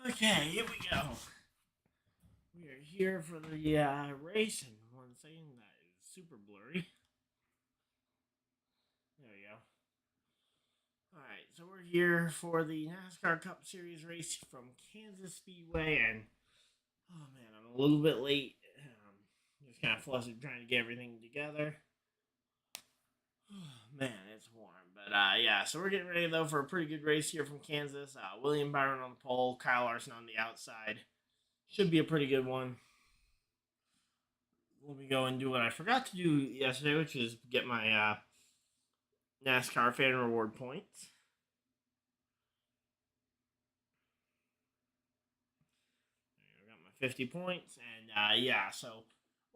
Okay, here we go. We are here for the race, and one thing that is super blurry. There we go. All right, so we're here for the NASCAR Cup Series race from Kansas Speedway, and oh man, I'm a little bit late. Just kind of flustered trying to get everything together. Man, it's warm, but yeah. So we're getting ready though for a pretty good race here from Kansas. William Byron on the pole, Kyle Larson on the outside. Should be a pretty good one. Let me go and do what I forgot to do yesterday, which is get my NASCAR fan reward points. I got my 50 points, and yeah, so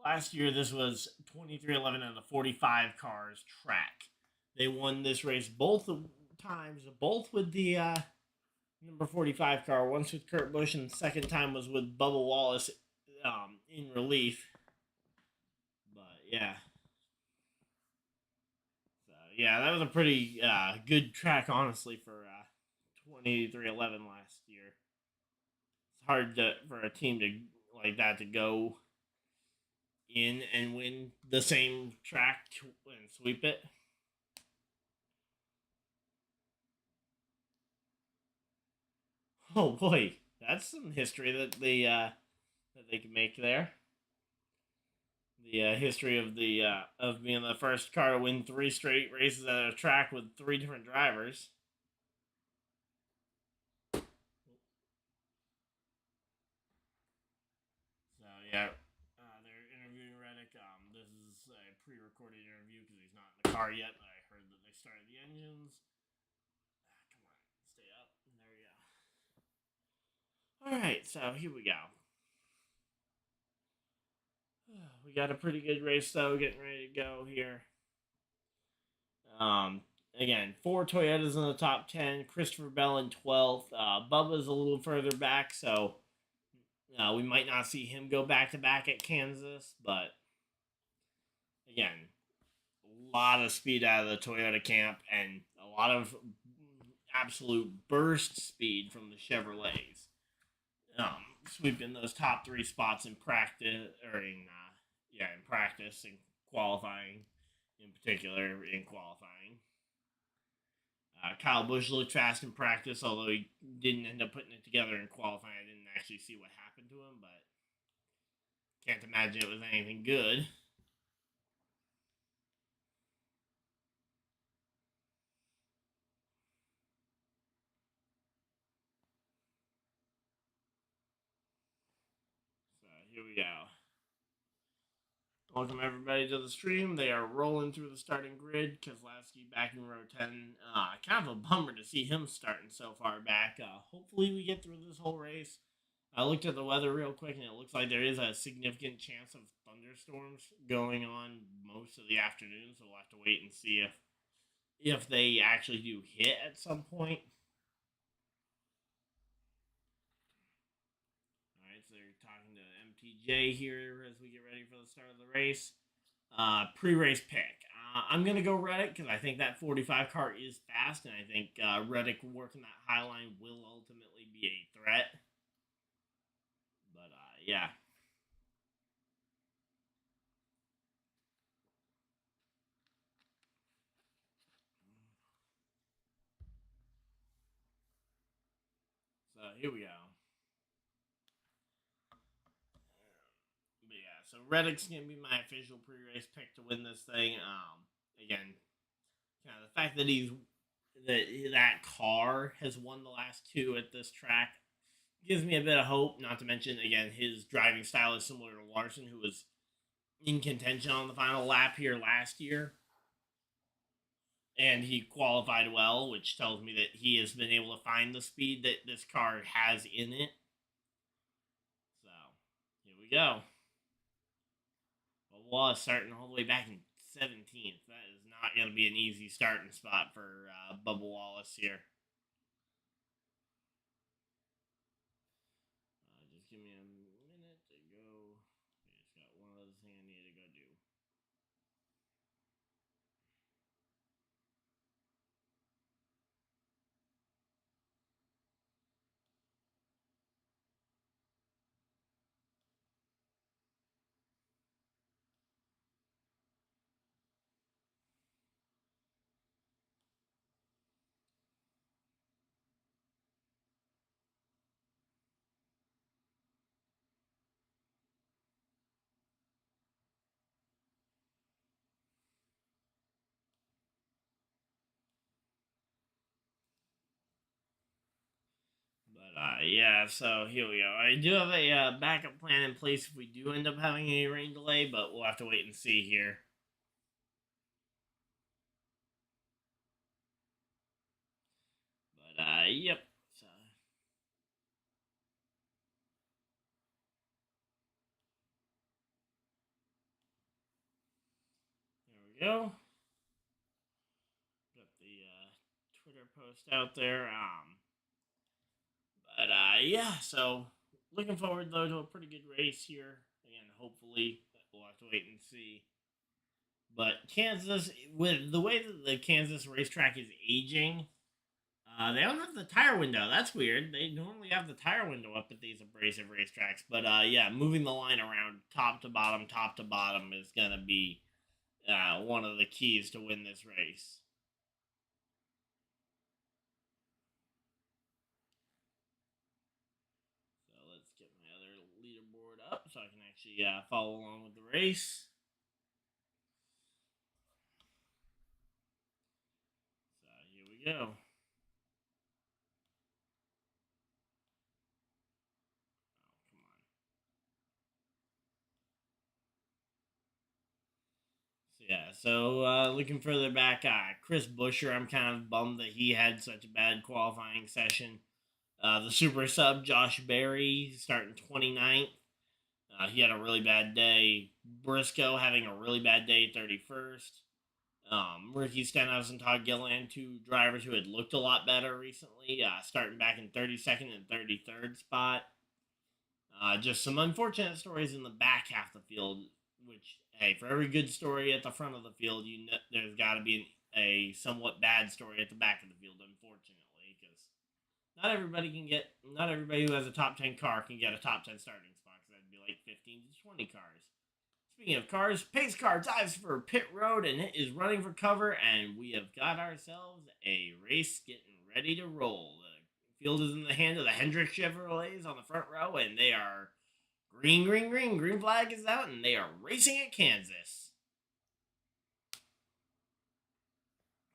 last year this was 23-11 on the 45 cars track. They won this race both times, both with the number 45 car. Once with Kurt Busch, and the second time was with Bubba Wallace in relief. But yeah. So yeah, that was a pretty good track, honestly, for 23-11 last year. It's hard for a team to like that to go in and win the same track and sweep it. Oh boy, that's some history that they can make there. The history of the of being the first car to win three straight races at a track with three different drivers. So yeah, they're interviewing Reddick. This is a pre-recorded interview because he's not in the car yet. But I heard that they started the engines. Come on, stay up. There we go. All right, so here we go. We got a pretty good race though, getting ready to go here. Um, Again, four Toyotas in the top 10. Christopher Bell in 12th. Bubba's a little further back, so we might not see him go back to back at Kansas, but again, a lot of speed out of the Toyota camp and a lot of absolute burst speed from the Chevrolets. Sweeping those top three spots in practice, or in practice and qualifying, in particular in qualifying. Kyle Busch looked fast in practice, although he didn't end up putting it together in qualifying. I didn't actually see what happened to him, but can't imagine it was anything good. So here we go. Welcome everybody to the stream. They are rolling through the starting grid. Keselowski back in row 10. Kind of a bummer to see him starting so far back. Hopefully we get through this whole race. I looked at the weather real quick, and it looks like there is a significant chance of thunderstorms going on most of the afternoon. So we'll have to wait and see if they actually do hit at some point. All right, so they're talking to MTJ here as we get ready for the start of the race. Pre-race pick. I'm going to go Reddick because I think that 45 car is fast, and I think Reddick working that high line will ultimately be a threat. But yeah. So here we go. But yeah, so Reddick's going to be my official pre-race pick to win this thing. Again, kind of the fact that that car has won the last two at this track gives me a bit of hope. Not to mention, again, his driving style is similar to Larson, who was in contention on the final lap here last year. And he qualified well, which tells me that he has been able to find the speed that this car has in it. So, here we go. Well, Wallace starting all the way back in 17th. That is not going to be an easy starting spot for Bubba Wallace here. Just give me a minute to go. I just got one other thing I need to go do. Yeah, so here we go. I do have a backup plan in place if we do end up having a rain delay, but we'll have to wait and see here. But, yep. So, there we go. Got the Twitter post out there. But yeah, so looking forward though to a pretty good race here. Again, hopefully we'll have to wait and see. But Kansas, with the way that the Kansas racetrack is aging, they don't have the tire window. That's weird. They normally have the tire window up at these abrasive racetracks. But yeah, moving the line around top to bottom is gonna be one of the keys to win this race. So let's get my other leaderboard up so I can actually follow along with the race. So here we go. Yeah, so looking further back, Chris Buescher, I'm kind of bummed that he had such a bad qualifying session. The super sub, Josh Berry, starting 29th. He had a really bad day. Briscoe having a really bad day, 31st. Ricky Stenhouse and Todd Gilliland, two drivers who had looked a lot better recently, starting back in 32nd and 33rd spot. Just some unfortunate stories in the back half of the field, which, hey, for every good story at the front of the field, there's got to be a somewhat bad story at the back of the field, unfortunately, because not everybody who has a top 10 car can get a top 10 starting spot, because that'd be like 15 to 20 cars. Speaking of cars, pace car dives for pit road and is running for cover, and we have got ourselves a race getting ready to roll. The field is in the hand of the Hendrick Chevrolets on the front row, and they are green. Green flag is out, and they are racing at Kansas.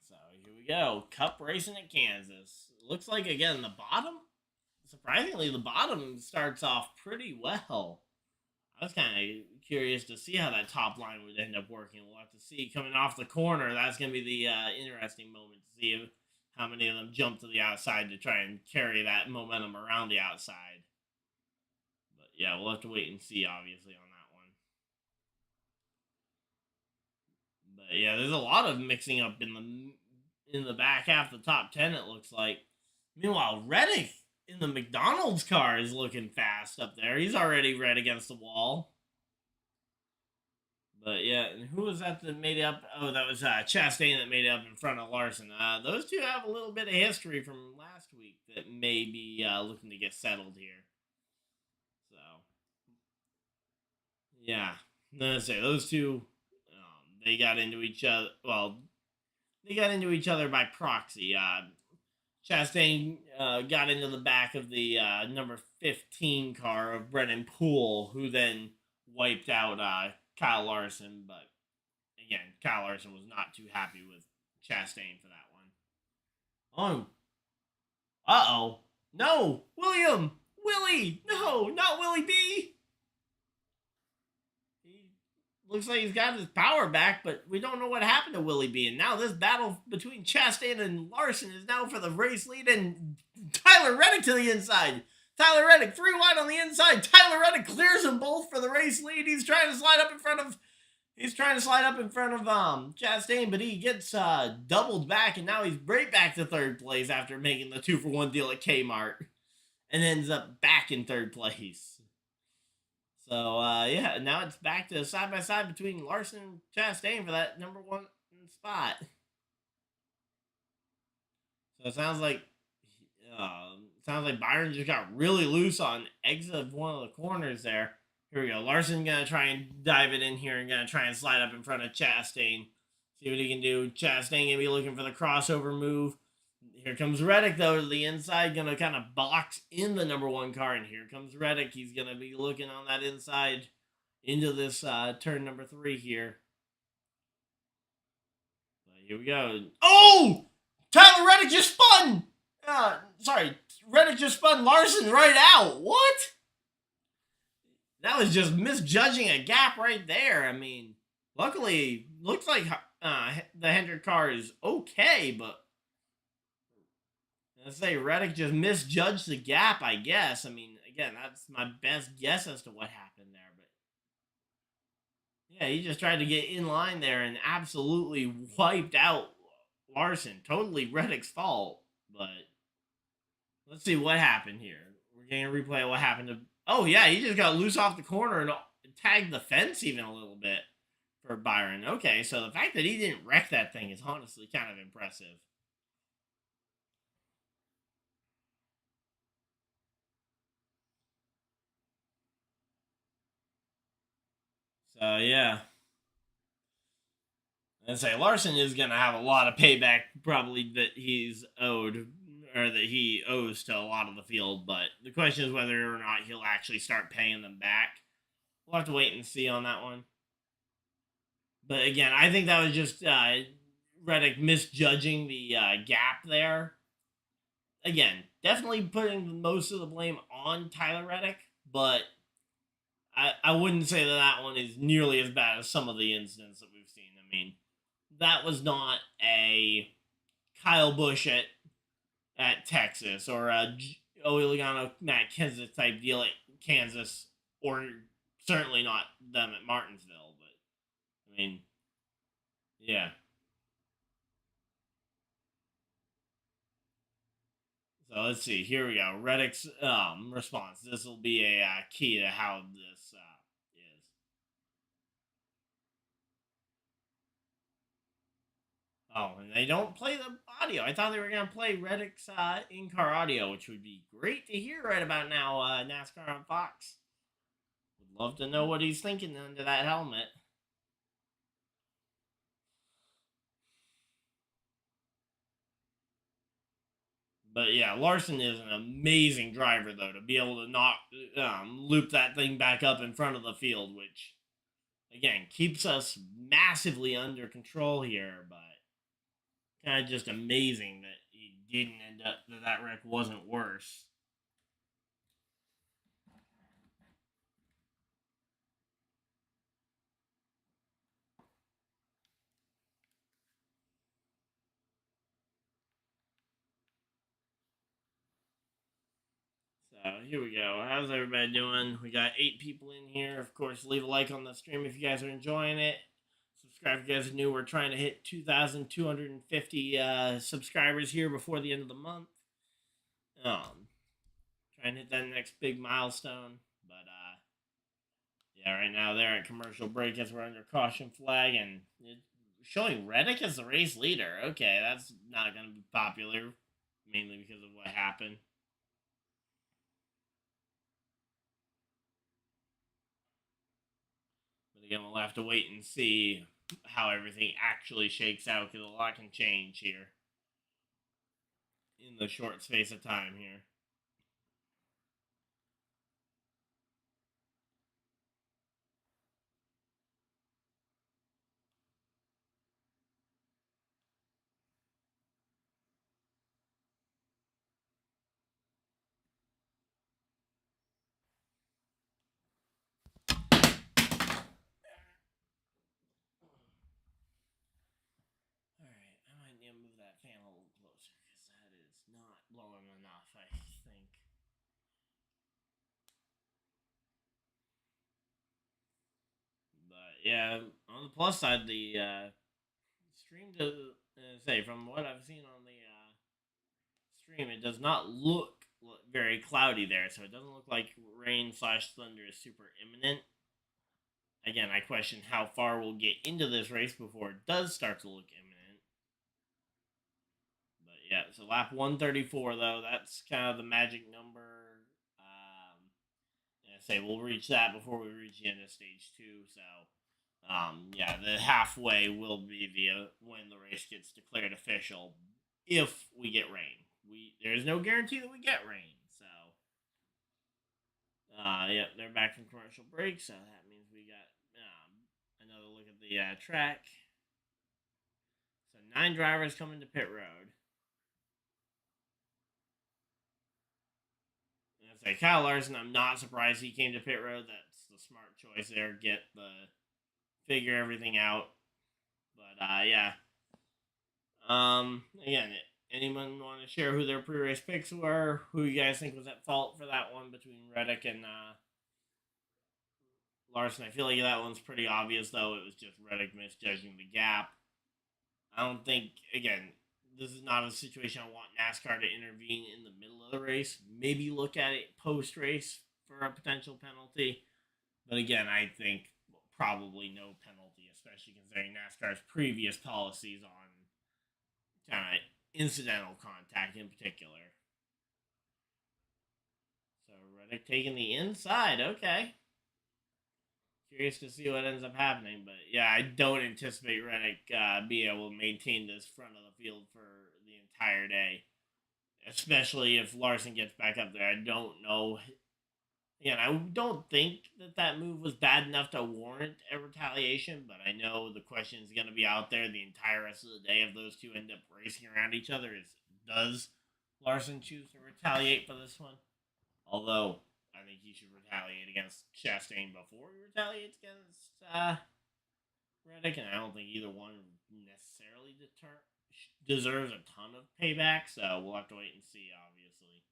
So here we go. Cup racing at Kansas. Looks like, again, surprisingly, the bottom starts off pretty well. I was kind of curious to see how that top line would end up working. We'll have to see coming off the corner. That's going to be the interesting moment to see how many of them jump to the outside to try and carry that momentum around the outside. But yeah, we'll have to wait and see, obviously, on that one. But yeah, there's a lot of mixing up in the back half of the top 10, it looks like. Meanwhile, Reddick in the McDonald's car is looking fast up there. He's already red against the wall. But yeah, and who was that made it up? Oh, that was Chastain that made it up in front of Larson. Those two have a little bit of history from last week that may be looking to get settled here. So, yeah, let's say those two, they got into each other. Well, they got into each other by proxy. Chastain got into the back of the number 15 car of Brennan Poole, who then wiped out Kyle Larson. But again, Kyle Larson was not too happy with Chastain for that one. Oh. No! Willie! No! Not Willie B! Looks like he's got his power back, but we don't know what happened to Willie B. And now this battle between Chastain and Larson is now for the race lead, and Tyler Reddick to the inside. Tyler Reddick, 3 wide on the inside. Tyler Reddick clears them both for the race lead. He's trying to slide up in front of Chastain, but he gets doubled back, and now he's right back to third place after making the 2-for-1 deal at Kmart, and ends up back in third place. So, yeah, now it's back to side-by-side between Larson and Chastain for that number 1 spot. So it sounds like Byron just got really loose on exit of one of the corners there. Here we go. Larson going to try and dive it in here and going to try and slide up in front of Chastain. See what he can do. Chastain going to be looking for the crossover move. Here comes Reddick, though, to the inside, going to kind of box in the number 1 car, and here comes Reddick. He's going to be looking on that inside into this turn number 3 here. But here we go. Oh! Tyler Reddick just spun! Sorry, Reddick just spun Larson right out. What? That was just misjudging a gap right there. I mean, luckily, looks like the Hendrick car is okay, but I say Reddick just misjudged the gap, I guess. I mean, again, that's my best guess as to what happened there. But yeah, he just tried to get in line there and absolutely wiped out Larson. Totally Reddick's fault. But let's see what happened here. We're getting a replay of what happened to. Oh, yeah, he just got loose off the corner and tagged the fence even a little bit for Byron. Okay, so the fact that he didn't wreck that thing is honestly kind of impressive. So, yeah. And say Larson is going to have a lot of payback probably that he's owed or that he owes to a lot of the field, but the question is whether or not he'll actually start paying them back. We'll have to wait and see on that one. But again, I think that was just Reddick misjudging the gap there. Again, definitely putting most of the blame on Tyler Reddick, but I wouldn't say that one is nearly as bad as some of the incidents that we've seen. I mean, that was not a Kyle Busch at Texas or a Logano Matt Kenseth type deal at Kansas, or certainly not them at Martinsville. But I mean, yeah. So let's see. Here we go. Reddick's response. This will be a key to how this is. Oh, and they don't play the audio. I thought they were going to play Reddick's in-car audio, which would be great to hear right about now, NASCAR on Fox. Would love to know what he's thinking under that helmet. But yeah, Larson is an amazing driver, though, to be able to not loop that thing back up in front of the field, which, again, keeps us massively under control here, but kind of just amazing that he didn't end up, that wreck wasn't worse. So here we go. How's everybody doing? We got 8 people in here. Of course, leave a like on the stream if you guys are enjoying it. Subscribe if you guys are new. We're trying to hit 2,250 subscribers here before the end of the month. Trying to hit that next big milestone. But yeah, right now they're at commercial break as we're under caution flag and showing Reddick as the race leader. Okay, that's not going to be popular, mainly because of what happened. But again, we'll have to wait and see how everything actually shakes out because a lot can change here in the short space of time here. Alright, I might need to move that fan a little closer because that is not blowing enough, I think. But yeah, on the plus side, the stream does say from what I've seen on the stream, it does not look very cloudy there, so it doesn't look like rain/thunder is super imminent. Again, I question how far we'll get into this race before it does start to look imminent. But yeah, so lap 134 though, that's kind of the magic number. Say we'll reach that before we reach the end of stage 2. So yeah, the halfway will be the when the race gets declared official if we get rain. There's no guarantee that we get rain. So yeah, they're back from commercial break, so that means we got another look at the track. So 9 drivers coming to pit road. say Kyle Larson, I'm not surprised he came to pit road. That's the smart choice there. Figure everything out. But yeah. Again, anyone want to share who their pre-race picks were? Who you guys think was at fault for that one between Reddick and Larson? I feel like that one's pretty obvious, though. It was just Reddick misjudging the gap. I don't think, again, this is not a situation I want NASCAR to intervene in the middle of the race. Maybe look at it post-race for a potential penalty. But again, I think probably no penalty, especially considering NASCAR's previous policies on kind of incidental contact in particular. So Reddick taking the inside. Okay. Curious to see what ends up happening. But yeah, I don't anticipate Reddick being able to maintain this front of the field for the entire day. Especially if Larson gets back up there. I don't know. Again, I don't think that move was bad enough to warrant a retaliation, but I know the question is going to be out there the entire rest of the day if those two end up racing around each other. Does Larson choose to retaliate for this one? Although, I think he should retaliate against Chastain before he retaliates against Reddick, and I don't think either one necessarily deserves a ton of payback, so we'll have to wait and see, obviously.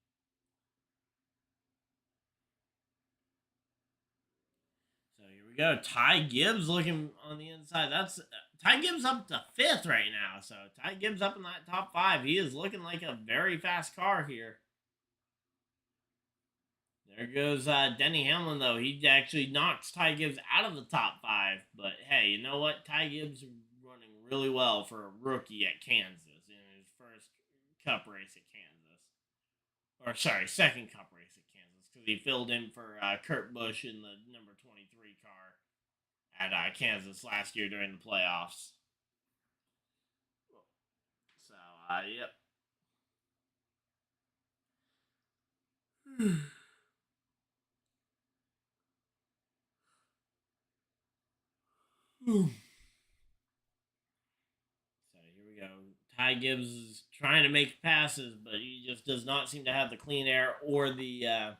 So here we go. Ty Gibbs looking on the inside. That's Ty Gibbs up to 5th right now. So Ty Gibbs up in that top 5. He is looking like a very fast car here. There goes Denny Hamlin, though. He actually knocks Ty Gibbs out of the top 5. But hey, you know what? Ty Gibbs running really well for a rookie at Kansas in his first Cup race at Kansas. Or sorry, second Cup race at Kansas, because he filled in for Kurt Busch in the number 23 car at Kansas last year during the playoffs. So, yep. So here we go. Ty Gibbs is trying to make passes, but he just does not seem to have the clean air or the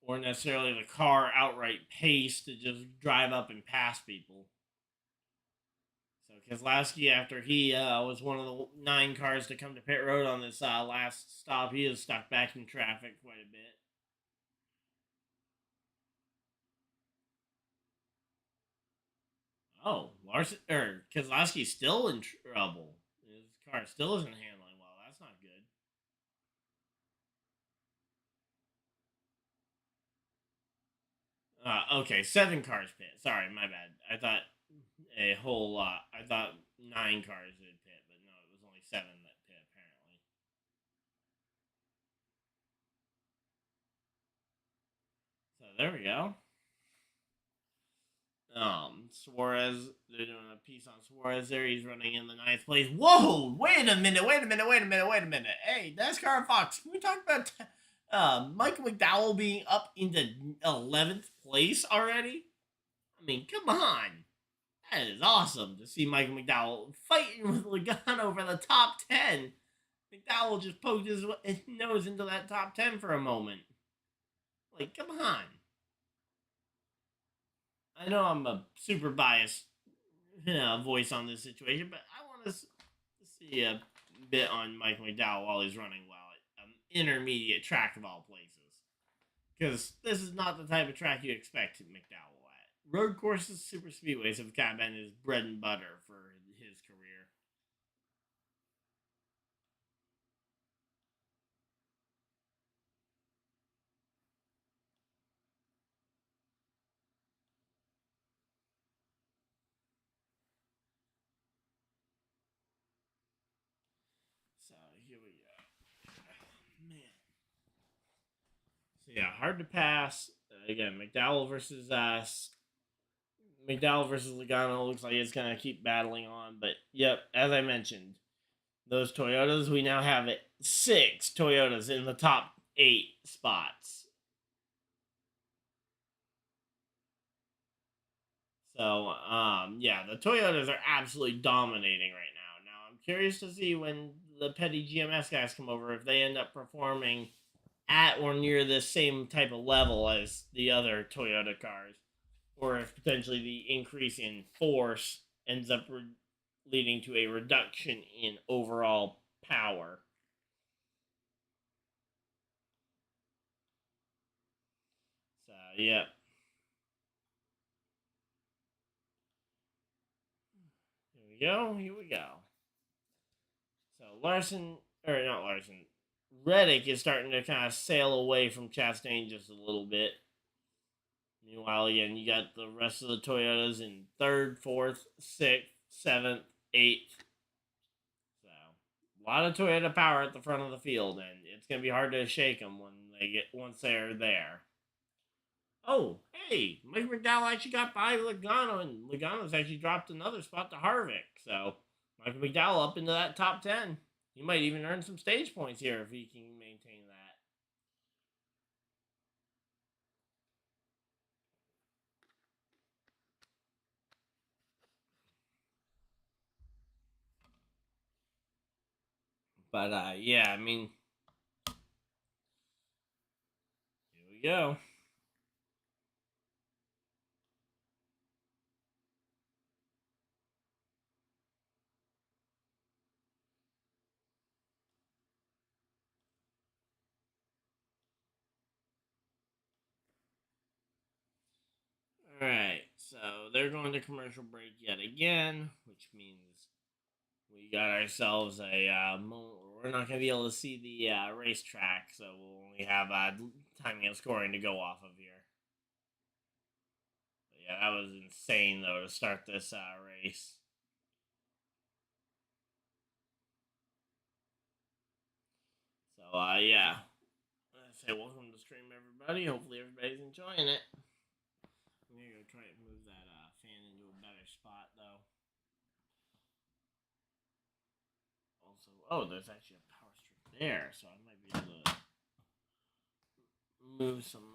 or necessarily the car outright pace to just drive up and pass people. So Keselowski, after he was one of the 9 cars to come to pit road on this last stop, he is stuck back in traffic quite a bit. Oh, Keselowski's still in trouble. His car still isn't handling well. That's not good. Okay, 7 cars pit. Sorry, my bad. I thought a whole lot. I thought 9 cars did pit, but no, it was only 7 that pit apparently. So there we go. Suarez, they're doing a piece on Suarez there. He's running in the 9th place. Whoa! Wait a minute! Hey, NASCAR Fox, can we talk about Michael McDowell being up into 11th place already? I mean, come on. That is awesome to see Michael McDowell fighting with Logano for the top 10. McDowell just poked his nose into that top 10 for a moment. Like, come on. I know I'm a super biased voice on this situation, but I want to see a bit on Mike McDowell while he's running well at an intermediate track of all places. Because this is not the type of track you expect McDowell at. Road courses, super speedways have kind of been his bread and butter for his career. So here we go. Man. So yeah, hard to pass. Again, McDowell versus Logano looks like it's gonna keep battling on. But yep, as I mentioned, those Toyotas, we now have 6 Toyotas in the top 8 spots. So yeah, the Toyotas are absolutely dominating right now. Now I'm curious to see when the petty GMS guys come over if they end up performing at or near the same type of level as the other Toyota cars, or if potentially the increase in force ends up leading to a reduction in overall power. So, yeah. Here we go. Here we go. So Larson, or not Larson, Reddick is starting to kind of sail away from Chastain just a little bit. Meanwhile, again, you got the rest of the Toyotas in third, fourth, sixth, seventh, eighth. So a lot of Toyota power at the front of the field, and it's going to be hard to shake them once they're there. Oh, hey, Mike McDowell actually got by Logano, and Logano's actually dropped another spot to Harvick. So Michael McDowell up into that top 10. He might even earn some stage points here if he can maintain that. But yeah, I mean, here we go. All right, so they're going to commercial break yet again, which means we got ourselves a moment where we're not going to be able to see the racetrack, so we'll only have timing and scoring to go off of here. But yeah, that was insane though to start this race. So yeah, I say welcome to the stream, everybody. Hopefully everybody's enjoying it. I'm gonna go try and move that fan into a better spot though. Also, oh, there's actually a power strip there, so I might be able to move some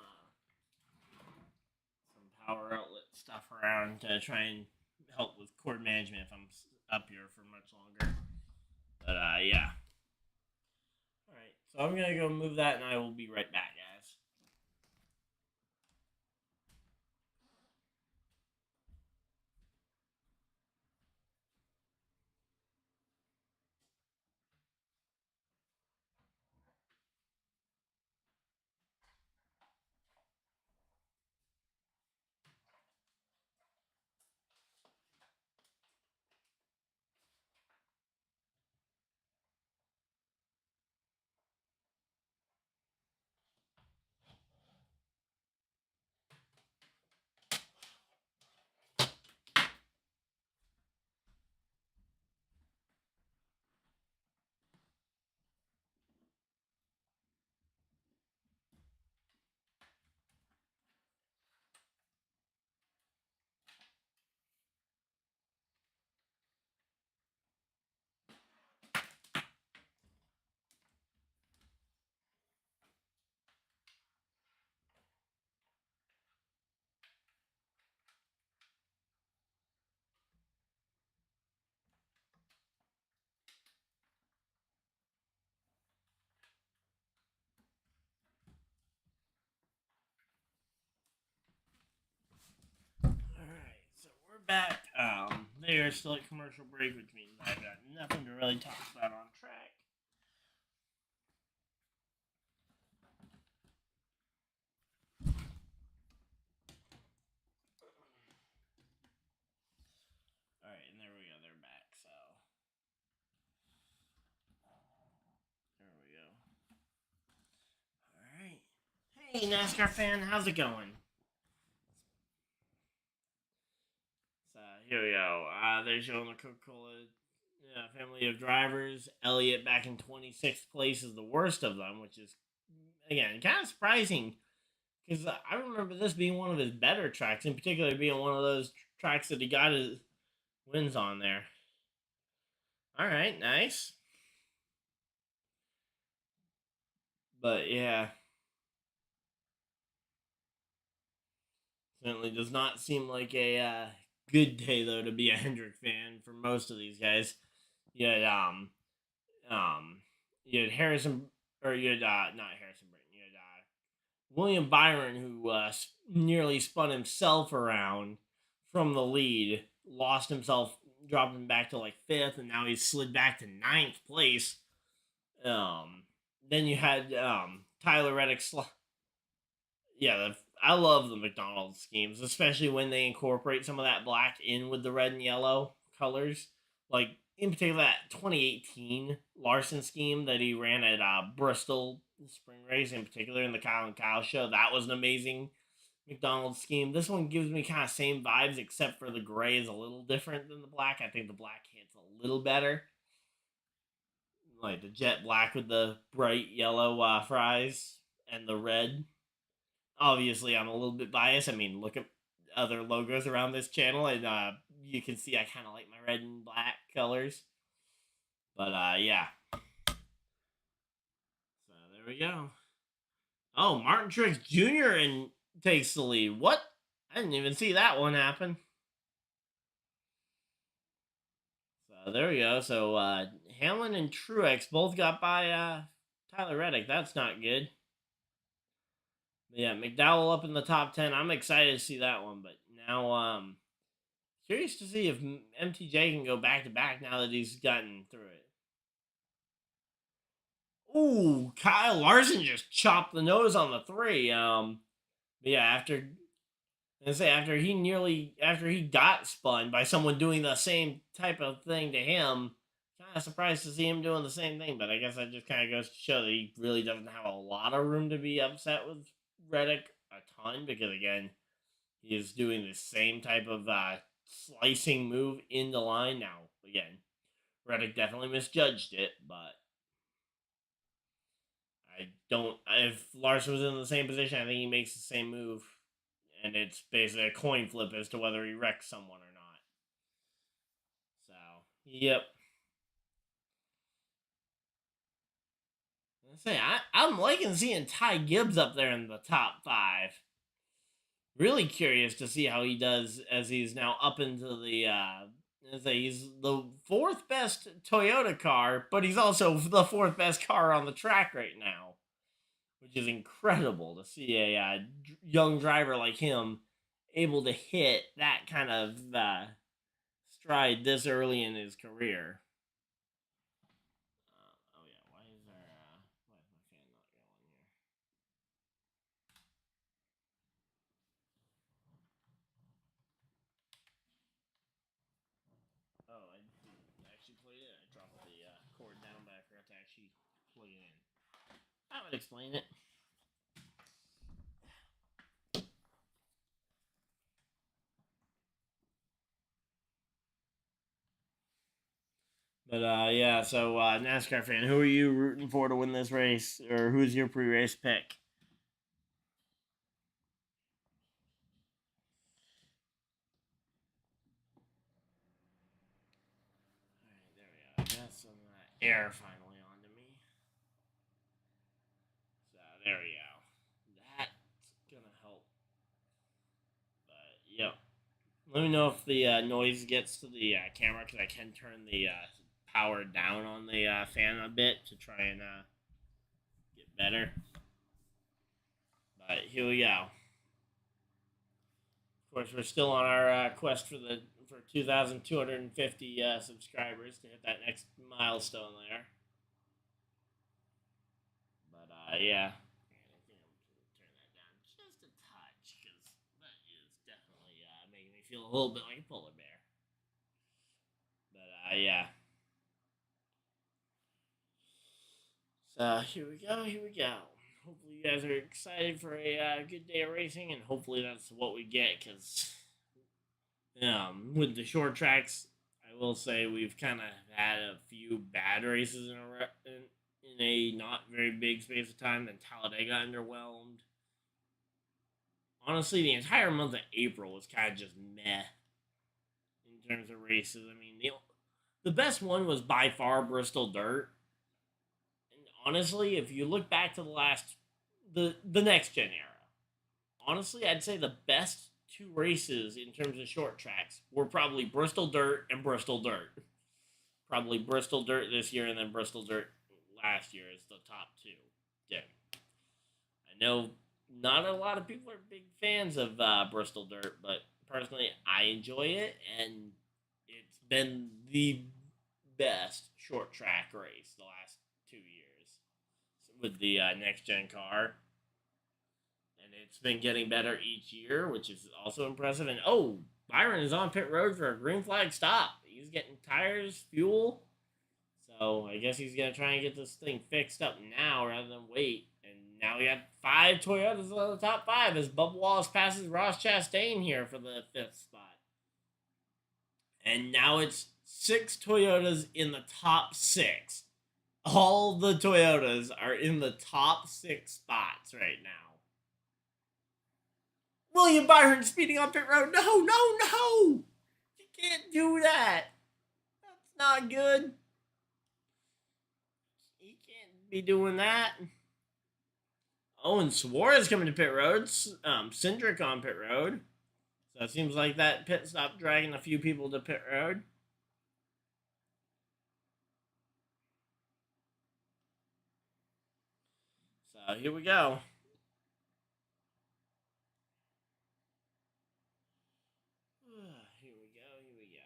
power outlet stuff around to try and help with cord management if I'm up here for much longer. But yeah. All right, so I'm gonna go move that, and I will be right back, guys. So we're back. They are still at commercial break, which means I've got nothing to really talk about on track. All right, and there we go. They're back. So there we go. All right. Hey, NASCAR fan, how's it going? So here we go. They're showing the Coca-Cola family of drivers. Elliott back in 26th place is the worst of them, which is, again, kind of surprising because I remember this being one of his better tracks, in particular being one of those tracks that he got his wins on there. All right, nice. But yeah, certainly does not seem like a good day though to be a Hendrick fan for most of these guys. You had you had Harrison, or you had not Harrison Burton. You had William Byron, who nearly spun himself around from the lead, lost himself, dropping back to like fifth, and now he's slid back to ninth place. Um, then you had Tyler Reddick. Yeah, I love the McDonald's schemes, especially when they incorporate some of that black in with the red and yellow colors. Like in particular, that 2018 Larson scheme that he ran at Bristol Spring Race, in particular in the Kyle and Kyle show, that was an amazing McDonald's scheme. This one gives me kind of same vibes, except for the gray is a little different than the black. I think the black hits a little better, like the jet black with the bright yellow fries and the red. Obviously, I'm a little bit biased. I mean, look at other logos around this channel, and you can see I kind of like my red and black colors. But yeah. So there we go. Oh, Martin Truex Jr. and takes the lead. What? I didn't even see that one happen. So there we go. So Hamlin and Truex both got by Tyler Reddick. That's not good. But yeah, McDowell up in the top 10. I'm excited to see that one. But now, curious to see if MTJ can go back to back now that he's gotten through it. Ooh, Kyle Larson just chopped the nose on the 3. But yeah, after he got spun by someone doing the same type of thing to him, kind of surprised to see him doing the same thing. But I guess that just kind of goes to show that he really doesn't have a lot of room to be upset with Reddick a ton, because again, he is doing the same type of slicing move in the line. Now, again, Reddick definitely misjudged it, but I don't. If Larson was in the same position, I think he makes the same move, and it's basically a coin flip as to whether he wrecks someone or not. So, yep. I'm liking seeing Ty Gibbs up there in the top 5. Really curious to see how he does as he's now up into the. He's the 4th best Toyota car, but he's also the 4th best car on the track right now, which is incredible to see a young driver like him able to hit that kind of stride this early in his career. Oh yeah, why is my fan not going here? Oh, I didn't actually plug it in. I dropped the cord down, but I forgot to actually plug it in. That would explain it. But yeah, so NASCAR fan, who are you rooting for to win this race, or who's your pre-race pick? All right, there we go. I got some air finally onto me. So there we go. That's gonna help. But yep. Let me know if the noise gets to the camera, because I can turn the power down on the fan a bit to try and get better. But here we go. Of course, we're still on our quest for 2,250 subscribers to hit that next milestone there. But yeah, I think I'm gonna turn that down just a touch, because that is definitely making me feel a little bit like a polar bear. But yeah. So here we go. Here we go. Hopefully you guys are excited for a good day of racing, and hopefully that's what we get. Because with the short tracks, I will say we've kind of had a few bad races in a not very big space of time. Then Talladega underwhelmed. Honestly, the entire month of April was kind of just meh in terms of races. I mean, the best one was by far Bristol Dirt. And honestly, if you look back to the next gen era, honestly, I'd say the best 2 races in terms of short tracks were probably Bristol Dirt and Bristol Dirt. Probably Bristol Dirt this year, and then Bristol Dirt last year is the top 2. Yeah. I know not a lot of people are big fans of Bristol Dirt, but personally, I enjoy it, and it's been the best short track race the last 2 years with the next gen car, and it's been getting better each year, which is also impressive. And oh, Byron is on pit road for a green flag stop. He's getting tires, fuel. So I guess he's gonna try and get this thing fixed up now rather than wait. And now we got 5 Toyotas on the top 5 as Bubba Wallace passes Ross Chastain here for the 5th spot. And now it's 6 Toyotas in the top 6. All the Toyotas are in the top 6 spots right now. William Byron speeding on pit road. No, no, no! You can't do that. That's not good. He can't be doing that. Oh, and Suarez coming to pit road. Cindric on pit road. So it seems like that pit stop dragging a few people to pit road. So here we go. Here we go.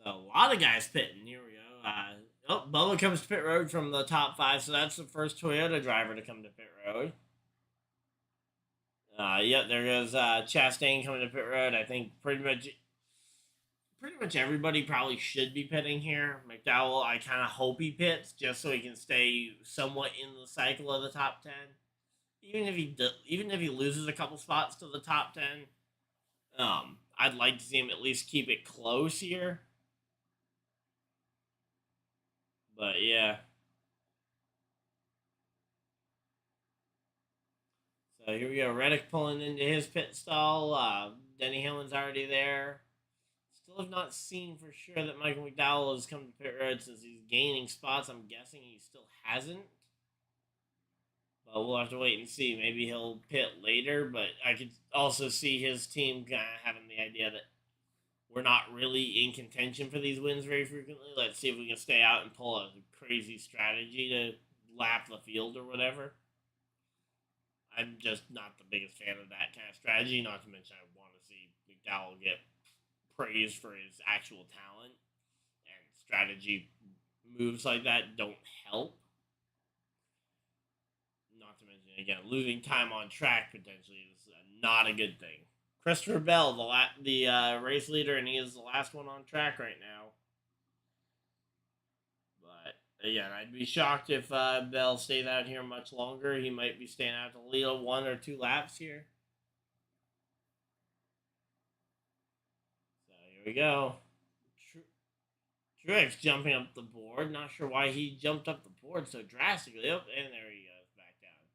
So a lot of guys pitting. Here we go. Bubba comes to pit road from the top 5, so that's the first Toyota driver to come to pit road. Yep, there goes Chastain coming to pit road. I think pretty much everybody probably should be pitting here. McDowell, I kind of hope he pits just so he can stay somewhat in the cycle of the top 10. Even if he loses a couple spots to the top 10, I'd like to see him at least keep it close here. But yeah. So here we go. Reddick pulling into his pit stall. Denny Hamlin's already there. Still have not seen for sure that Michael McDowell has come to pit road since he's gaining spots. I'm guessing he still hasn't. But we'll have to wait and see. Maybe he'll pit later, but I could also see his team kind of having the idea that we're not really in contention for these wins very frequently. Let's see if we can stay out and pull a crazy strategy to lap the field or whatever. I'm just not the biggest fan of that kind of strategy, not to mention I want to see McDowell get praised for his actual talent, and strategy moves like that don't help. Not to mention, again, losing time on track potentially is not a good thing. Christopher Bell, the race leader, and he is the last one on track right now. But again, I'd be shocked if Bell stayed out here much longer. He might be staying out to lead 1 or 2 laps here. So here we go. Truex jumping up the board. Not sure why he jumped up the board so drastically. Oh, and there he goes, back down.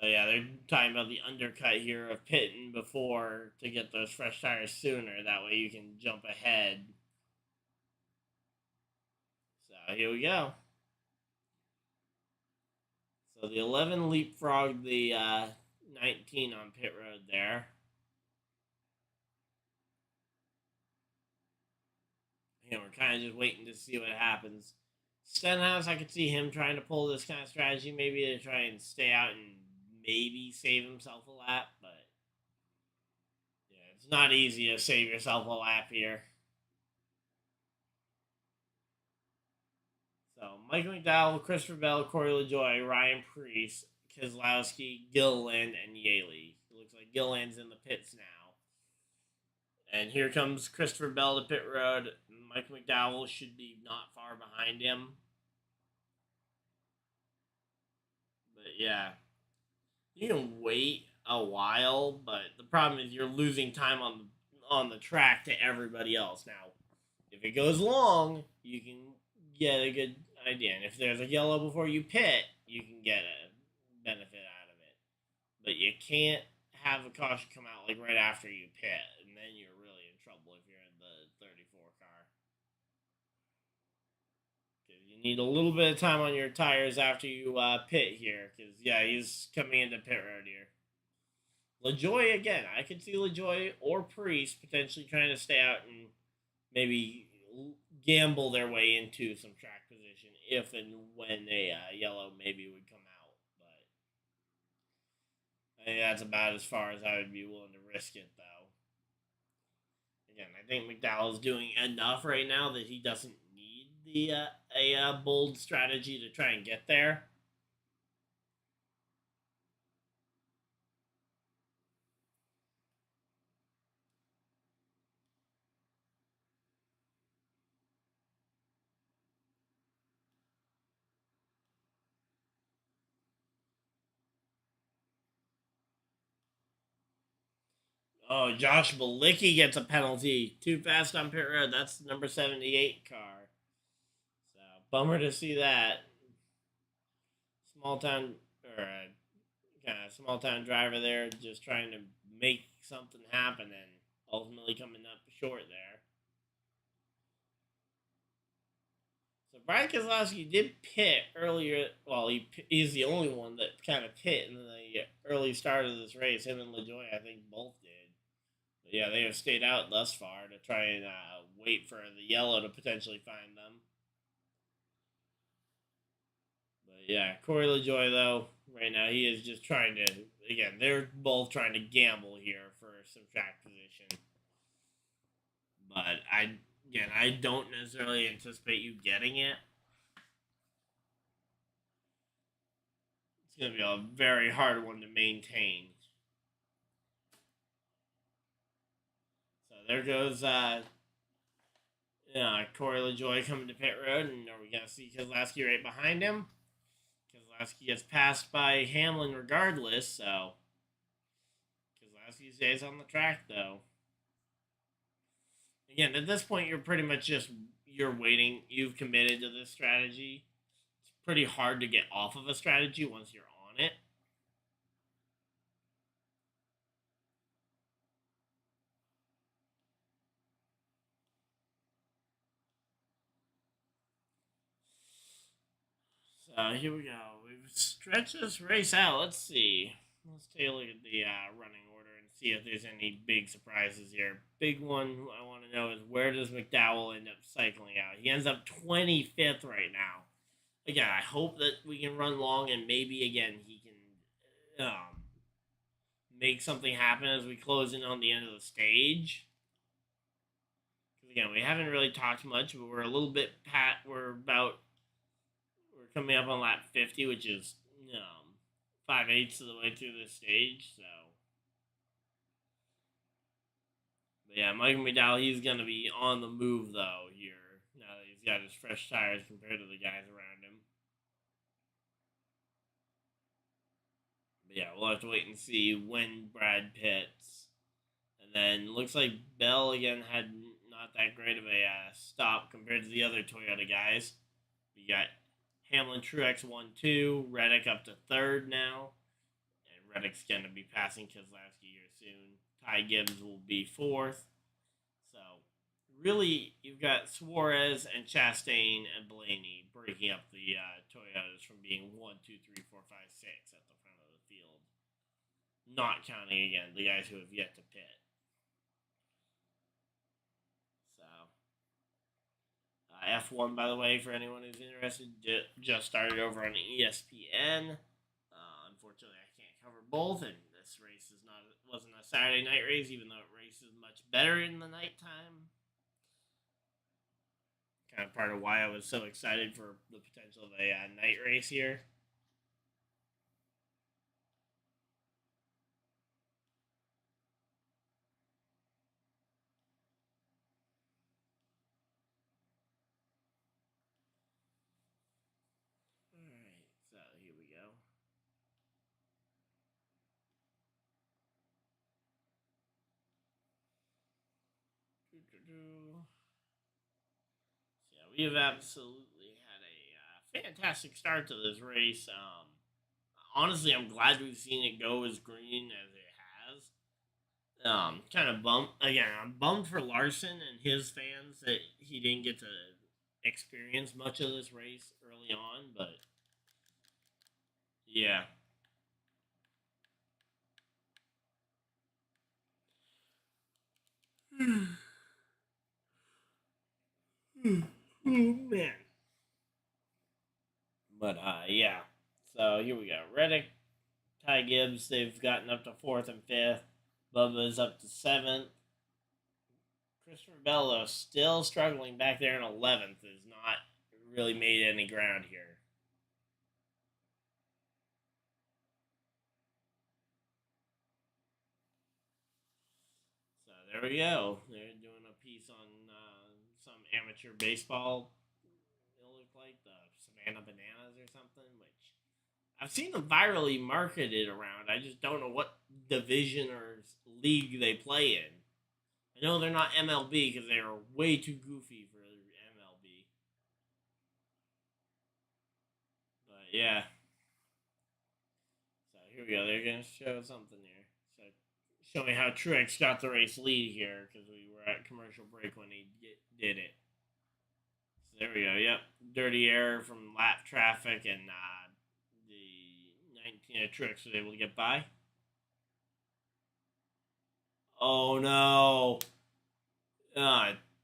So yeah, they're talking about the undercut here of pitting before to get those fresh tires sooner. That way you can jump ahead. So here we go. So the 11 leapfrogged the 19 on pit road there. And we're kind of just waiting to see what happens. Stenhouse, I could see him trying to pull this kind of strategy, maybe to try and stay out and maybe save himself a lap, but yeah, it's not easy to save yourself a lap here. So Michael McDowell, Christopher Bell, Corey LaJoie, Ryan Preece, Keselowski, Gilliland, and Yaley. It looks like Gilliland's in the pits now. And here comes Christopher Bell to pit road. Michael McDowell should be not far behind him. But yeah, you can wait a while, but the problem is you're losing time on the track to everybody else. Now, if it goes long, you can get a good idea. And if there's a yellow before you pit, you can get a benefit out of it. But you can't have a caution come out like right after you pit, and then you're really in trouble if you're in the 34 car. Because you need a little bit of time on your tires after you pit here. Because, yeah, he's coming into pit road here. LaJoie, again, I could see LaJoie or Preece potentially trying to stay out and maybe gamble their way into some track position if and when a yellow maybe would come I think that's about as far as I would be willing to risk it, though. Again, I think McDowell's doing enough right now that he doesn't need a bold strategy to try and get there. Oh, Josh Malicki gets a penalty. Too fast on pit road. That's the number 78 car. So, bummer to see that. Small town, or kind of small town driver there just trying to make something happen and ultimately coming up short there. So Brian Keselowski did pit earlier. Well, he's the only one that kind of pit in the early start of this race. Him and LaJoy, I think, both did. But yeah, they have stayed out thus far to try and wait for the yellow to potentially find them. But yeah, Corey LaJoy, though, right now, he is just trying to, again, they're both trying to gamble here for some track position. But I don't necessarily anticipate you getting it. It's going to be a very hard one to maintain. So there goes Corey LaJoy coming to pit road, and are we going to see Keselowski right behind him? Keselowski gets passed by Hamlin regardless, so Keselowski stays on the track, though. Again, at this point, you're pretty much you're waiting. You've committed to this strategy. It's pretty hard to get off of a strategy once you're on it. So here we go. We've stretched this race out. Let's see. Let's take a look at the running order and see if there's any big surprises here. Big one I want to know is where does McDowell end up cycling out? He ends up 25th right now. Again, I hope that we can run long and maybe again he can make something happen as we close in on the end of the stage. Because again, we haven't really talked much, but we're a little bit we're coming up on lap 50, which is 5/8 of the way through this stage. So, but yeah, Michael McDowell, he's gonna be on the move though here now that he's got his fresh tires compared to the guys around him. But yeah, we'll have to wait and see when Brad pits. And then looks like Bell again had not that great of a stop compared to the other Toyota guys. We got Hamlin, Truex 1-2, Reddick up to third now. And Reddick's going to be passing Keselowski here soon. Ty Gibbs will be fourth. So, really, you've got Suarez and Chastain and Blaney breaking up the Toyotas from being 1, 2, 3, 4, 5, 6 at the front of the field. Not counting, again, the guys who have yet to pit. F1, by the way, for anyone who's interested, just started over on ESPN. Unfortunately, I can't cover both, and this race wasn't a Saturday night race, even though it races much better in the nighttime. Kind of part of why I was so excited for the potential of a night race here. So here we go. So yeah, we have absolutely had a fantastic start to this race. Honestly, I'm glad we've seen it go as green as it has. Kind of bummed. Again, I'm bummed for Larson and his fans that he didn't get to experience much of this race early on, but yeah. Oh, man. But yeah. So here we go. Reddick Ty Gibbs, they've gotten up to 4th and 5th. Bubba's up to 7th. Christopher Bell, though, still struggling back there in 11th. Has not really made any ground here. So there we go. They're doing a piece on some amateur baseball. It'll look like the Savannah Bananas or something, which I've seen them virally marketed around. I just don't know what division or league they play in. I know they're not MLB because they are way too goofy for MLB. But yeah. So here we go. They're going to show something here. So showing how Truex got the race lead here because we were at commercial break when he did it. So there we go. Yep. Dirty error from lap traffic, and the 19 Truex was able to get by. Oh no.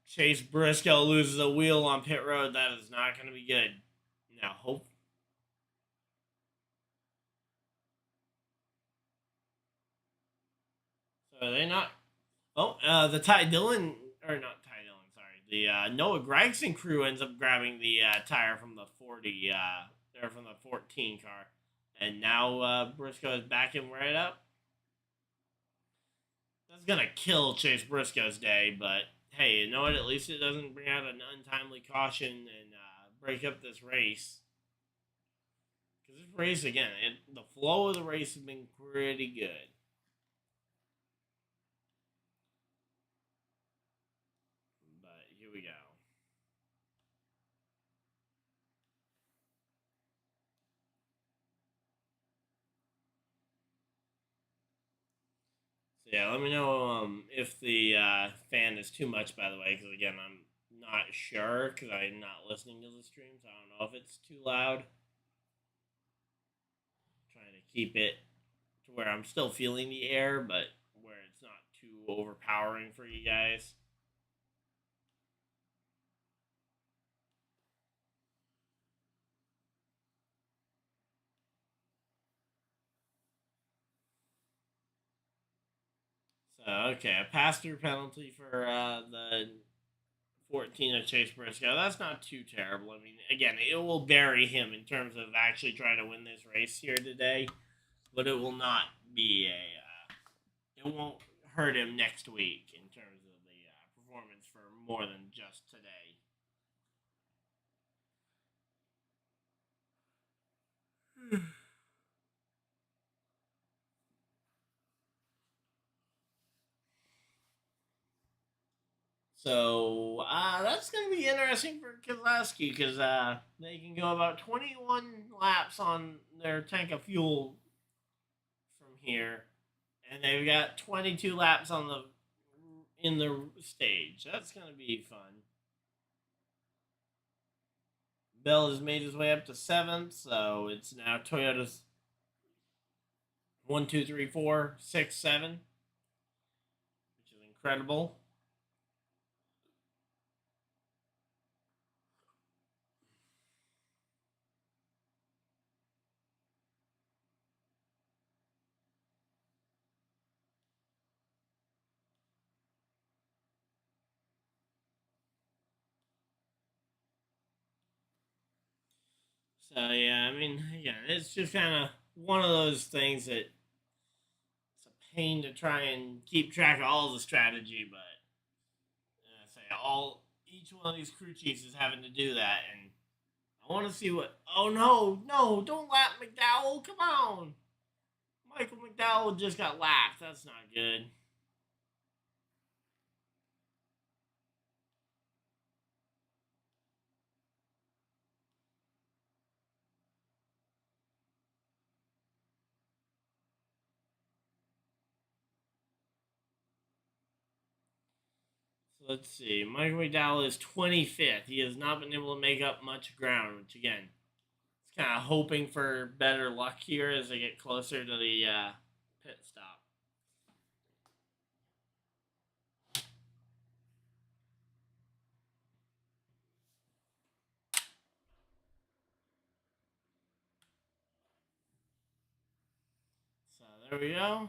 Chase Briscoe loses a wheel on pit road. That is not going to be good. Now, hope. So they not. Oh, the Ty Dillon, or not Ty Dillon, sorry. The Noah Gragson crew ends up grabbing the tire from the 40, or from the 14 car. And now Briscoe is backing right up. That's going to kill Chase Briscoe's day, but hey, you know what? At least it doesn't bring out an untimely caution and break up this race. Because this race, again, the flow of the race has been pretty good. But here we go. So yeah, let me know if the fan is too much, by the way, because again, I'm not sure because I'm not listening to the stream, so I don't know if it's too loud. Trying to keep it to where I'm still feeling the air, but where it's not too overpowering for you guys. So okay, a pass-through penalty for the 14 of Chase Briscoe. That's not too terrible. I mean, again, it will bury him in terms of actually trying to win this race here today, but it will not be it won't hurt him next week in terms of the performance for more than just today. So that's going to be interesting for Keselowski because they can go about 21 laps on their tank of fuel from here, and they've got 22 laps on the in the stage. That's going to be fun. Bell has made his way up to 7th, so it's now Toyota's 1, 2, 3, 4, 6, 7, which is incredible. So yeah, I mean, again, it's just kind of one of those things that it's a pain to try and keep track of all the strategy, but I say each one of these crew chiefs is having to do that, and I want to see what. Oh no, don't lap McDowell! Come on, Michael McDowell just got lapped. That's not good. So let's see. Michael McDowell is 25th. He has not been able to make up much ground, which again, it's kind of hoping for better luck here as they get closer to the pit stop. there we go.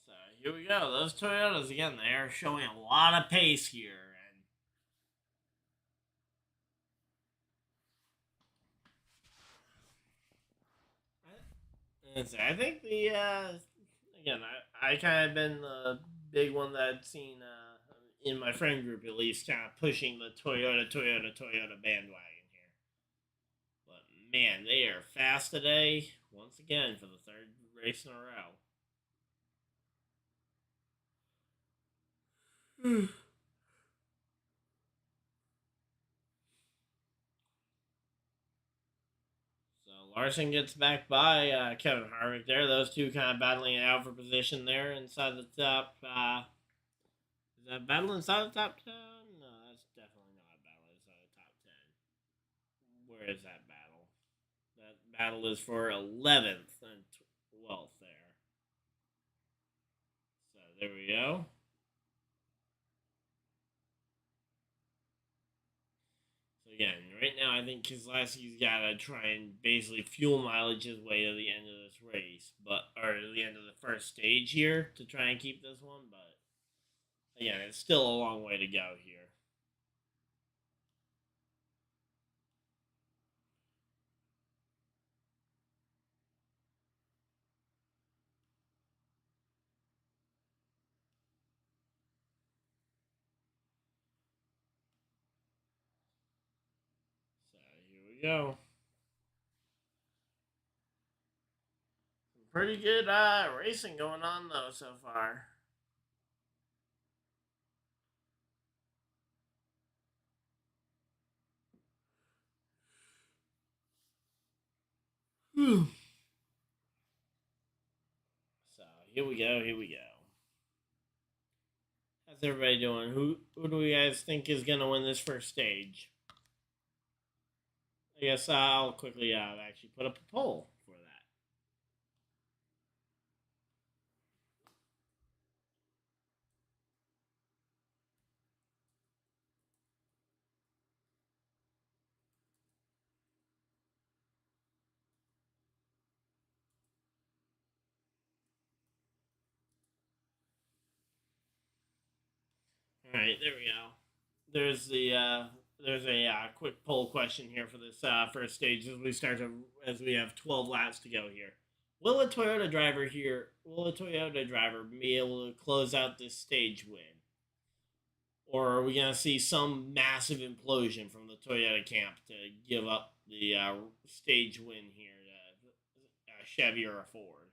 So here we go. Those Toyotas again. They are showing a lot of pace here, and I think the again I kind of been the big one that I'd seen in my friend group at least kind of pushing the Toyota bandwagon here. But man, they are fast today once again for the third race in a row. So Larson gets back by Kevin Harvick there. Those two kind of battling it out for position there inside the top. Is that battle inside the top 10? No, that's definitely not a battle inside the top 10. Where is that battle? That battle is for 11th and 12th there. So there we go. So again, right now I think Keselowski's got to try and basically fuel mileage his way to the end of this race, or the end of the first stage here to try and keep this one. But again, it's still a long way to go here. So here we go. Pretty good racing going on though so far. So here we go. Here we go. How's everybody doing? Who do you guys think is gonna win this first stage? I guess I'll quickly actually put up a poll for that. All right, there we go. There's a quick poll question here for this first stage as we have 12 laps to go here. Will a Toyota driver be able to close out this stage win? Or are we going to see some massive implosion from the Toyota camp to give up the stage win here to a Chevy or a Ford?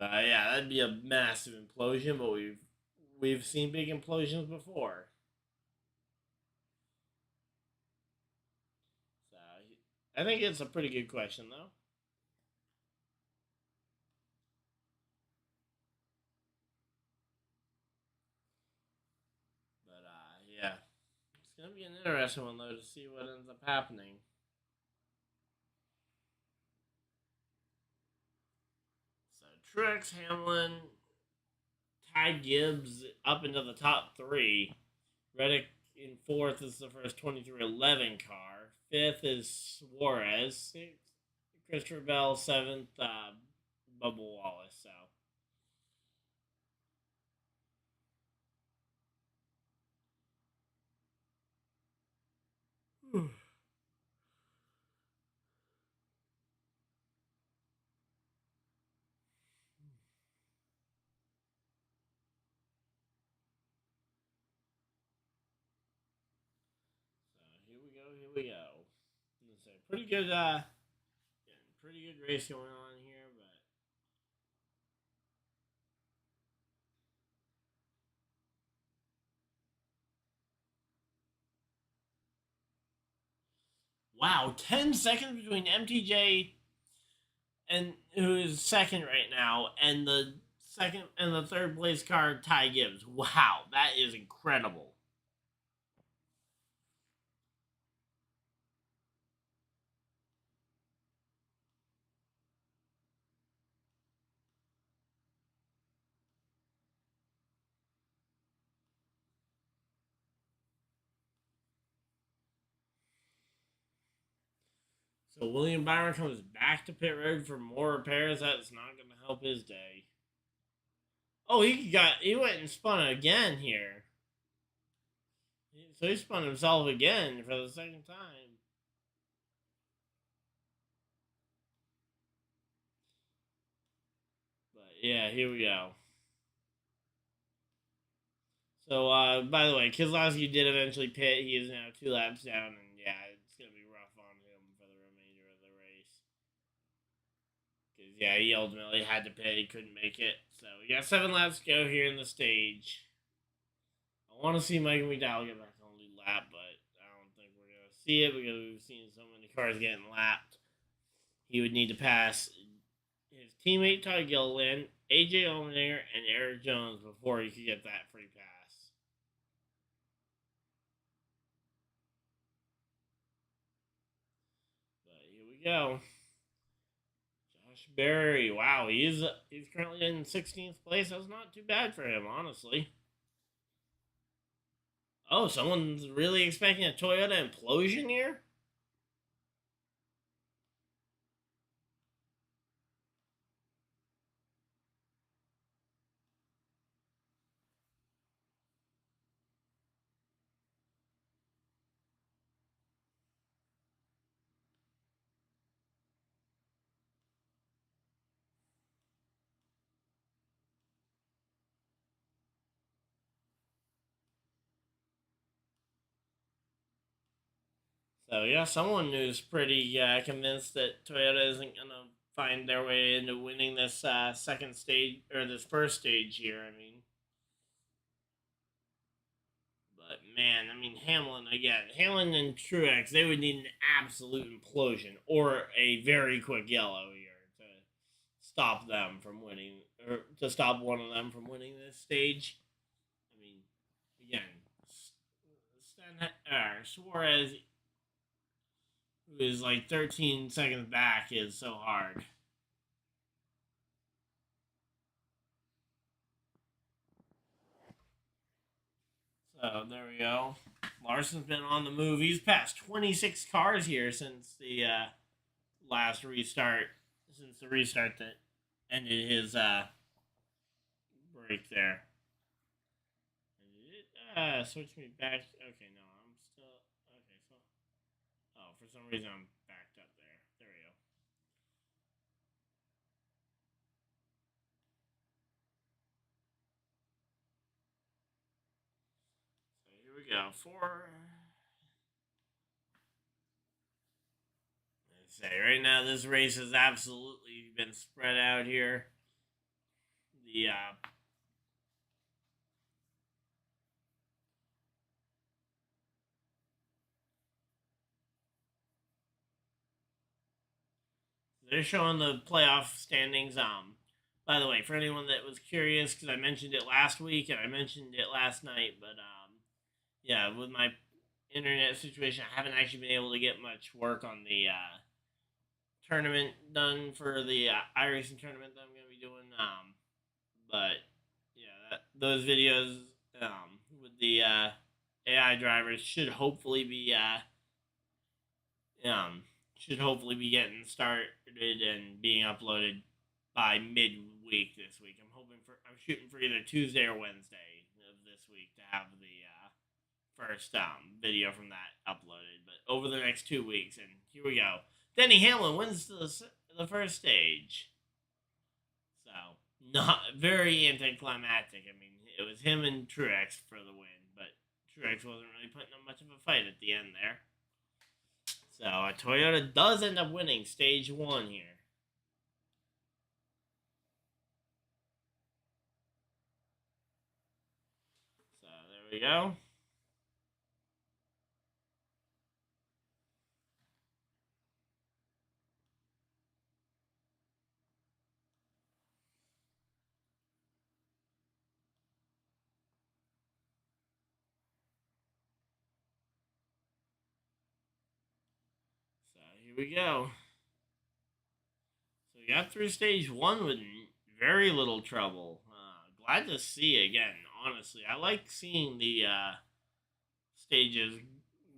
Yeah, that'd be a massive implosion, but we've seen big implosions before. So I think it's a pretty good question, though. But yeah, it's gonna be an interesting one though to see what ends up happening. So Truex, Hamlin, Ty Gibbs up into the top three. Reddick in fourth is the first 2311 car. Fifth is Suarez. Sixth, Christopher Bell. Seventh, Bubba Wallace. So. Here we go. Here we go. It's a pretty good race going on here, but Wow, 10 seconds between MTJ and who is second right now, and the second and the third place car Ty Gibbs. Wow, that is incredible. So William Byron comes back to pit road for more repairs. That's not going to help his day. Oh, he went and spun again here. So he spun himself again for the second time. But yeah, here we go. So by the way, Keselowski did eventually pit. He is now 2 laps down, and yeah, it's gonna be rough on him for the remainder of the race. Because yeah, he ultimately had to pit. He couldn't make it. So we got 7 laps to go here in the stage. I want to see Michael McDowell get back on the lead lap, but I don't think we're gonna see it because we've seen so many cars getting lapped. He would need to pass his teammate Ty Gilliland, AJ Allmendinger, and Eric Jones before he could get that free pass. But here we go. Josh Berry, wow, he's currently in 16th place. That's not too bad for him, honestly. Oh, someone's really expecting a Toyota implosion here? So yeah, someone who's pretty convinced that Toyota isn't gonna find their way into winning this second stage or this first stage here. I mean, but man, I mean Hamlin again. Hamlin and Truex, they would need an absolute implosion or a very quick yellow here to stop them from winning, or to stop one of them from winning this stage. I mean, again, Suarez, who is like 13 seconds back, is so hard. So there we go. Larson's been on the move. He's passed 26 cars here since the last restart, since the restart that ended his break there. And did it switch me back? Okay, no, I'm still okay. So, oh, for some reason I'm backed up there. There we go. So here we go. Say right now, this race has absolutely been spread out here. The they're showing the playoff standings. By the way, for anyone that was curious, because I mentioned it last week and I mentioned it last night, but yeah, with my internet situation, I haven't actually been able to get much work on the tournament done for the iRacing tournament that I'm going to be doing. But yeah, those videos with the AI drivers um, should hopefully be getting started and being uploaded by midweek this week. I'm shooting for either Tuesday or Wednesday of this week to have the first video from that uploaded. But over the next 2 weeks, and here we go. Denny Hamlin wins the first stage. So not very anticlimactic. I mean, it was him and Truex for the win, but Truex wasn't really putting up much of a fight at the end there. So Toyota does end up winning stage 1 here. So there we go. here we go. So we got through stage one with very little trouble. Glad to see again. Honestly, I like seeing the stages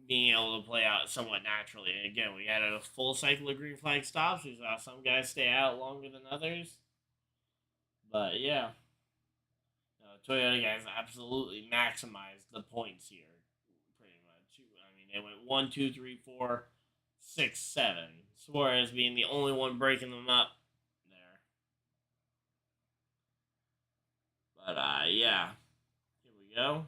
being able to play out somewhat naturally. And again, we had a full cycle of green flag stops. We saw some guys stay out longer than others. But yeah, Toyota guys absolutely maximized the points here. Pretty much. I mean, they went 1, 2, 3, 4, 6, 7. Suarez being the only one breaking them up there. But yeah, here we go.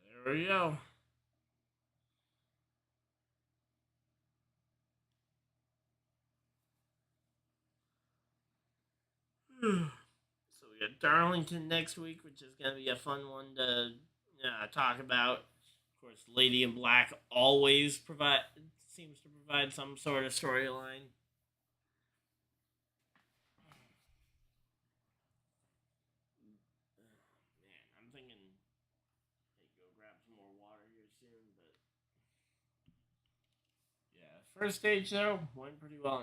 So there we go. So we got Darlington next week, which is going to be a fun one to talk about. Of course, Lady in Black always seems to provide some sort of storyline. Man, I'm thinking, hey, go grab some more water here soon. But yeah, first stage though went pretty well.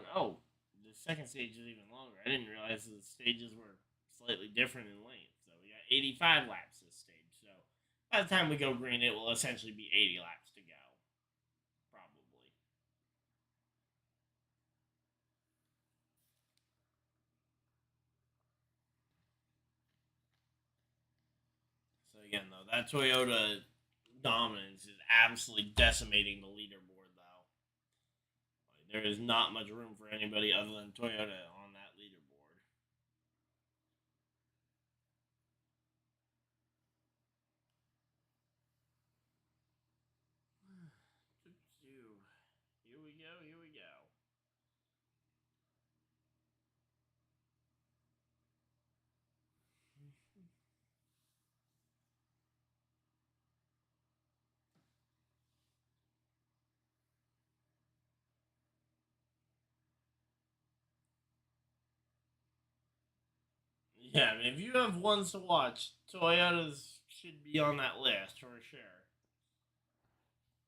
And the second stage is even longer. I didn't realize the stages were slightly different in length. So we got 85 laps this stage. So by the time we go green, it will essentially be 80 laps to go, probably. So again, though, that Toyota dominance is absolutely decimating the leaderboard. Though there is not much room for anybody other than Toyota on that leaderboard. Here we go. Here we go. Yeah, I mean, if you have ones to watch, Toyotas should be on that list for sure.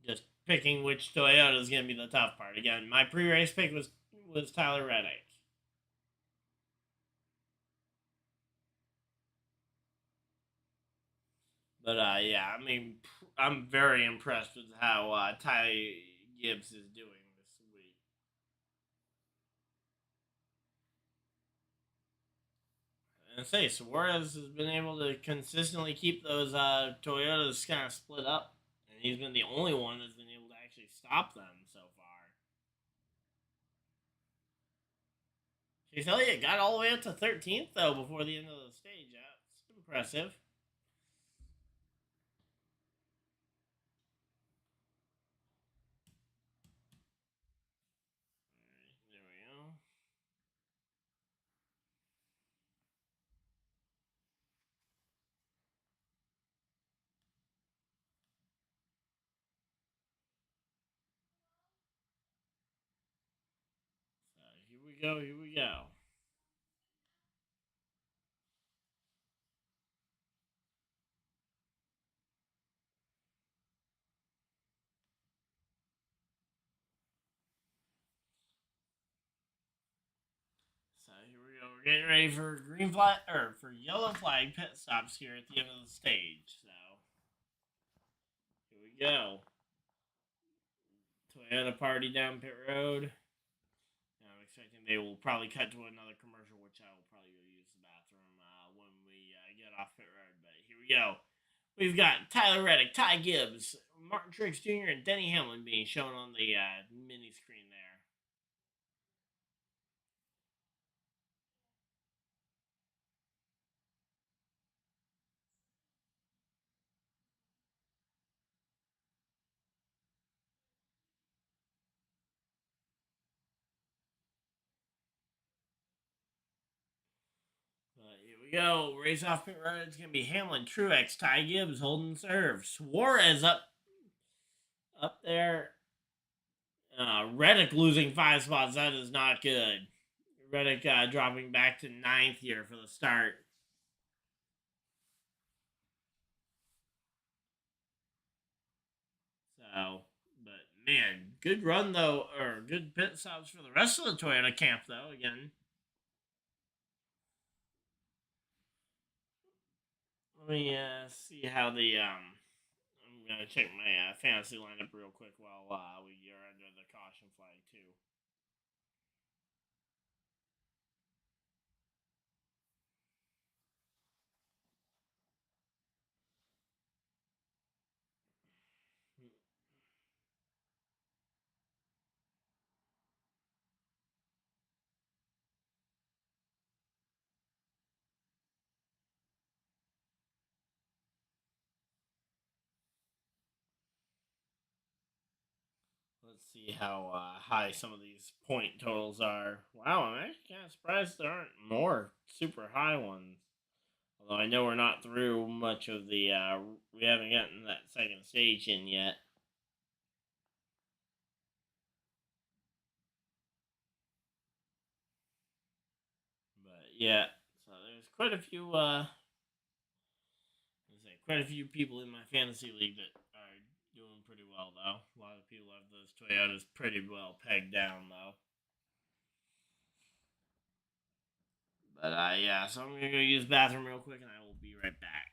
Just picking which Toyota is going to be the tough part. Again, my pre-race pick was Tyler Reddick. But yeah, I mean, I'm very impressed with how Ty Gibbs is doing this week. And I say Suarez has been able to consistently keep those Toyotas kind of split up, and he's been the only one that's been able to actually stop them so far. Chase Elliott got all the way up to 13th though before the end of the stage. That's impressive. All right, there we go. So here we go. Here we go. So here we go. We're getting ready for green flag or for yellow flag pit stops here at the end of the stage. So here we go. Toyota party down pit road. Now I'm expecting they will probably cut to another commercial, which I will probably go use the bathroom when we get off pit road. But here we go. We've got Tyler Reddick, Ty Gibbs, Martin Truex Jr., and Denny Hamlin being shown on the mini screen there. we go. Race off pit road. It's going to be Hamlin, Truex, Ty Gibbs holding serve. Suarez up there. Reddick losing 5 spots. That is not good. Reddick dropping back to 9th here for the start. So, but man, good run though, or good pit stops for the rest of the Toyota camp though. Again, let me see how the I'm gonna check my fantasy lineup real quick while we are under the caution flag too. Let's see how high some of these point totals are. Wow, I'm actually kind of surprised there aren't more super high ones. Although I know we're not through much of the, we haven't gotten that second stage in yet. But yeah, so there's quite a few, quite a few people in my fantasy league that are doing pretty well though. A lot of people have those Toyotas pretty well pegged down though. But yeah, so I'm gonna go use the bathroom real quick, and I will be right back.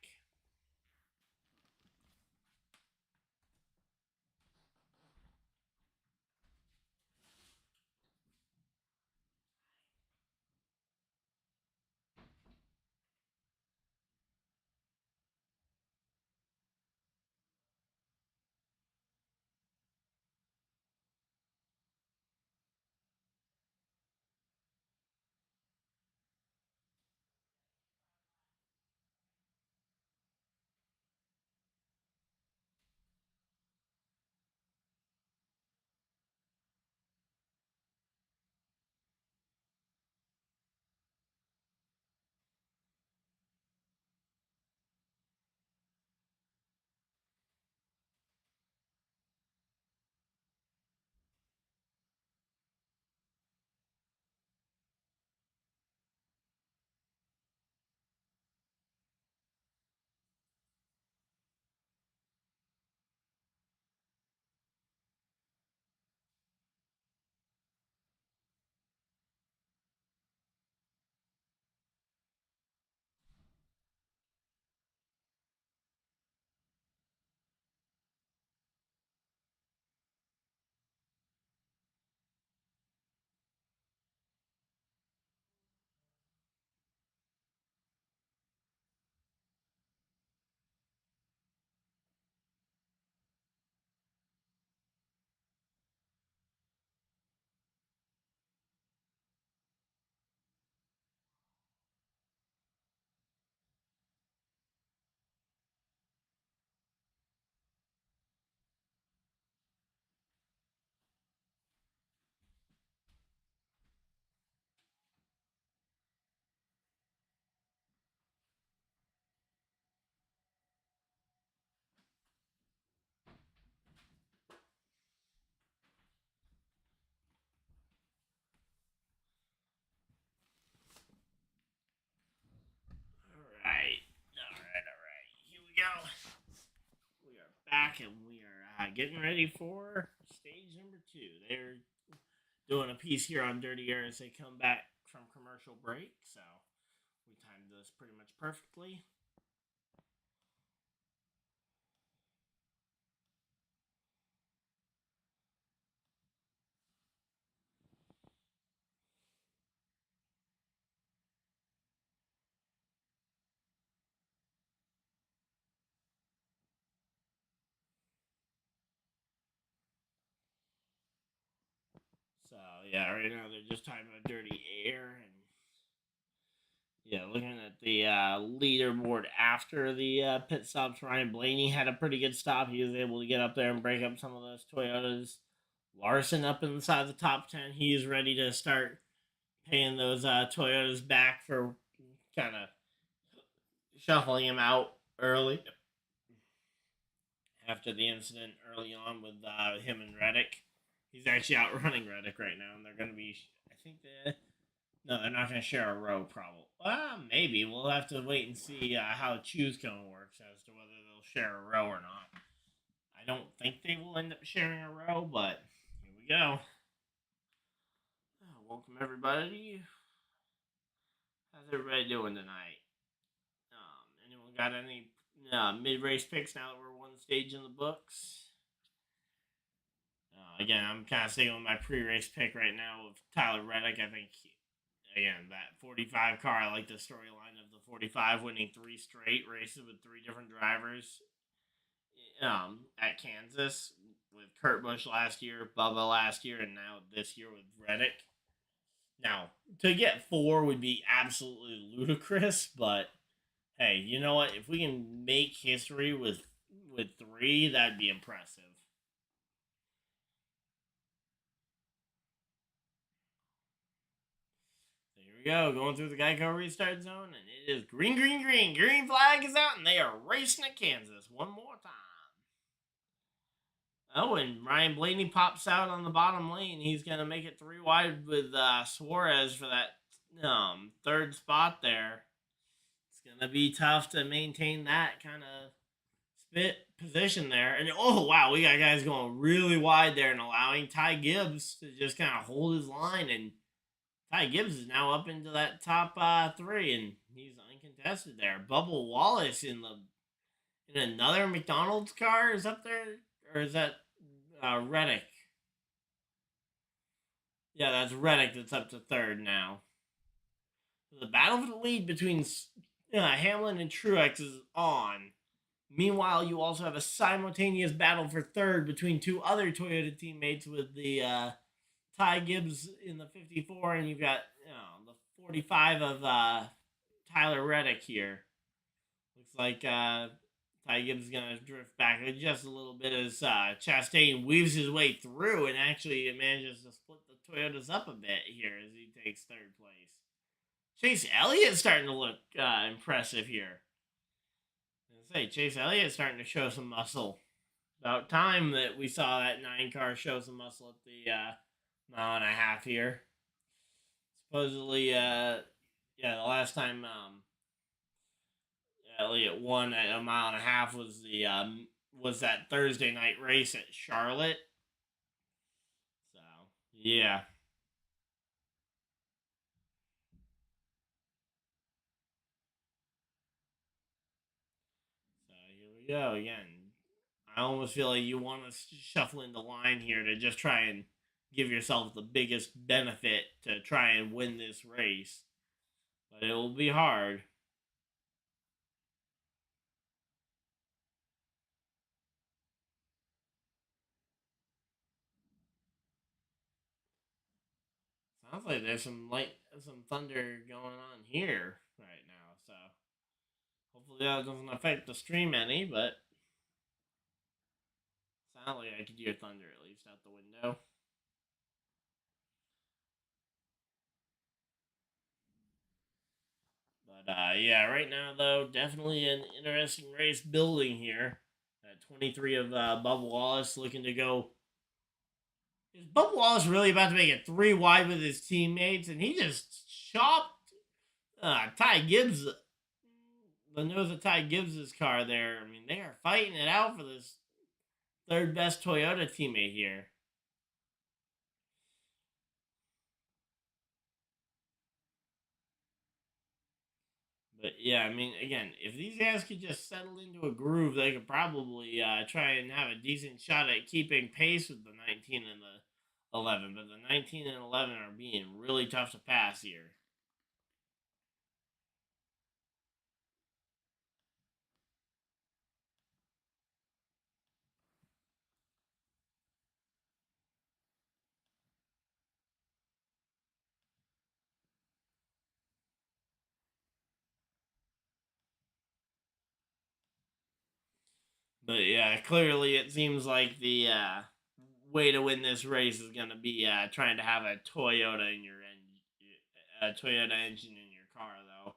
All right. Here we go. We are back, and we are getting ready for stage number 2. They're doing a piece here on Dirty Air as they come back from commercial break, so we timed this pretty much perfectly. So yeah, right now they're just talking about Dirty Air, and yeah, looking at the leaderboard after the pit stops, Ryan Blaney had a pretty good stop. He was able to get up there and break up some of those Toyotas. Larson up inside the top 10. He's ready to start paying those Toyotas back for kind of shuffling him out early after the incident early on with him and Reddick. He's actually outrunning Reddick right now, and they're going to be. I think no, they're not going to share a row. Probably. Maybe we'll have to wait and see how Choose Cone works as to whether they'll share a row or not. I don't think they will end up sharing a row, but here we go. Welcome everybody. How's everybody doing tonight? Anyone got any mid-race picks now that we're one stage in the books? Again, I'm kind of sticking with my pre-race pick right now with Tyler Reddick. I think, again, that 45 car, I like the storyline of the 45 winning 3 straight races with 3 different drivers at Kansas with Kurt Busch last year, Bubba last year, and now this year with Reddick. Now, to get 4 would be absolutely ludicrous, but hey, you know what? If we can make history with 3, that'd be impressive. So here we go, going through the Geico restart zone, and it is green, green, green. Green flag is out, and they are racing at Kansas one more time. Oh, and Ryan Blaney pops out on the bottom lane. He's going to make it 3 wide with Suarez for that 3rd spot there. It's going to be tough to maintain that kind of spit position there. And, oh, wow, we got guys going really wide there and allowing Ty Gibbs to just kind of hold his line. And Ty Gibbs is now up into that top 3, and he's uncontested there. Bubba Wallace in another McDonald's car is up there, or is that Reddick? Yeah, that's Reddick that's up to 3rd now. The battle for the lead between Hamlin and Truex is on. Meanwhile, you also have a simultaneous battle for 3rd between 2 other Toyota teammates with the Ty Gibbs in the 54, and you've got the 45 of Tyler Reddick here. Looks like Ty Gibbs is going to drift back just a little bit as Chastain weaves his way through and actually manages to split the Toyotas up a bit here as he takes 3rd place. Chase Elliott starting to look impressive here. Chase Elliott starting to show some muscle. About time that we saw that 9 car show some muscle at the 1.5 here. Supposedly, the last time Elliott won at 1.5 was that Thursday night race at Charlotte. So yeah. So here we go again. I almost feel like you want to shuffle in the line here to just try and give yourself the biggest benefit to try and win this race, but it will be hard. Sounds like there's some thunder going on here right now, so hopefully that doesn't affect the stream any, but sounds like I could hear thunder at least out the window. But yeah, right now though, definitely an interesting race building here. 23 of Bubba Wallace looking to go. Is Bubba Wallace really about to make it 3 wide with his teammates? And he just chopped Ty Gibbs, the nose of Ty Gibbs' car there. I mean, they are fighting it out for this 3rd best Toyota teammate here. But yeah, I mean, again, if these guys could just settle into a groove, they could probably try and have a decent shot at keeping pace with the 19 and the 11. But the 19 and 11 are being really tough to pass here. But yeah, clearly it seems like the way to win this race is going to be trying to have a Toyota engine in your car, though,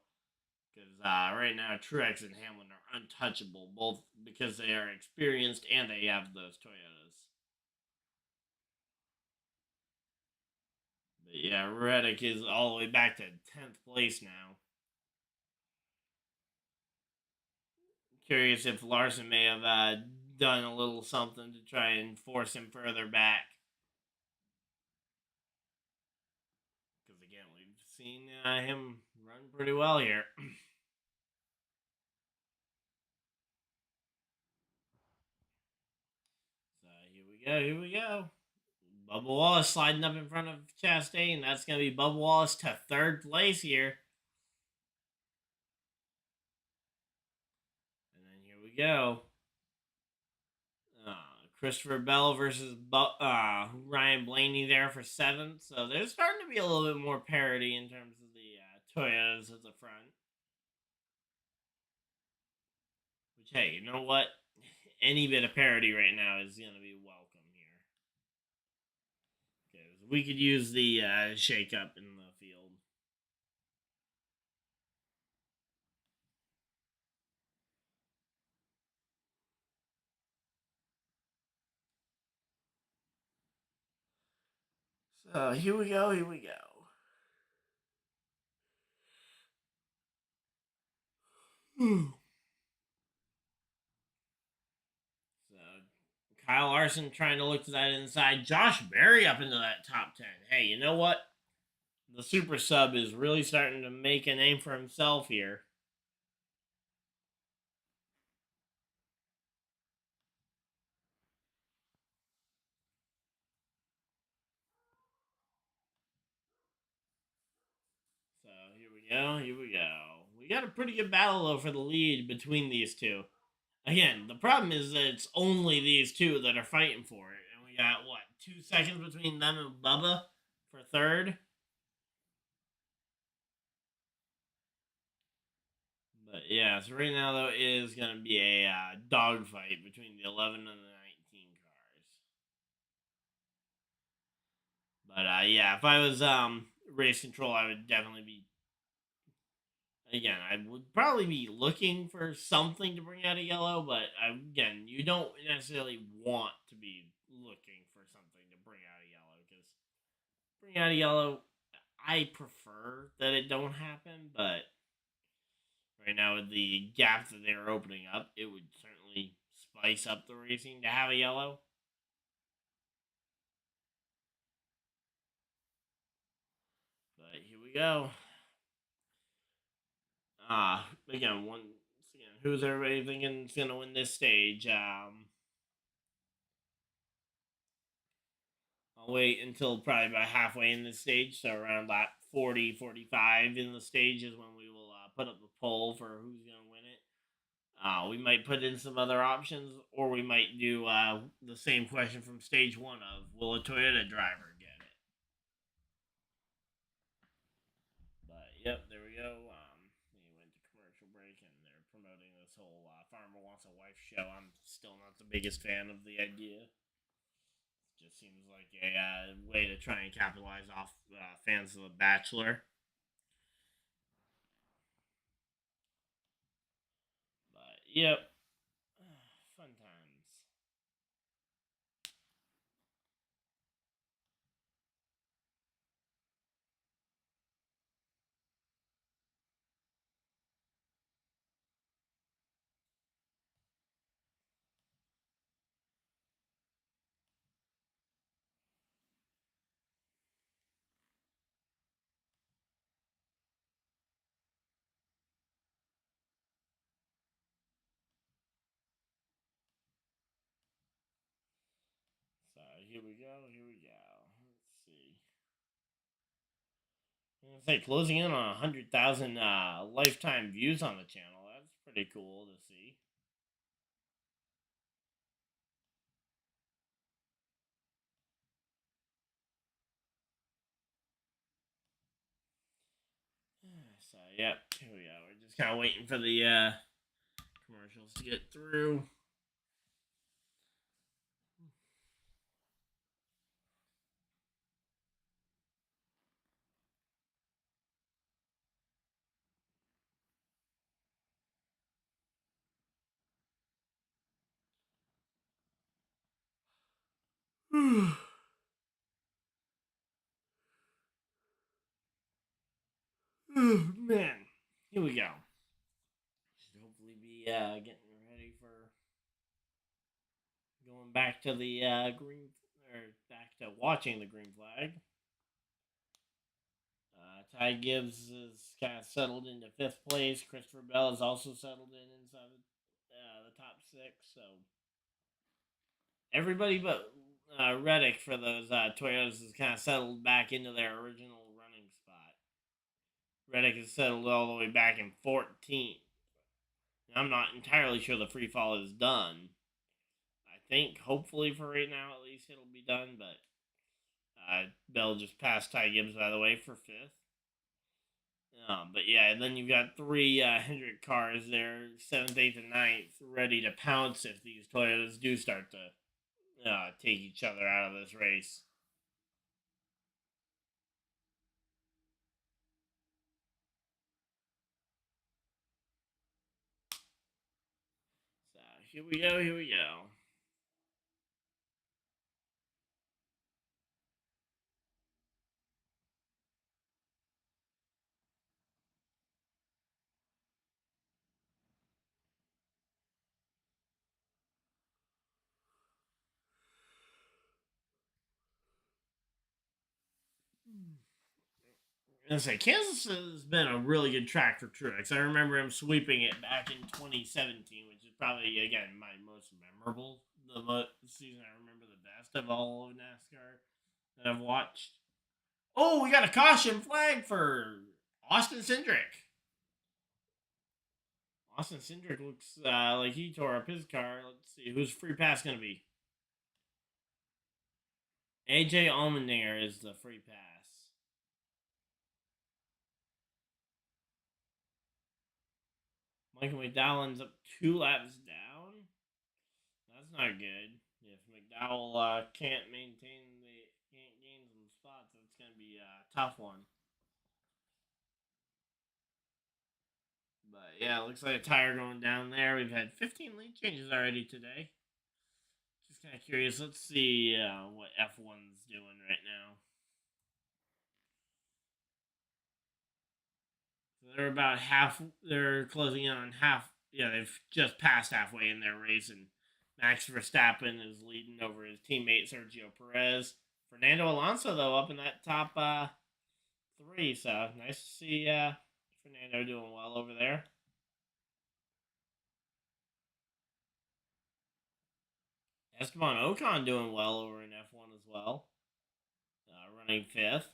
because Because right now, Truex and Hamlin are untouchable, both because they are experienced and they have those Toyotas. But yeah, Reddick is all the way back to 10th place now. Curious if Larson may have done a little something to try and force him further back. Because again, we've seen him run pretty well here. So here we go, here we go. Bubba Wallace sliding up in front of Chastain. That's going to be Bubba Wallace to 3rd place here. And then here we go. Christopher Bell versus Ryan Blaney there for 7th. So there's starting to be a little bit more parity in terms of the Toyotas at the front. Which, hey, you know what? Any bit of parity right now is going to be welcome here. Because we could use the shake-up in the field. So here we go, here we go. So Kyle Larson trying to look to that inside. Josh Berry up into that top 10. Hey, you know what? The super sub is really starting to make a name for himself here. So here we go, here we go. We got a pretty good battle though for the lead between these two. Again, the problem is that it's only these two that are fighting for it. And we got, what, 2 seconds between them and Bubba for 3rd? But yeah, so right now, though, it is going to be a dogfight between the 11 and the 19 cars. But yeah, if I was race control, I would definitely be. Again, I would probably be looking for something to bring out of yellow, but again, you don't necessarily want to be looking for something to bring out of yellow because bring out of yellow, I prefer that it don't happen, but right now with the gaps that they're opening up, it would certainly spice up the racing to have a yellow. But here we go. Again, who's everybody thinking is going to win this stage? I'll wait until probably about halfway in the stage, so around about 40, 45 in the stage is when we will put up the poll for who's going to win it. We might put in some other options, or we might do the same question from stage 1 of, will a Toyota driver get it? But, yep, there we go. We went to commercial break, and they're promoting this whole Farmer Wants a Wife show. I'm still not the biggest fan of the idea. Just seems like a way to try and capitalize off fans of The Bachelor. But, yep. Fun times. So, here we go. Here we go. Let's see. I'm gonna say closing in on 100,000 lifetime views on the channel. That's pretty cool to see. So, yep, here we go. We're just kind of waiting for the commercials to get through. Man, here we go. Should hopefully be getting ready for going back to the green, or back to watching the green flag. Ty Gibbs is kind of settled into fifth place. Christopher Bell is also settled inside the top six. So everybody but Reddick for those Toyotas is kind of settled back into their original running spot. Reddick is settled all the way back in 14th. I'm not entirely sure the free fall is done. I think hopefully for right now at least it'll be done, but Bell just passed Ty Gibbs, by the way, for fifth. But yeah, and then you've got three Hendrick cars there, 7th, 8th, and 9th, ready to pounce if these Toyotas do start to take each other out of this race. So here we go, here we go. I say Kansas has been a really good track for Truex. I remember him sweeping it back in 2017, which is probably again my most memorable season I remember the best of all of NASCAR that I've watched. Oh, we got a caution flag for Austin Cindric. Austin Cindric looks like he tore up his car. Let's see whose free pass going to be. AJ Allmendinger is the free pass. Michael McDowell's up 2 laps down. That's not good. If McDowell can't gain some spots, that's going to be a tough one. But yeah, it looks like a tire going down there. We've had 15 lead changes already today. Just kind of curious. Let's see what F1's doing right now. So they're about half. They're closing in on half. Yeah, they've just passed halfway in their race, and Max Verstappen is leading over his teammate Sergio Perez. Fernando Alonso, though, up in that top 3. So nice to see Fernando doing well over there. Esteban Ocon doing well over in F1 as well. Running 5th.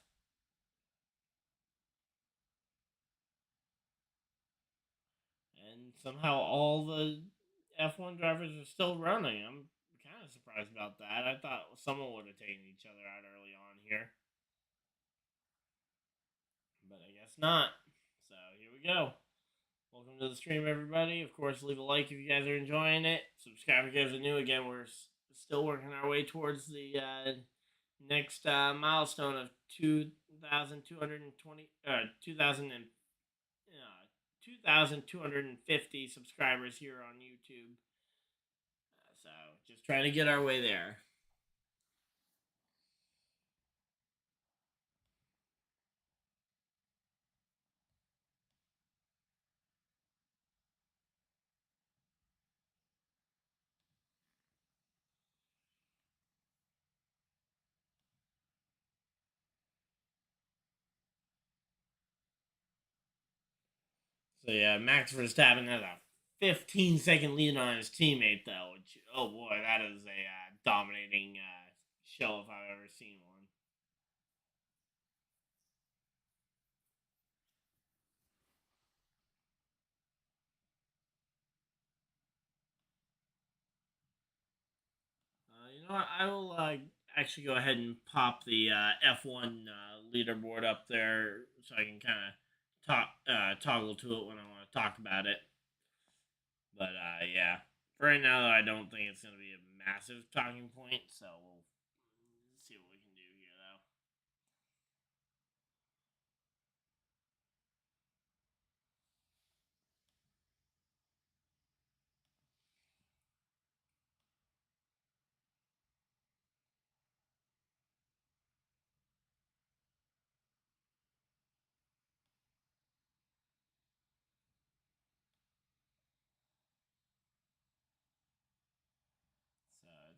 And somehow all the F1 drivers are still running. I'm kind of surprised about that. I thought someone would have taken each other out early on here. But I guess not. So here we go. Welcome to the stream, everybody. Of course, leave a like if you guys are enjoying it. Subscribe if you guys are new. Again, we're still working our way towards the next milestone of 2,220, 2,250 subscribers here on YouTube. So just trying to get our way there. So yeah, Max Verstappen has a 15-second lead on his teammate, though. Which, oh boy, that is a dominating show if I've ever seen one. You know what? I will actually go ahead and pop the F1 leaderboard up there so I can kind of toggle to it when I want to talk about it. But yeah, for right now, I don't think it's going to be a massive talking point. So we'll see what we can do here, though.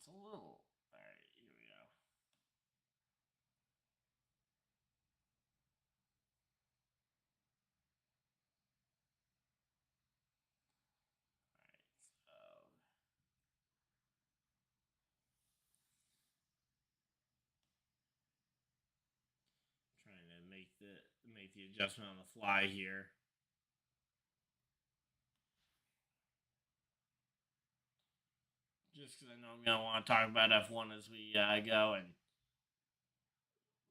it's a little... Alright, here we go. Trying to make the adjustment on the fly here. Just because I know I'm going to want to talk about F1 as we go, and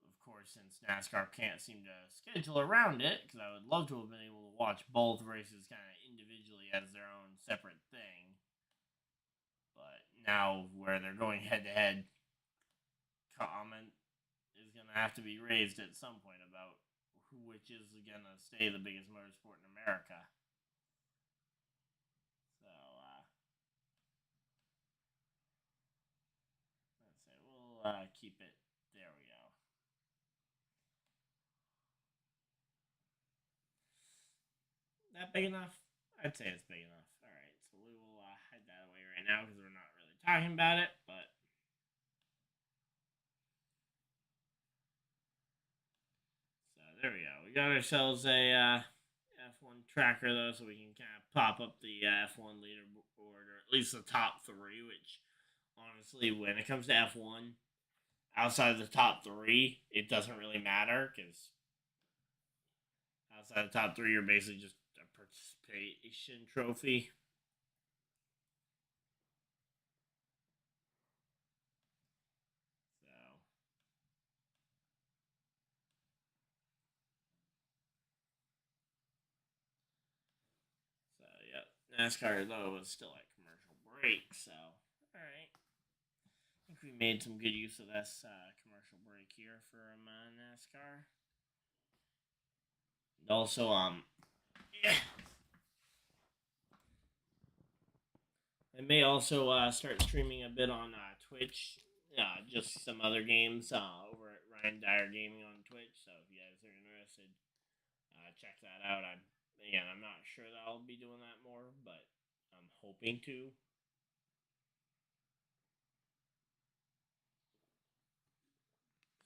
of course, since NASCAR can't seem to schedule around it, because I would love to have been able to watch both races kind of individually as their own separate thing. But now, where they're going head-to-head, comment is going to have to be raised at some point about which is going to stay the biggest motorsport in America. So, let's say we'll keep it. There we go. That big enough? I'd say it's big enough. All right, so we will hide that away right now because we're not really talking about it, but so there we go. We got ourselves a F1 tracker though, so we can kind of pop up the F1 leaderboard, or at least the top three. Which, honestly, when it comes to F1, outside of the top three, it doesn't really matter because outside of the top three, you're basically just a participation trophy. So yep, NASCAR though was still at commercial break. So all right, I think we made some good use of this commercial break here for NASCAR. And also, yeah. I may also start streaming a bit on Twitch, just some other games over at Ryan Dyer Gaming on Twitch. So if you guys are interested, check that out. I'm not sure that I'll be doing that more, but I'm hoping to.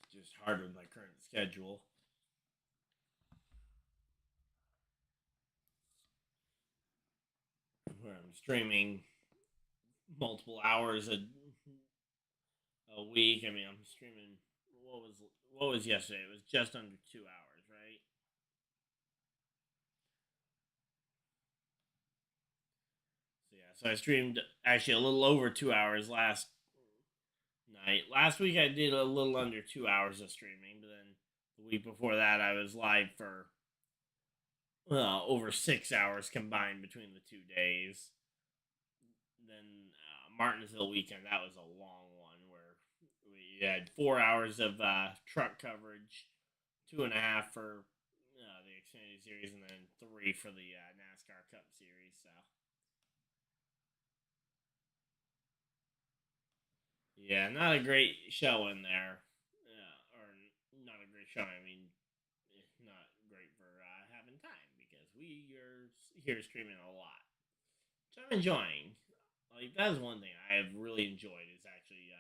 It's just hard with my current schedule. Where I'm streaming multiple hours a week. I mean, I'm streaming. What was yesterday? It was just under 2 hours, right? So yeah, so I streamed actually a little over 2 hours last night. Last week I did a little under 2 hours of streaming, but then the week before that I was live for over 6 hours combined between the 2 days. Then Martinsville weekend, that was a long one where we had 4 hours of truck coverage, 2.5 for the Xfinity Series, and then 3 for the NASCAR Cup Series. So yeah, not a great show in there, or not a great show. I mean, not great for having time because we are here streaming a lot, which I'm enjoying. Like that is one thing I have really enjoyed is actually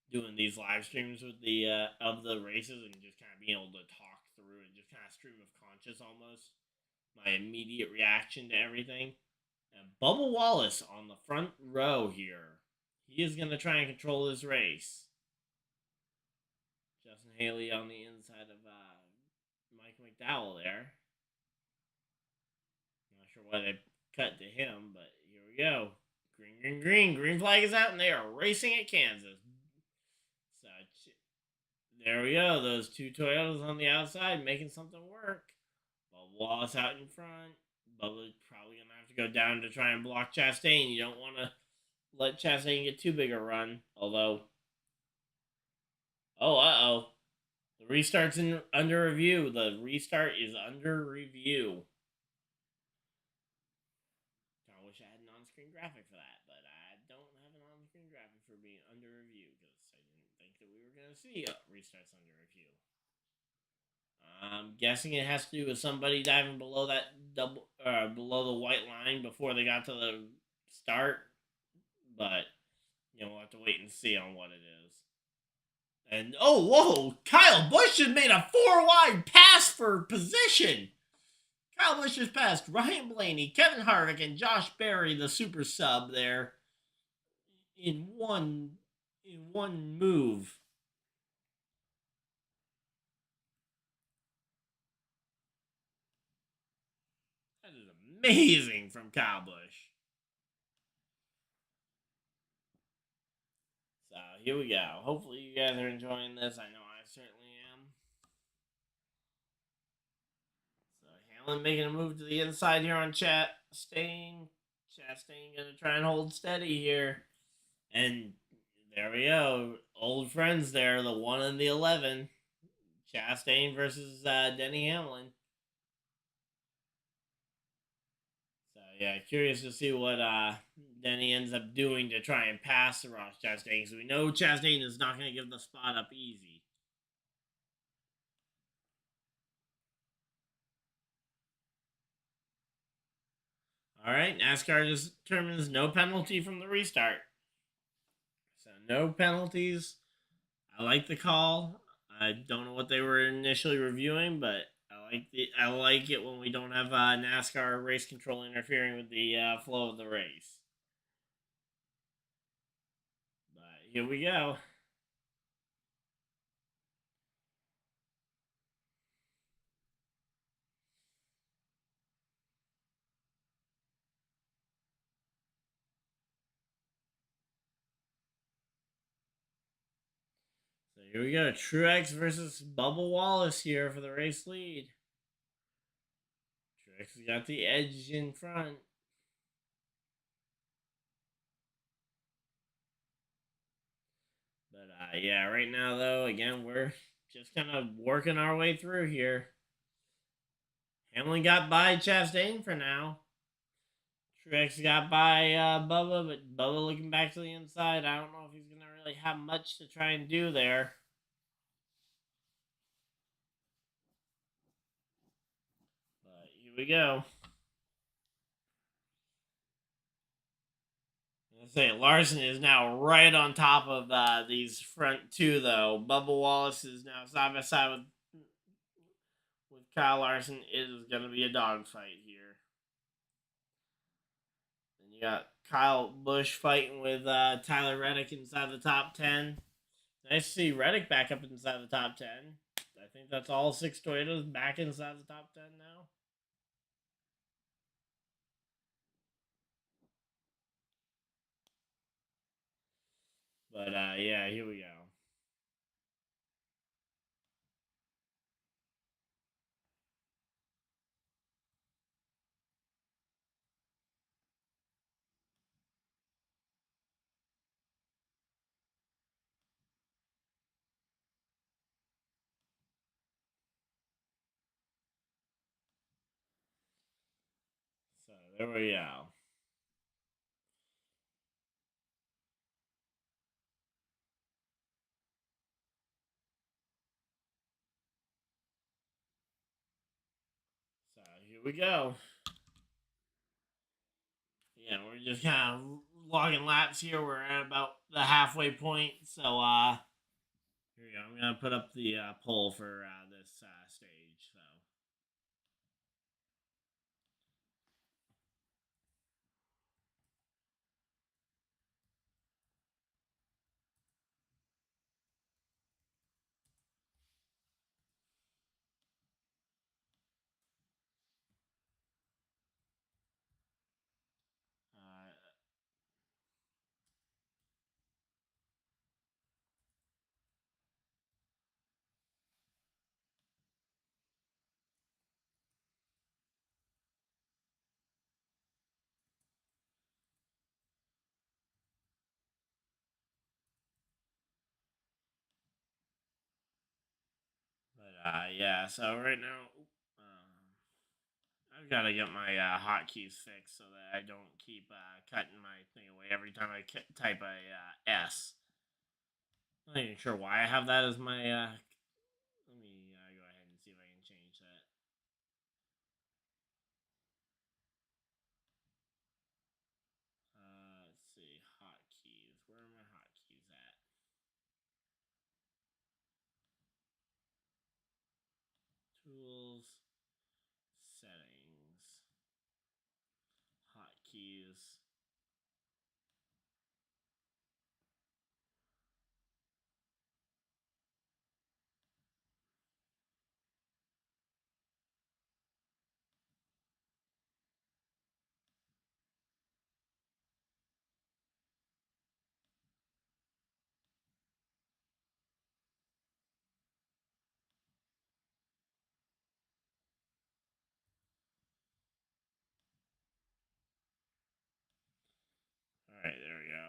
doing these live streams with the of the races and just kind of being able to talk through and just kind of stream of conscious almost my immediate reaction to everything. And Bubba Wallace on the front row here. He is going to try and control this race. Justin Haley on the inside of Mike McDowell there. Not sure why they cut to him, but here we go. Green, green, green. Green flag is out, and they are racing at Kansas. So there we go. Those two Toyotas on the outside making something work. Bubba Wallace out in front. Bubba's probably going to have to go down to try and block Chastain. You don't want to let Chastain get too big a run. Although, oh. The restart's under review. The restart is under review. I wish I had an on-screen graphic for that, but I don't have an on-screen graphic for being under review because I didn't think that we were going to see restarts under review. I'm guessing it has to do with somebody diving below that below the white line before they got to the start, but We'll have to wait and see on what it is. And oh, whoa! Kyle Busch just made a 4-wide pass for position. Kyle Busch just passed Ryan Blaney, Kevin Harvick, and Josh Berry, the super sub there, in one move. That is amazing from Kyle Busch. So here we go. Hopefully you guys are enjoying this. I know I certainly am. So Hamlin making a move to the inside here on Chastain. Chastain gonna try and hold steady here. And there we go. Old friends there, the 1 and the 11. Chastain versus Denny Hamlin. So yeah, curious to see what Denny ends up doing to try and pass the Ross Chastain. So we know Chastain is not going to give the spot up easy. All right, NASCAR just determines no penalty from the restart. So no penalties. I like the call. I don't know what they were initially reviewing, but I like it when we don't have NASCAR race control interfering with the flow of the race. But here we go. So here we go. Truex versus Bubba Wallace here for the race lead. Truex has got the edge in front. But yeah, right now though, again, we're just kind of working our way through here. Hamlin got by Chastain for now. Truex got by Bubba, but Bubba looking back to the inside. I don't know if he's going to really have much to try and do there. But here we go. I say Larson is now right on top of these front two, though. Bubba Wallace is now side by side with Kyle Larson. It is going to be a dogfight here. Then you got Kyle Busch fighting with Tyler Reddick inside the top 10. Nice to see Reddick back up inside the top 10. I think that's all 6 Toyotas back inside the top 10 now. But yeah, here we go. So there we go. So here we go. Yeah, we're just kind of logging laps here. We're at about the halfway point. So here we go. I'm gonna put up the poll for this stage. So. But yeah, so right now, I've got to get my hotkeys fixed so that I don't keep cutting my thing away every time I type a S. I'm not even sure why I have that as my. Let me go ahead and see if I can change that. Let's see, hotkeys. Where are my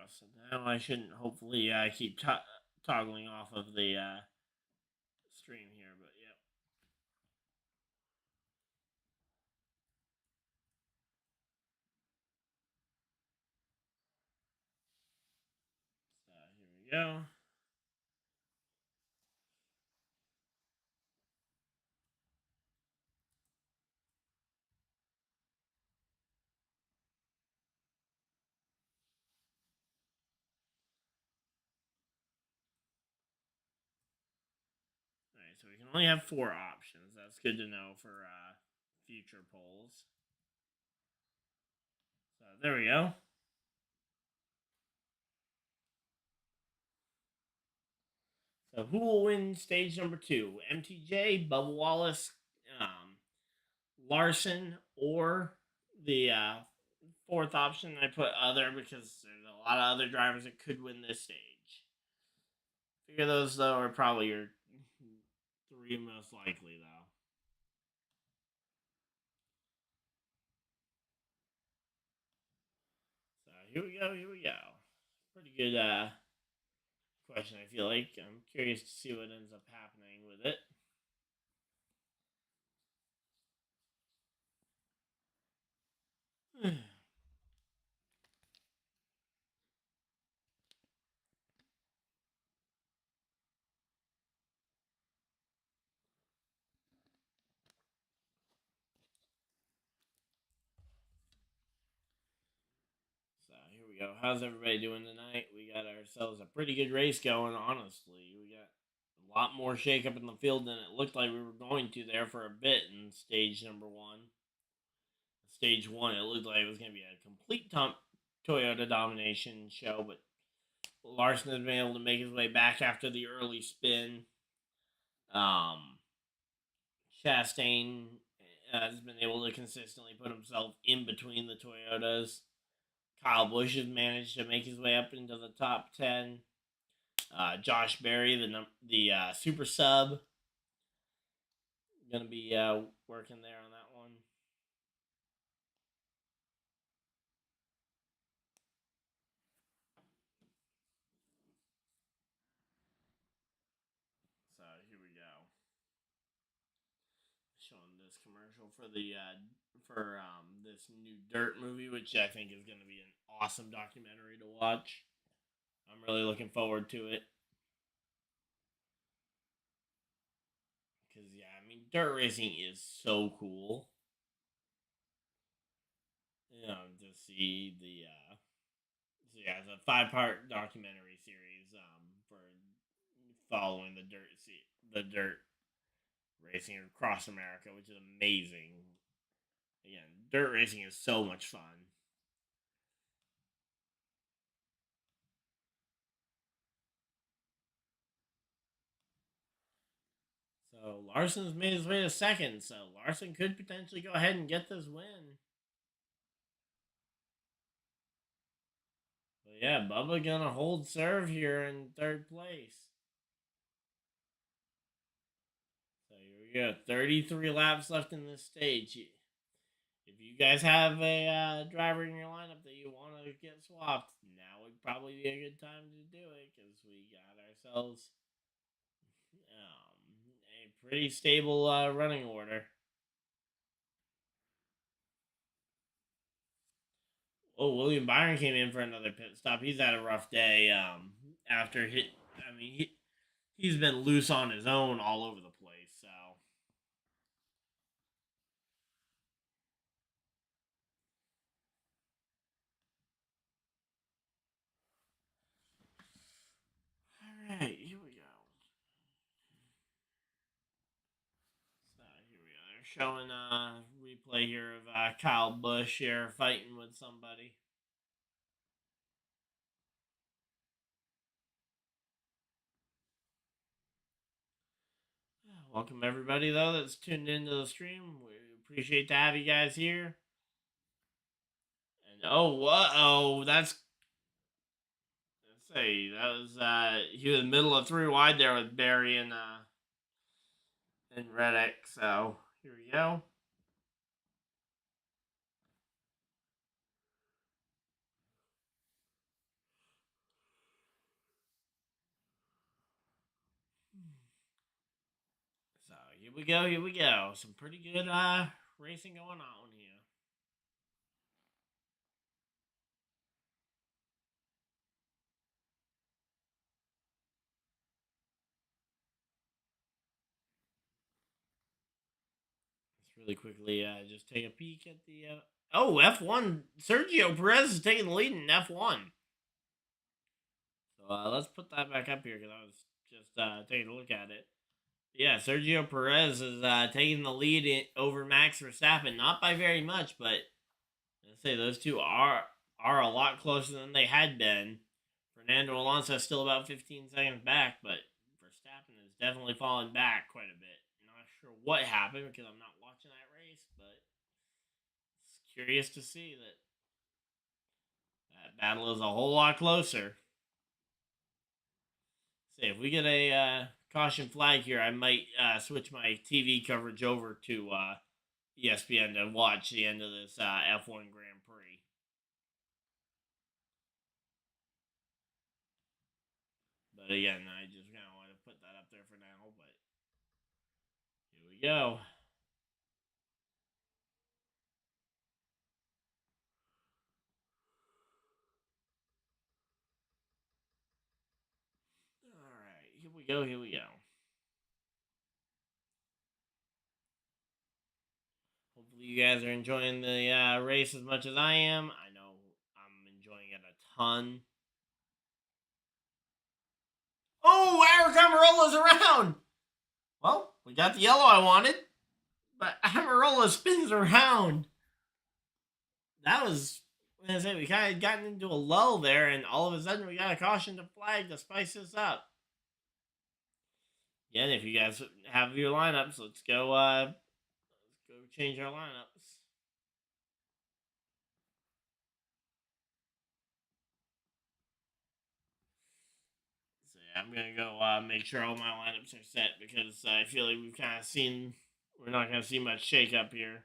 So now I shouldn't hopefully keep toggling off of the stream here, but yep. So here we go. Alright, so we can only have 4 options. That's good to know for future polls. So there we go. So who will win stage number 2? MTJ, Bubba Wallace, Larson, or the 4th option I put other because there's a lot of other drivers that could win this stage. Figure those though are probably your 3 most likely though. So here we go. Pretty good question, I feel like. I'm curious to see what ends up happening with it. So here we go. How's everybody doing tonight? We got ourselves a pretty good race going, honestly. We got a lot more shakeup in the field than it looked like we were going to there for a bit in stage number 1. Stage 1, it looked like it was going to be a complete Toyota domination show, but Larson has been able to make his way back after the early spin. Chastain has been able to consistently put himself in between the Toyotas. Kyle Busch has managed to make his way up into the top 10. Josh Berry, the super sub, going to be working there on that one. So here we go. Showing this commercial for the this new Dirt movie, which I think is going to be an awesome documentary to watch. I'm really looking forward to it. Because, yeah, I mean, dirt racing is so cool. You know, to see the, so yeah, it's a 5-part documentary series for following the dirt racing across America, which is amazing. Again, dirt racing is so much fun. So Larson's made his way to 2nd, so Larson could potentially go ahead and get this win. But yeah, Bubba gonna hold serve here in 3rd place. So here we go, 33 laps left in this stage. If you guys have a driver in your lineup that you want to get swapped, now would probably be a good time to do it because we got ourselves a pretty stable running order. Oh, William Byron came in for another pit stop. He's had a rough day after hit. I mean, he's been loose on his own all over the place. So. All right, here we go. So here we are. They're showing a replay here of Kyle Busch here fighting with somebody. Welcome everybody though that's tuned into the stream. We appreciate to have you guys here. And let's say that was he was in the middle of 3 wide there with Barry and Reddick. So here we go. Here we go. Here we go. Some pretty good racing going on here. Let's really quickly just take a peek at the. Oh, F1. Sergio Perez is taking the lead in F1. So let's put that back up here because I was just taking a look at it. Yeah, Sergio Perez is taking the lead over Max Verstappen, not by very much, but let's say those two are a lot closer than they had been. Fernando Alonso is still about 15 seconds back, but Verstappen has definitely fallen back quite a bit. Not sure what happened because I'm not watching that race, but it's curious to see that battle is a whole lot closer. Say if we get a caution flag here, I might switch my TV coverage over to ESPN to watch the end of this F1 Grand Prix. But again, I just kind of want to put that up there for now. But here we go. All right, here we go. Here we go. Hopefully, you guys are enjoying the race as much as I am. I know I'm enjoying it a ton. Oh, Eric Amarola's around. Well, we got the yellow I wanted, but Amarola spins around. That was, I say, we kind of gotten into a lull there, and all of a sudden we got a caution to flag to spice this up. Again, if you guys have your lineups, let's go change our lineups. So yeah, I'm gonna go make sure all my lineups are set because I feel like we've kind of seen we're not gonna see much shake up here.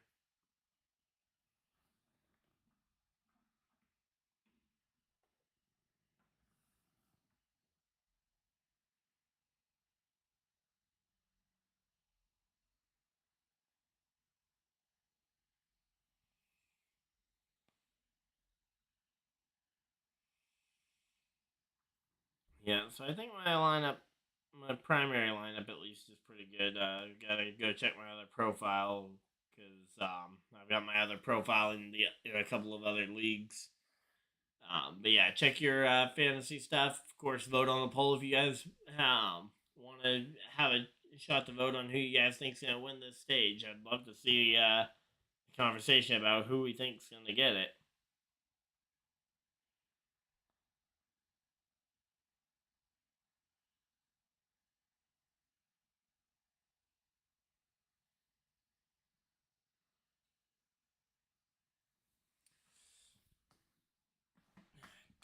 Yeah, so I think my primary lineup at least is pretty good. Gotta go check my other profile because I've got my other profile in a couple of other leagues. But yeah, check your fantasy stuff. Of course, vote on the poll if you guys want to have a shot to vote on who you guys think's gonna win this stage. I'd love to see a conversation about who we think's gonna get it.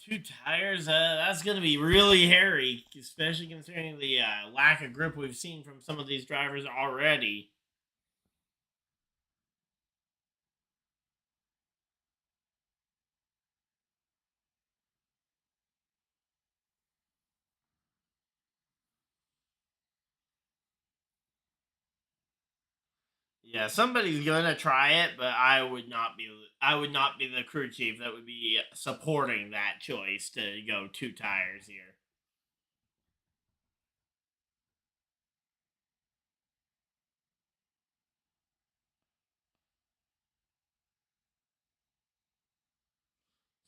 Two tires, that's going to be really hairy, especially considering the lack of grip we've seen from some of these drivers already. Yeah, somebody's going to try it, but I would not be. I would not be the crew chief that would be supporting that choice to go two tires here.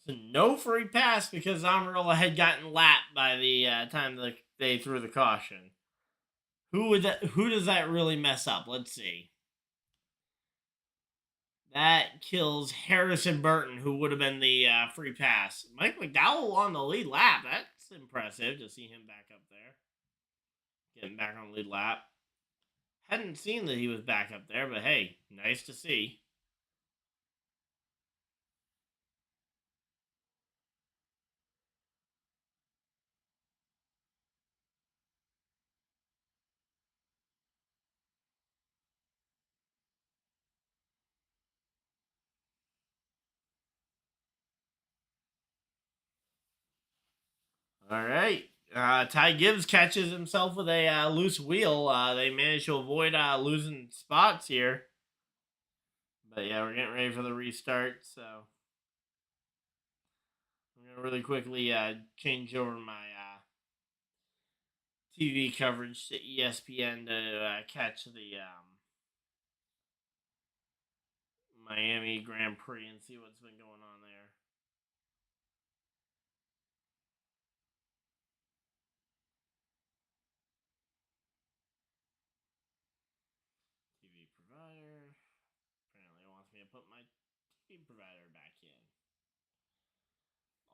So no free pass because Amarola had gotten lapped by the time they threw the caution. Who does that really mess up? Let's see. That kills Harrison Burton, who would have been the free pass. Mike McDowell on the lead lap. That's impressive to see him back up there. Getting back on the lead lap. Hadn't seen that he was back up there, but hey, nice to see. All right. Ty Gibbs catches himself with a loose wheel. They managed to avoid losing spots here. But yeah, we're getting ready for the restart, so I'm going to really quickly change over my TV coverage to ESPN to catch the Miami Grand Prix and see what's been going on there. TV provider. Apparently it wants me to put my TV provider back in.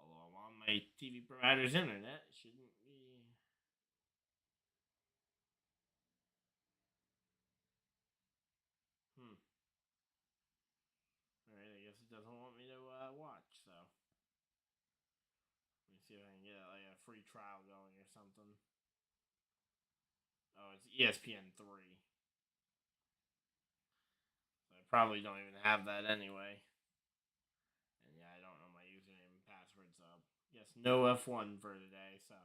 Although I'm on my TV provider's internet, it shouldn't be. Alright, I guess it doesn't want me to watch, so. Let me see if I can get like a free trial going or something. Oh, it's ESPN 3. So I probably don't even have that anyway. And yeah, I don't know my username and password, so yes, no F1 for today, so.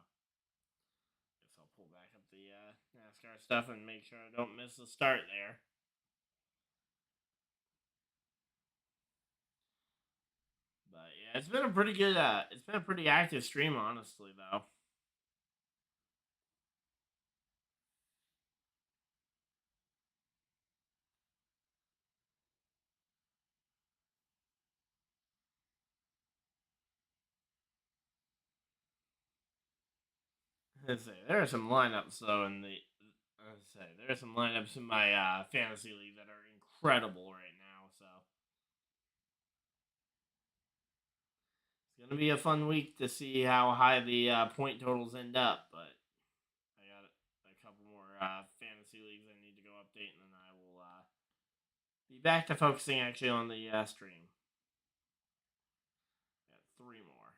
Guess I'll pull back up the NASCAR stuff and make sure I don't miss the start there. But yeah, it's been a pretty good, it's been a pretty active stream, honestly, though. Let's say there are some lineups though in the. Let's say there are some lineups in my fantasy league that are incredible right now. So it's gonna be a fun week to see how high the point totals end up. But I got a couple more fantasy leagues I need to go update, and then I will be back to focusing actually on the stream. Got 3 more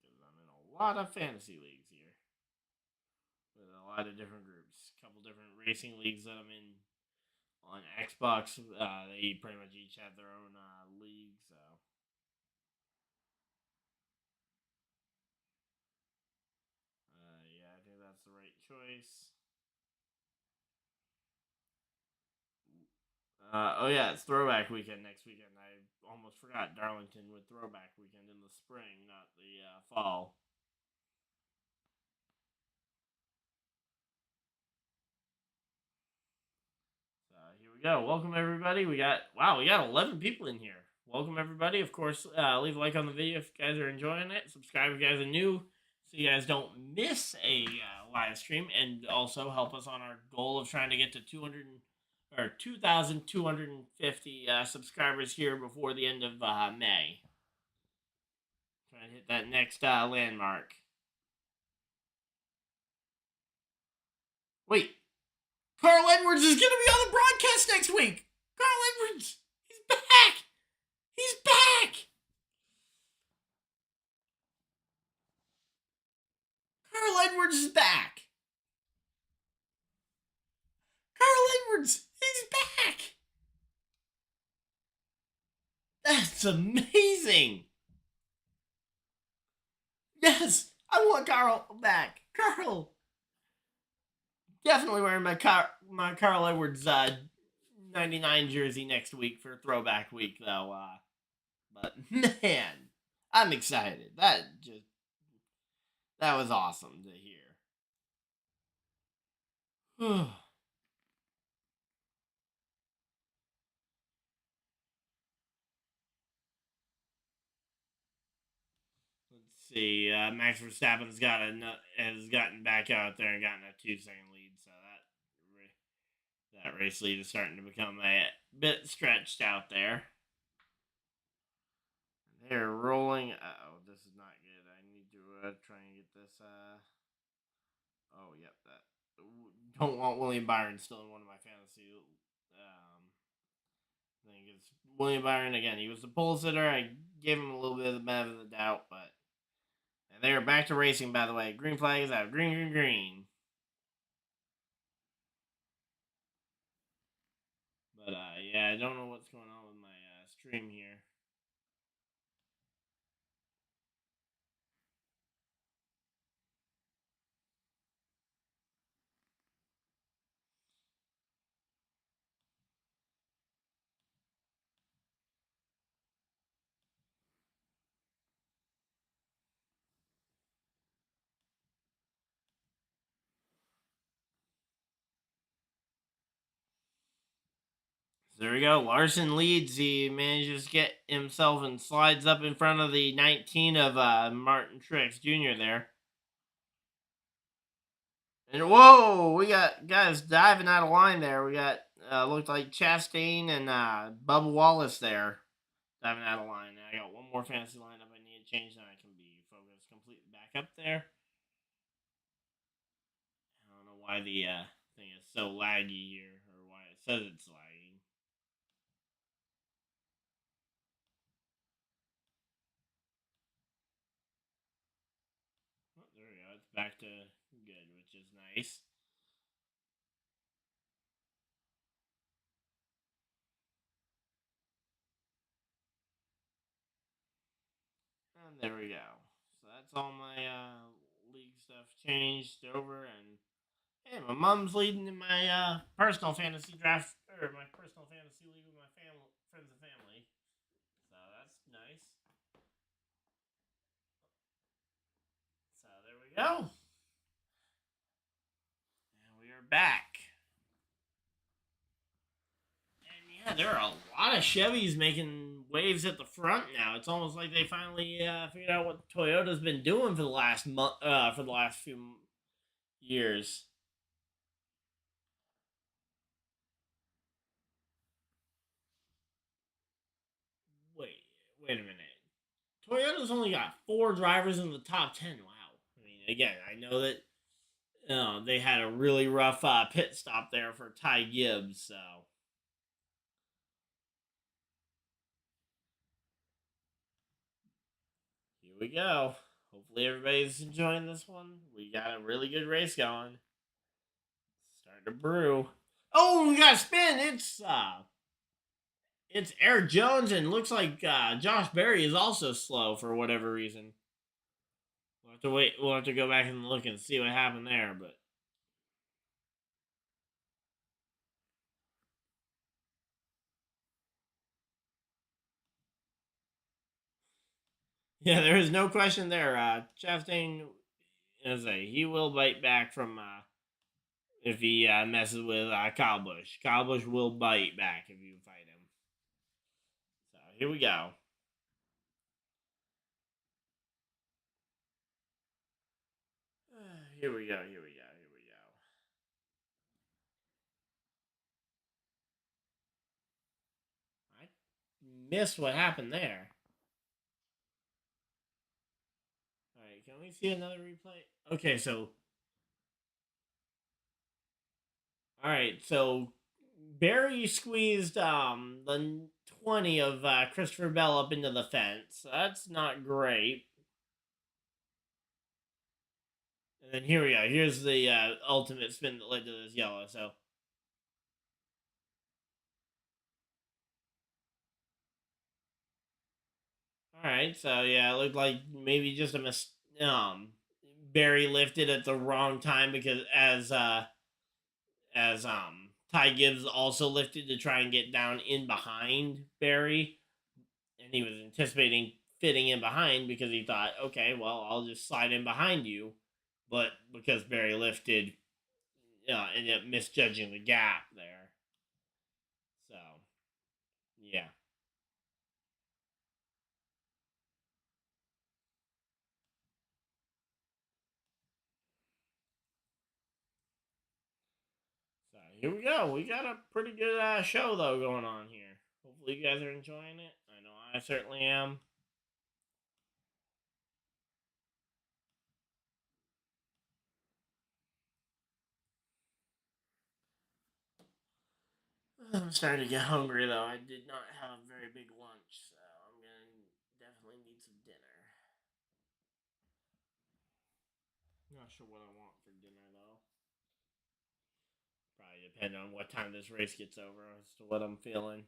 because I'm in a lot of fantasy leagues here with a lot of different groups. A couple different racing leagues that I'm in on Xbox. They pretty much each have their own league, so. Yeah, I think that's the right choice. Oh yeah, it's Throwback Weekend next weekend. I almost forgot Darlington with Throwback Weekend in the spring, not the fall. So here we go. Welcome everybody. We got 11 people in here. Welcome everybody. Of course, leave a like on the video if you guys are enjoying it. Subscribe if you guys are new, so you guys don't miss a live stream, and also help us on our goal of trying to get to 2,250 subscribers here before the end of May. Trying to hit that next landmark. Wait, Carl Edwards is going to be on the broadcast next week. Carl Edwards, he's back. He's back. Carl Edwards is back. Carl Edwards, he's back. That's amazing. Yes, I want Carl back. Carl. Definitely wearing my Carl Edwards 99 jersey next week for Throwback Week, though. But man, I'm excited. That was awesome to hear. Let's see. Max Verstappen's has gotten back out there and gotten a 2-second lead, so that race lead is starting to become a bit stretched out there. They're rolling. Oh, this is not good. I need to try and get this. Oh, yep. Don't want William Byron still in one of my fantasy. I think it's William Byron again. He was the pole sitter. I gave him a little bit of the benefit of the doubt, but. And they are back to racing, by the way. Green flag is out. Green, green, green. But, yeah, I don't know what's going on with my stream here. There we go. Larson leads. He manages to get himself and slides up in front of the 19 of Martin Truex Jr. there. And whoa, we got guys diving out of line there. We got looked like Chastain and Bubba Wallace there diving out of line. I got one more fantasy lineup I need to change, and I can be focused completely back up there. I don't know why the thing is so laggy here, or why it says it's lagging. Oh, there we go. It's back to good, which is nice. And there we go. So that's all my league stuff changed over, and hey, my mom's leading in my personal fantasy draft, or my personal fantasy league with my family, friends and family. So that's nice. So there we go. And we are back. And yeah, there are a lot of Chevys making waves at the front now. It's almost like they finally figured out what Toyota's been doing for the last for the last few years. Wait, wait a minute. Toyota's only got 4 drivers in the top 10. Wow. I mean, again, I know that they had a really rough pit stop there for Ty Gibbs, so. Here we go. Hopefully everybody's enjoying this one. We got a really good race going. Starting to brew. Oh, we got a spin. It's Eric Jones, and looks like Josh Berry is also slow for whatever reason. We'll have to wait. We'll have to go back and look and see what happened there, but. Yeah, there is no question there. Chastain, as he will bite back from if he messes with Kyle Busch. Kyle Busch will bite back if you fight him. So here we go. Here we go. Here we go. Here we go. I missed what happened there. All right, can we see another replay? Okay, so all right, so Barry squeezed the 20 of Christopher Bell up into the fence. That's not great. And then here we go. Here's the ultimate spin that led to this yellow. So. All right. So yeah, it looked like maybe just a Barry lifted at the wrong time because as Ty Gibbs also lifted to try and get down in behind Barry, and he was anticipating fitting in behind because he thought, okay, well, I'll just slide in behind you, but because Barry lifted, ended up misjudging the gap there. So, yeah. So here we go. We got a pretty good show though going on here. Hopefully you guys are enjoying it. I know I certainly am. I'm starting to get hungry though. I did not have a very big lunch, so I'm gonna definitely need some dinner. Not sure what I want for dinner though. Probably depend on what time this race gets over as to what I'm feeling.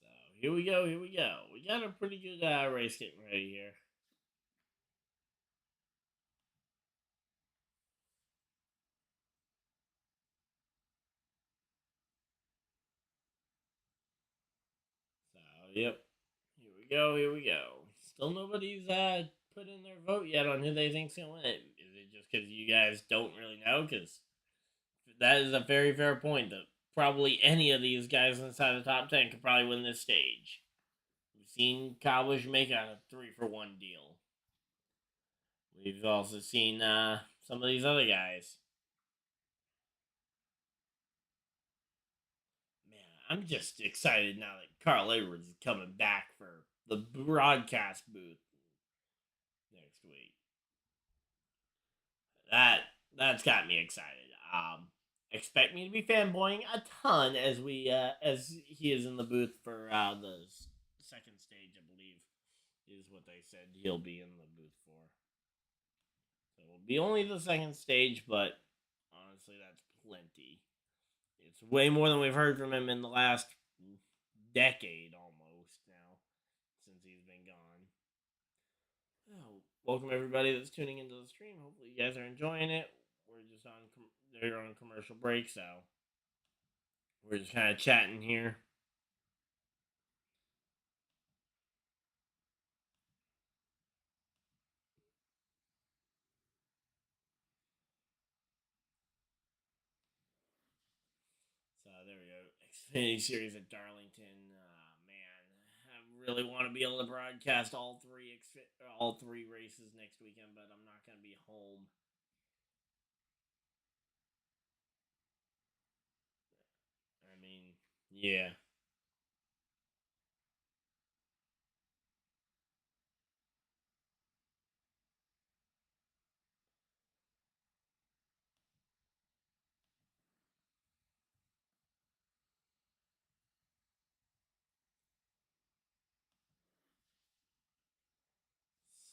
So here we go. Here we go. We got a pretty good race getting ready here. yep. Here we go. Here we go. Still nobody's put in their vote yet on who they think's gonna win. Is it just because you guys don't really know? Because that is a very fair point. That probably any of these guys inside the top 10 could probably win this stage. We've seen Kyle Busch make a 3-for-1 deal. We've also seen some of these other guys. Man, I'm just excited now that Carl Edwards is coming back for the broadcast booth next week. That's got me excited. Expect me to be fanboying a ton as he is in the booth for the second stage, I believe, is what they said he'll be in the booth for. So it'll be only the second stage, but honestly, that's plenty. It's way more than we've heard from him in the last decade almost now, since he's been gone. Oh, welcome everybody that's tuning into the stream. Hopefully you guys are enjoying it. We're just they're on commercial break, so we're just kind of chatting here. So there we go. Xfinity Series at Darlington. Man, I really want to be able to broadcast all three races next weekend, but I'm not going to be home. I mean, yeah.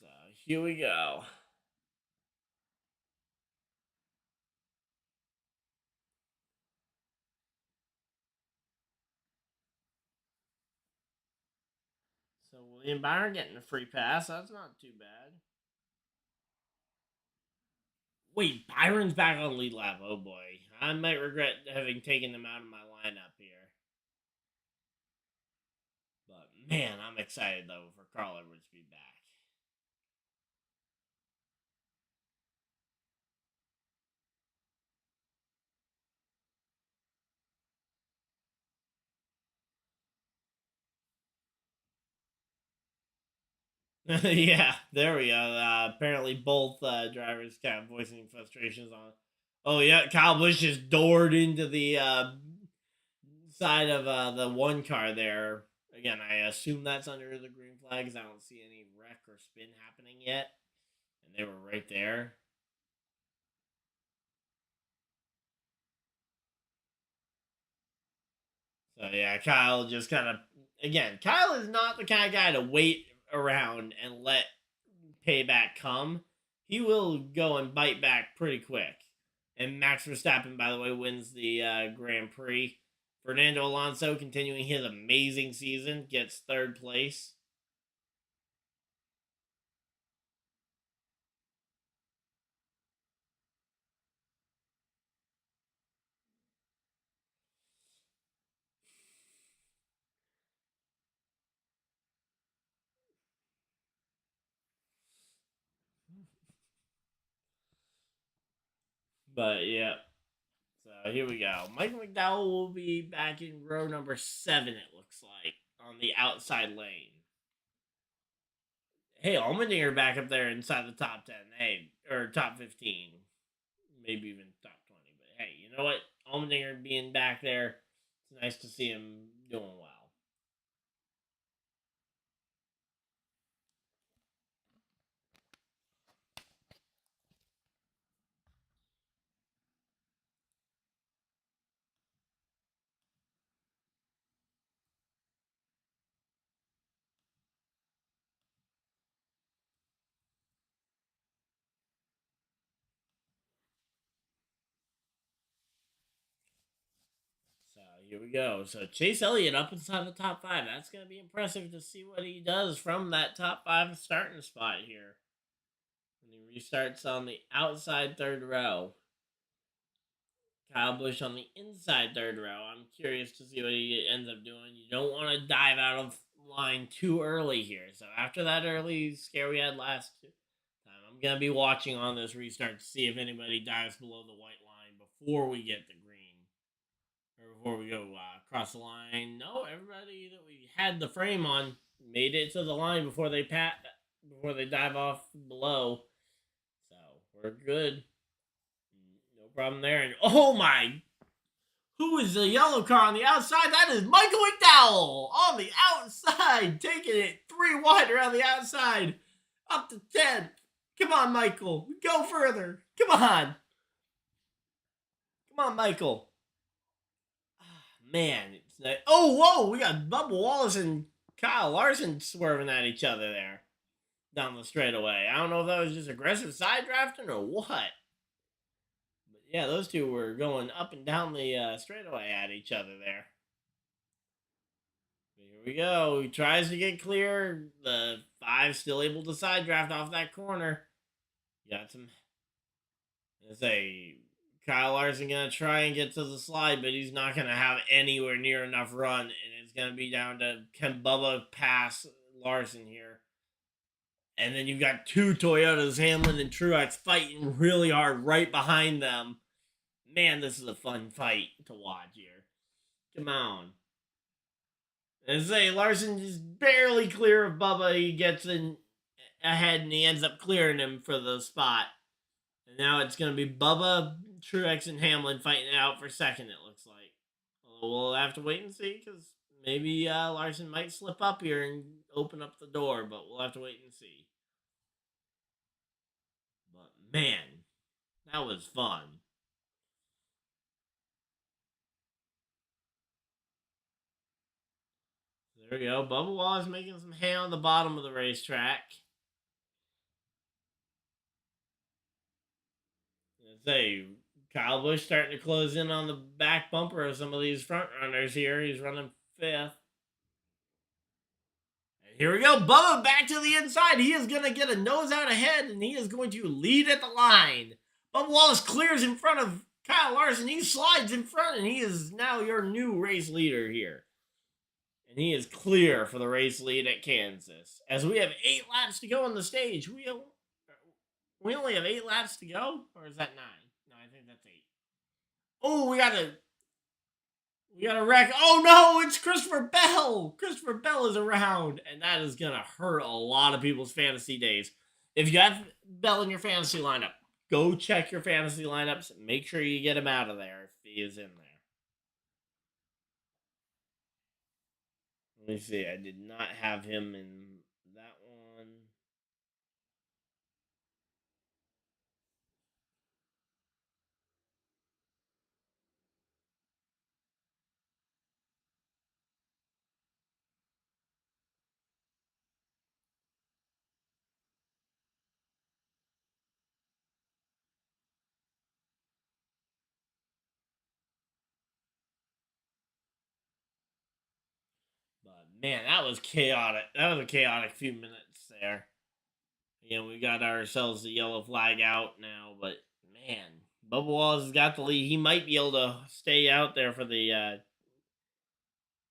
So here we go. So William Byron getting a free pass. That's not too bad. Wait, Byron's back on lead lap. Oh boy. I might regret having taken him out of my lineup here. But man, I'm excited though for Carl Edwards to be back. Yeah, there we go. Apparently, both drivers kind of voicing frustrations on. Oh yeah, Kyle Busch just doored into the side of the one car there. Again, I assume that's under the green flags. I don't see any wreck or spin happening yet, and they were right there. So yeah, Kyle just kind of again. Kyle is not the kind of guy to wait around and let payback come. He will go and bite back pretty quick. And Max Verstappen, by the way, wins the Grand Prix. Fernando Alonso, continuing his amazing season, gets third place. But yeah. So here we go. Mike McDowell will be back in row number 7, it looks like, on the outside lane. Hey, Allmendinger back up there inside the top 10. Hey, or top 15. Maybe even top 20. But hey, you know what? Allmendinger being back there, it's nice to see him doing well. So here we go. So Chase Elliott up inside the top 5. That's going to be impressive to see what he does from that top 5 starting spot here. And he restarts on the outside third row. Kyle Busch on the inside third row. I'm curious to see what he ends up doing. You don't want to dive out of line too early here. So after that early scare we had last time, I'm going to be watching on this restart to see if anybody dives below the white line before we get the green. Or before we go across the line. No, everybody that we had the frame on made it to the line before they dive off below. So we're good. No problem there. And oh my! Who is the yellow car on the outside? That is Michael McDowell on the outside, taking it 3 wide around the outside, up to 10th. Come on, Michael, go further. Come on, Michael. Man, it's like, oh, whoa, we got Bubba Wallace and Kyle Larson swerving at each other there down the straightaway. I don't know if that was just aggressive side drafting or what. But yeah, those two were going up and down the straightaway at each other there. Here we go. He tries to get clear. The 5 still able to side draft off that corner. Got some. Let's say Kyle Larson gonna try and get to the slide, but he's not gonna have anywhere near enough run, and it's gonna be down to can Bubba pass Larson here. And then you've got 2 Toyotas, Hamlin and Truex, fighting really hard right behind them. Man, this is a fun fight to watch here. Come on. And say Larson just barely clear of Bubba. He gets in ahead and he ends up clearing him for the spot. And now it's going to be Bubba, Truex, and Hamlin fighting it out for second, it looks like. Although we'll have to wait and see because maybe Larson might slip up here and open up the door, but we'll have to wait and see. But man, that was fun. There we go. Bubba Wallace making some hay on the bottom of the racetrack. Let's say Kyle Busch starting to close in on the back bumper of some of these front runners here. He's running 5th. And here we go. Bubba back to the inside. He is going to get a nose out ahead, and he is going to lead at the line. Bubba Wallace clears in front of Kyle Larson. He slides in front, and he is now your new race leader here. And he is clear for the race lead at Kansas. As we have 8 laps to go on the stage. We only have 8 laps to go? Or is that 9? No, I think that's 8. Oh, we got a wreck. Oh no, it's Christopher Bell. Christopher Bell is around. And that is going to hurt a lot of people's fantasy days. If you have Bell in your fantasy lineup, go check your fantasy lineups. Make sure you get him out of there if he is in there. Let me see. I did not have him in that one. But man, that was chaotic. That was a chaotic few minutes there. Again, we got ourselves the yellow flag out now, but man, Bubba Wallace has got the lead. He might be able to stay out there for the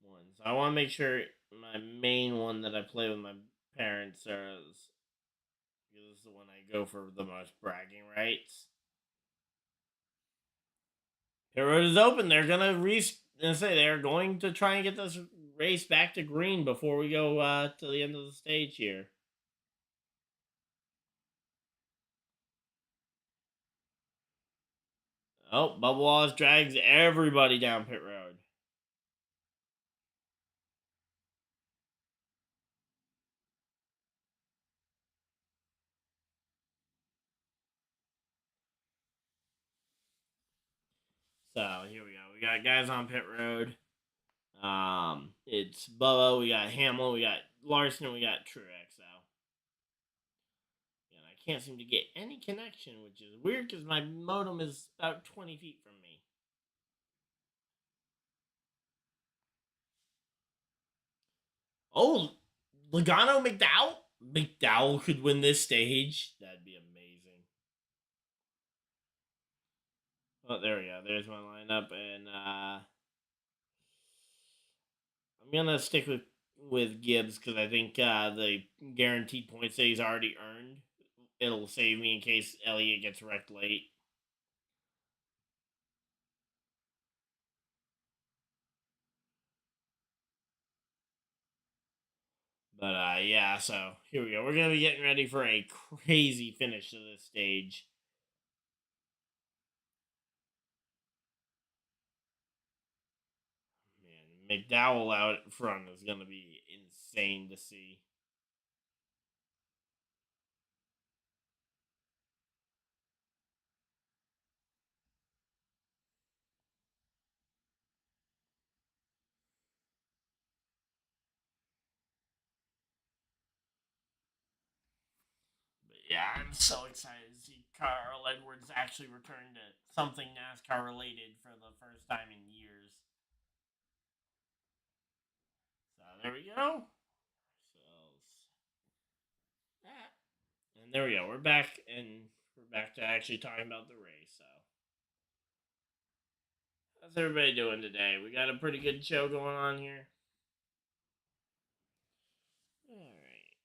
one. So I want to make sure my main one that I play with my parents is the one I go for the most bragging rights. Pit road is open. They're gonna they're going to try and get this race back to green before we go to the end of the stage here. Oh, Bubba Wallace drags everybody down pit road. So here we go. We got guys on pit road. It's Bubba, we got Hamlin, we got Larson, and we got Truex. So, and I can't seem to get any connection, which is weird because my modem is about 20 feet from me. Oh, Logano McDowell? McDowell could win this stage. That'd be amazing. Oh, there we go. There's my lineup, and I'm gonna stick with with Gibbs because I think the guaranteed points that he's already earned, it'll save me in case Elliott gets wrecked late. But yeah, so here we go. We're gonna be getting ready for a crazy finish to this stage. Man, McDowell out front is gonna be insane to see. But yeah, I'm so excited to see Carl Edwards actually return to something NASCAR related for the first time in years. So there we go. So that. And there we go. We're back and we're back to actually talking about the race. So how's everybody doing today? We got a pretty good show going on here. All right.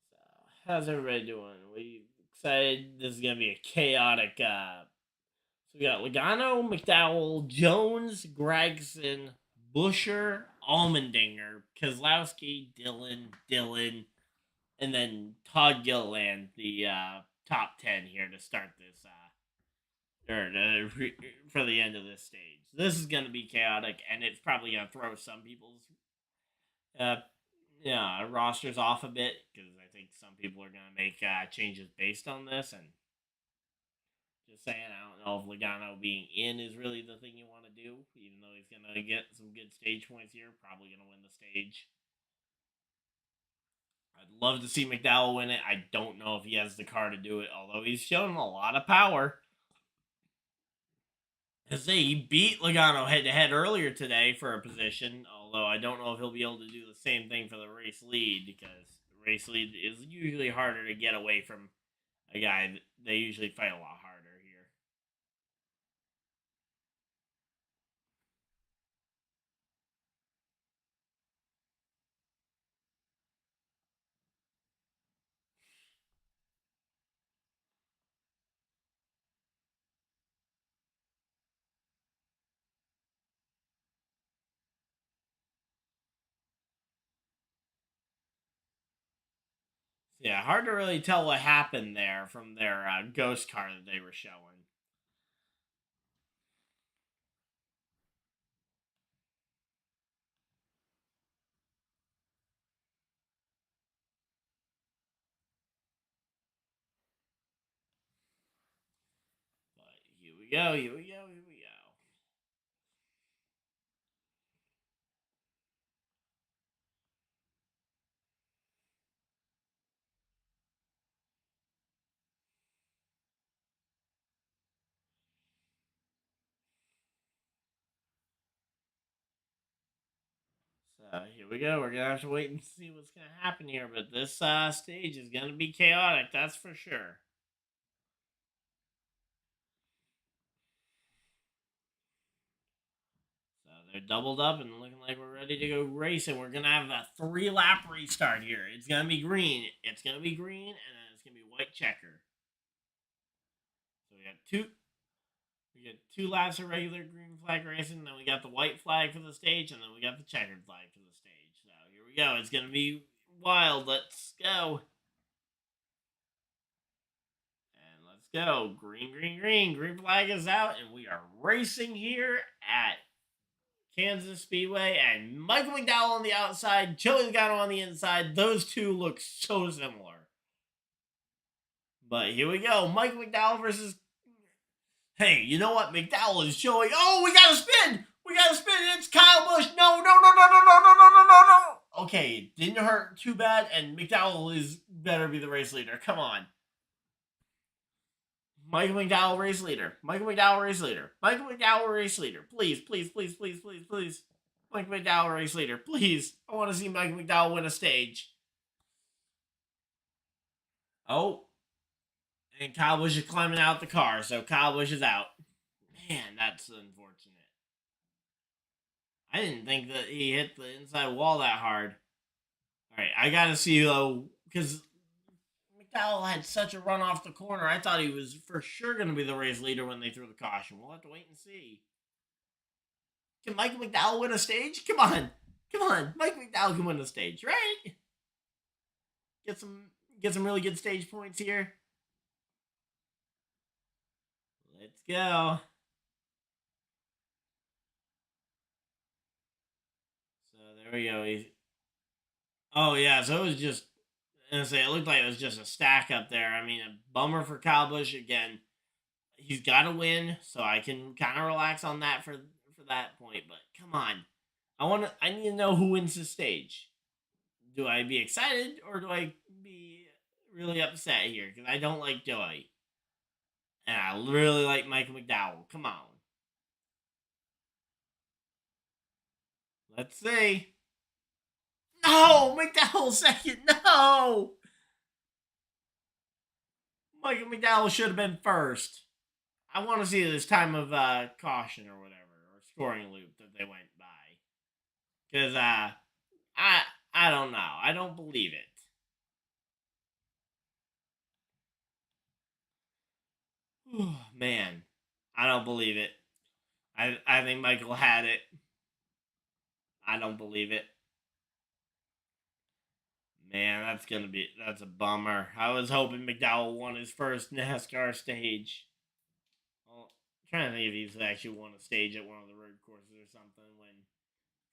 So how's everybody doing? We excited? This is gonna be a chaotic. So we got Logano, McDowell, Jones, Gregson, Busher, Allmendinger, Kozlowski, Dillon, and then Todd Gilliland, the top 10 here to start this, for the end of this stage. This is going to be chaotic, and it's probably going to throw some people's uh, rosters off a bit, because I think some people are going to make changes based on this, and just saying, I don't know if Logano being in is really the thing you want to do, even though he's going to get some good stage points here. Probably going to win the stage. I'd love to see McDowell win it. I don't know if he has the car to do it, although he's shown a lot of power. I say he beat Logano head to head earlier today for a position, although I don't know if he'll be able to do the same thing for the race lead because the race lead is usually harder to get away from a guy. They usually fight a lot harder here. Yeah, hard to really tell what happened there from their ghost car that they were showing. But here we go, here we go, here we go. So here we go. We're gonna have to wait and see what's gonna happen here, but this stage is gonna be chaotic. That's for sure. So they're doubled up and looking like we're ready to go racing. We're gonna have a 3-lap restart here. It's gonna be green. It's gonna be green, and then it's gonna be white checker. So we got two. We got 2 laps of regular green flag racing, then we got the white flag for the stage, and then we got the checkered flag for the stage. So here we go. It's gonna be wild. Let's go. And let's go. Green, green, green. Green flag is out, and we are racing here at Kansas Speedway. And Michael McDowell on the outside, Joey Logano on the inside. Those two look so similar. But here we go. Michael McDowell versus. Hey, you know what? McDowell is showing. Oh, we got to spin. We got to spin. It's Kyle Busch. No, no, no, no, no, no, no, no, no, no, no. Okay, didn't hurt too bad, and McDowell is better be the race leader. Come on. Michael McDowell race leader. Michael McDowell race leader. Michael McDowell race leader. Please, please, please, please, please, please. Michael McDowell race leader. Please. I want to see Michael McDowell win a stage. Oh, and Kyle Busch is climbing out the car, so Kyle Busch is out. Man, that's unfortunate. I didn't think that he hit the inside wall that hard. All right, I gotta see though, because McDowell had such a run off the corner. I thought he was for sure going to be the race leader when they threw the caution. We'll have to wait and see. Can Michael McDowell win a stage? Come on, come on, Mike McDowell can win a stage, right? Get some get some really good stage points here. Let's go. So there we go. Oh yeah, so it was just. I say it looked like it was just a stack up there. I mean, a bummer for Kyle Busch again. He's got to win, so I can kind of relax on that for that point. But come on, I need to know who wins the stage. Do I be excited or do I be really upset here because I don't like Joey and I really like Michael McDowell. Come on, let's see. No, McDowell second. No, Michael McDowell should have been first. I want to see this time of caution or whatever or scoring loop that they went by because I I don't know. I don't believe it. Man, I don't believe it. I think Michael had it. I don't believe it. Man, that's a bummer. I was hoping McDowell won his first NASCAR stage. Well, I'm trying to think if he's actually won a stage at one of the road courses or something when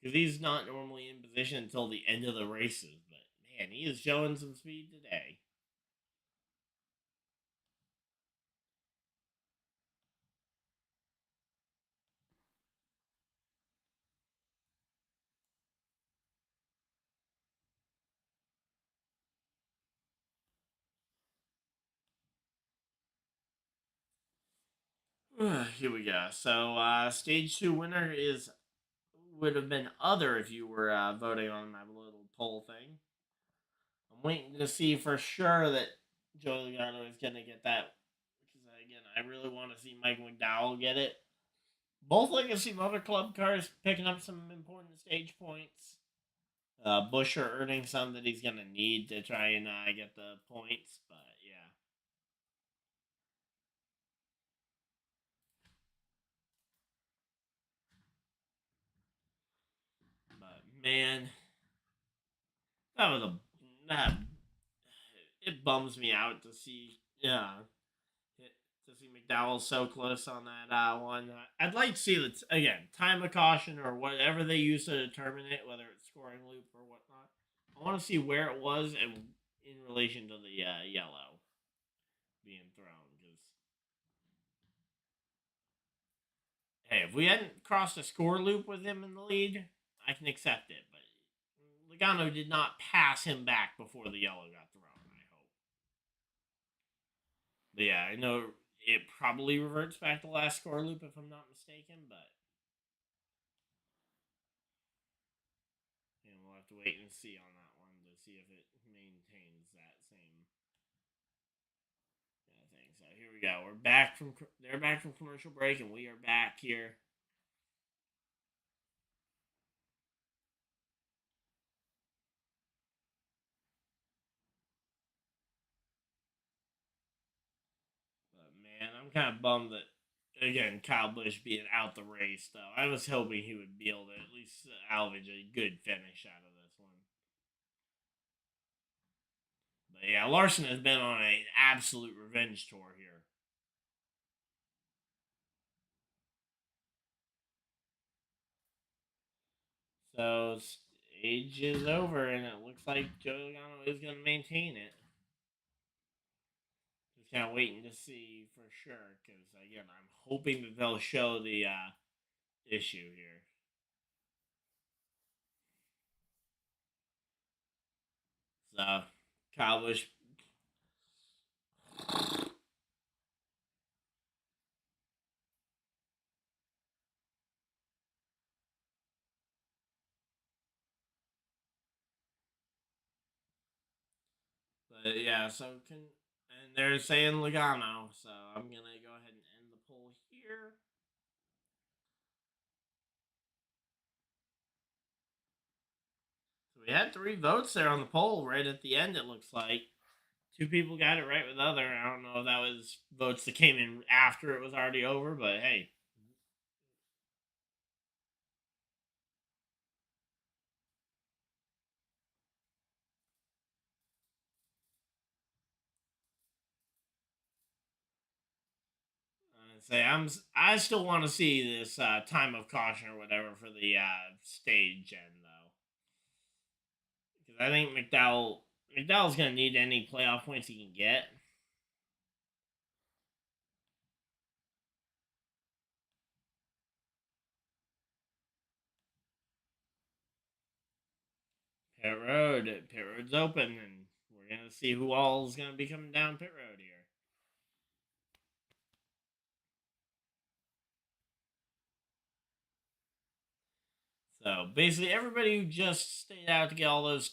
because he's not normally in position until the end of the races. But man, he is showing some speed today. Here we go. So stage two winner is would have been other if you were voting on my little poll thing. I'm waiting to see for sure that Joey Logano is going to get that because again, I really want to see Mike McDowell get it. Both Legacy Motor Club cars picking up some important stage points. Busch are earning some that he's going to need to try and get the points, but yeah. But man, that was a that it bums me out to see to see McDowell so close on that one. I'd like to see the again time of caution or whatever they use to determine it, whether it's scoring loop or whatnot. I want to see where it was and in relation to the yellow being thrown. Because hey, if we hadn't crossed a score loop with him in the lead, I can accept it. But Logano did not pass him back before the yellow got thrown. I hope. But yeah, I know it probably reverts back to last score loop if I'm not mistaken, but we'll have to wait and see on that one to see if it maintains that same thing. So here we go. We're back from they're back from commercial break, and we are back here. But man, I'm kind of bummed that again Kyle Busch being out the race though. I was hoping he would be able to at least salvage a good finish out of this one. But yeah, Larson has been on an absolute revenge tour here. So stage is over, and it looks like Joey Logano is going to maintain it. Just kind of waiting to see for sure, because again, I'm hoping that they'll show the issue here. So Kyle Busch. But yeah, so And they're saying Logano, so I'm going to go ahead and end the poll here. So we had 3 votes there on the poll right at the end, it looks like. 2 people got it right with the other. I don't know if that was votes that came in after it was already over, but hey. I still want to see this time of caution or whatever for the stage end though, because I think McDowell's going to need any playoff points he can get. Pit road's open, and we're going to see who all is going to be coming down pit road here. So basically, everybody who just stayed out to get all those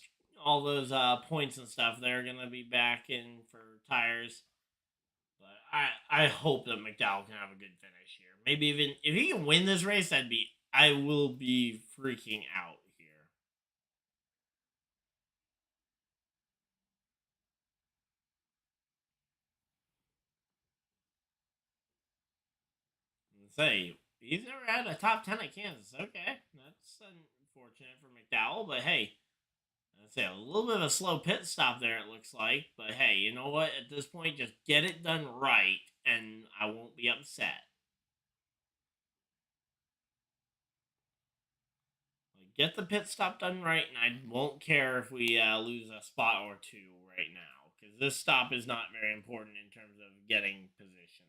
points and stuff, they're gonna be back in for tires. But I hope that McDowell can have a good finish here. Maybe even if he can win this race, I will be freaking out here. And say he's never had a top 10 at Kansas. Okay, that's unfortunate for McDowell, but hey. I'd say a little bit of a slow pit stop there, it looks like. But hey, you know what? At this point, just get it done right, and I won't be upset. Like, get the pit stop done right, and I won't care if we lose a spot or 2 right now. Because this stop is not very important in terms of getting positions.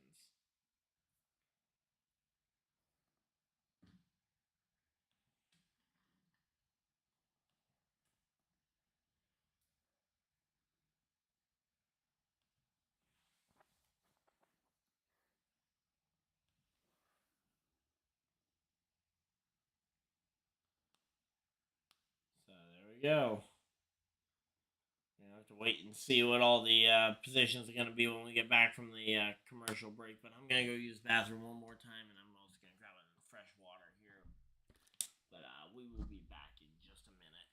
So there we go. We'll have to wait and see what all the positions are going to be when we get back from the commercial break. But I'm going to go use the bathroom one more time, and I'm also going to grab a fresh water here. But we will be back in just a minute.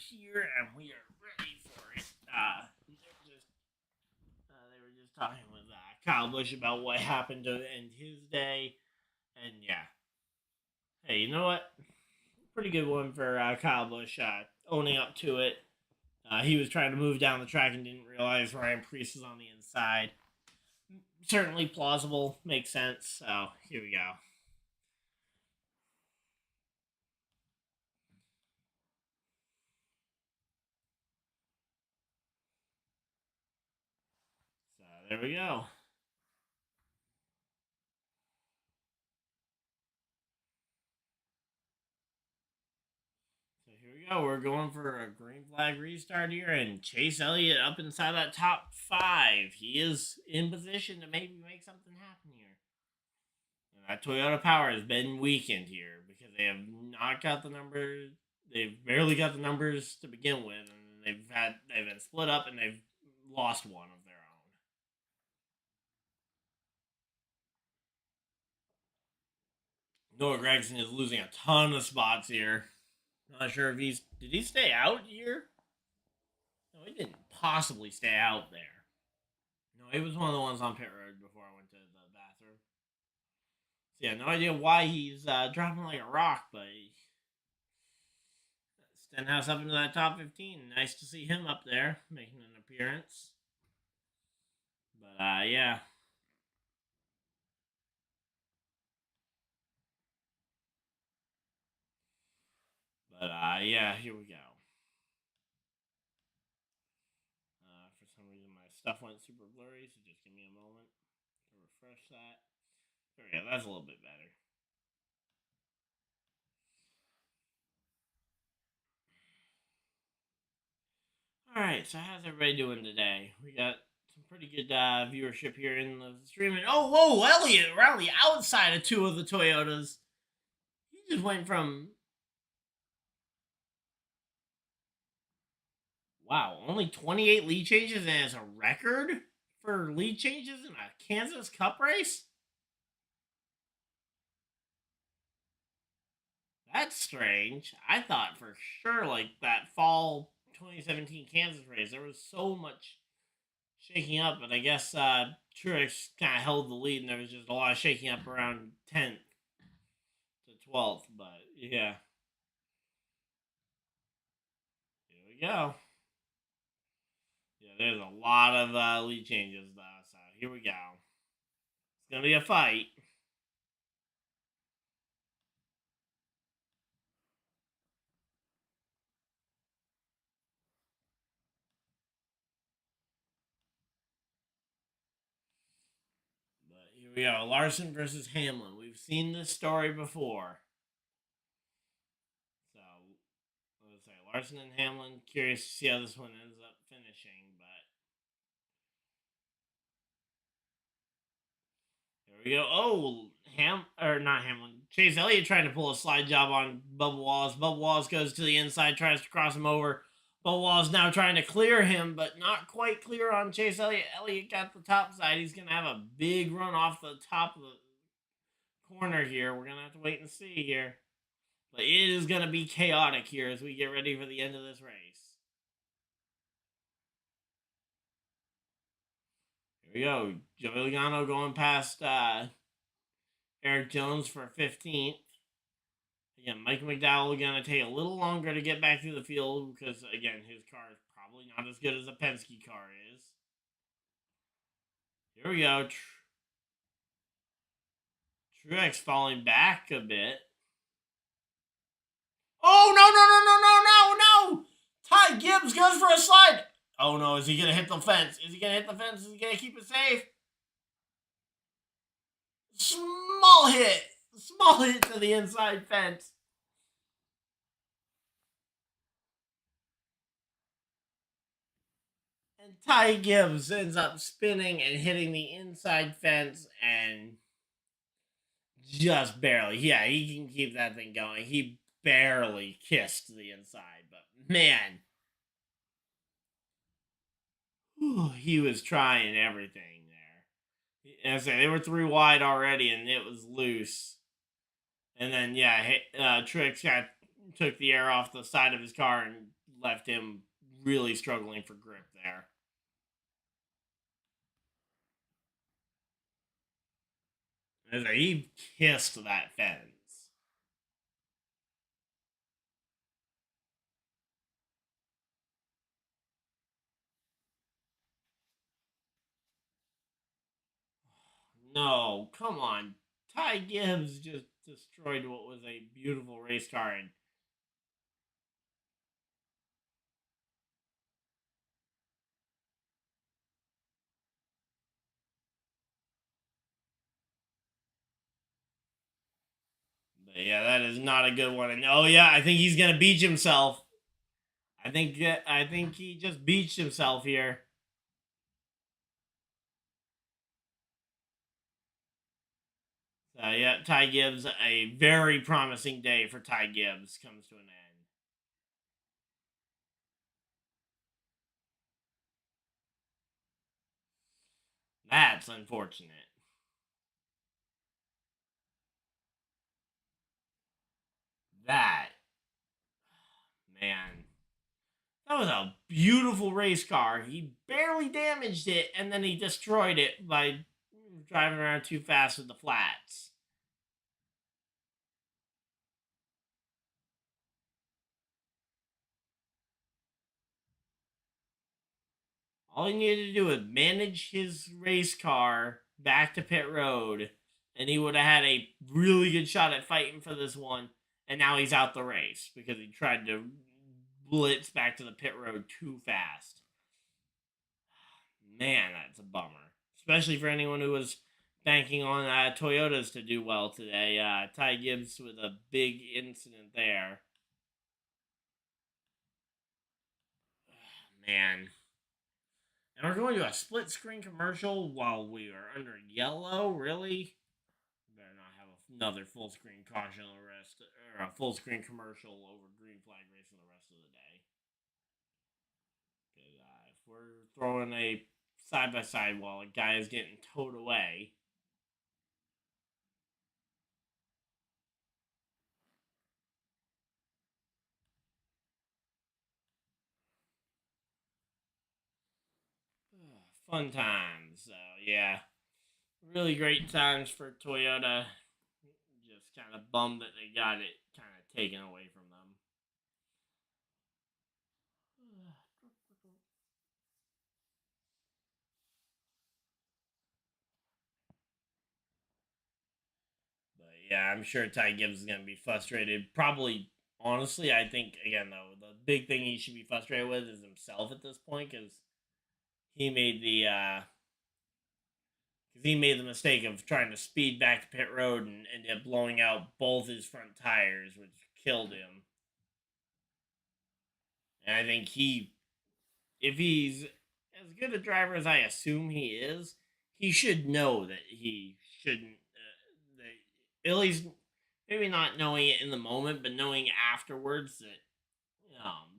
here and we are ready for it. They were just talking with Kyle Busch about what happened to end his day, and yeah. Hey, you know what? Pretty good one for Kyle Busch, owning up to it. He was trying to move down the track and didn't realize Ryan Preece was on the inside. Certainly plausible, makes sense. So here we go. So there we go. So here we go. We're going for a green flag restart here, and Chase Elliott up inside that top 5. He is in position to maybe make something happen here. And that Toyota power has been weakened here because they have not got the numbers. They've barely got the numbers to begin with, and they've been split up and they've lost one of their own. Noah Gragson is losing a ton of spots here. Not sure if did he stay out here? No, he didn't possibly stay out there. No, he was one of the ones on pit road before I went to the bathroom. So yeah, no idea why he's dropping like a rock, but Stenhouse up into that top 15. Nice to see him up there making an appearance. But yeah. But yeah, here we go. For some reason, my stuff went super blurry, so just give me a moment to refresh that. There we go. That's a little bit better. All right, so how's everybody doing today? We got some pretty good viewership here in the streaming. Oh, whoa, Elliott around the outside of 2 of the Toyotas. He just went from... Wow, only 28 lead changes and it's a record for lead changes in a Kansas Cup race? That's strange. I thought for sure, like, that fall 2017 Kansas race, there was so much shaking up, but I guess Truex kind of held the lead, and there was just a lot of shaking up around 10th to 12th, but yeah. Here we go. Yeah, there's a lot of lead changes, though, so here we go. It's going to be a fight. But here we go. Larson versus Hamlin. We've seen this story before. So, let's say Larson and Hamlin. Curious to see how this one ends up finishing, but here we go. Oh, not Hamlin. Chase Elliott trying to pull a slide job on Bubba Wallace. Bubba Wallace goes to the inside, tries to cross him over. Bubba Wallace now trying to clear him, but not quite clear on Chase Elliott. Elliott got the top side. He's going to have a big run off the top of the corner here. We're going to have to wait and see here. But it is going to be chaotic here as we get ready for the end of this race. Here we go. Joey Logano going past Eric Jones for 15th. Again, Mike McDowell going to take a little longer to get back through the field because, again, his car is probably not as good as a Penske car is. Here we go. Truex falling back a bit. Oh, no. Ty Gibbs goes for a slide. Oh, no. Is he going to hit the fence? Is he going to hit the fence? Is he going to keep it safe? Small hit to the inside fence. And Ty Gibbs ends up spinning and hitting the inside fence and just barely. Yeah, he can keep that thing going. He barely kissed the inside, but man, he was trying everything there. As I say, they were 3 wide already, and it was loose. And then, yeah, Truex took the air off the side of his car and left him really struggling for grip there. As he kissed that fence. No, come on. Ty Gibbs just destroyed what was a beautiful race car. And but yeah, that is not a good one. And oh yeah, I think he's gonna beach himself. I think he just beached himself here. So yeah, Ty Gibbs, a very promising day for Ty Gibbs comes to an end. That's unfortunate. That man, that was a beautiful race car. He barely damaged it, and then he destroyed it by driving around too fast with the flats. All he needed to do was manage his race car back to pit road, and he would have had a really good shot at fighting for this one. And now he's out the race because he tried to blitz back to the pit road too fast. Man, that's a bummer, especially for anyone who was banking on Toyotas to do well today. Ty Gibbs with a big incident there. Man. And we're going to a split screen commercial while we are under yellow. Really? Better not have another full screen caution the rest, or a full screen commercial over green flag racing the rest of the day. Because if we're throwing a side by side while a guy is getting towed away, fun times. So yeah, really great times for Toyota. Just kind of bummed that they got it kind of taken away from them. But yeah, I'm sure Ty Gibbs is going to be frustrated. Probably, honestly, I think, again, though, the big thing he should be frustrated with is himself at this point because he made the. Because he made the mistake of trying to speed back to pit road and ended up blowing out both his front tires, which killed him. And I think if he's as good a driver as I assume he is, he should know that he shouldn't. At least maybe not knowing it in the moment, but knowing afterwards that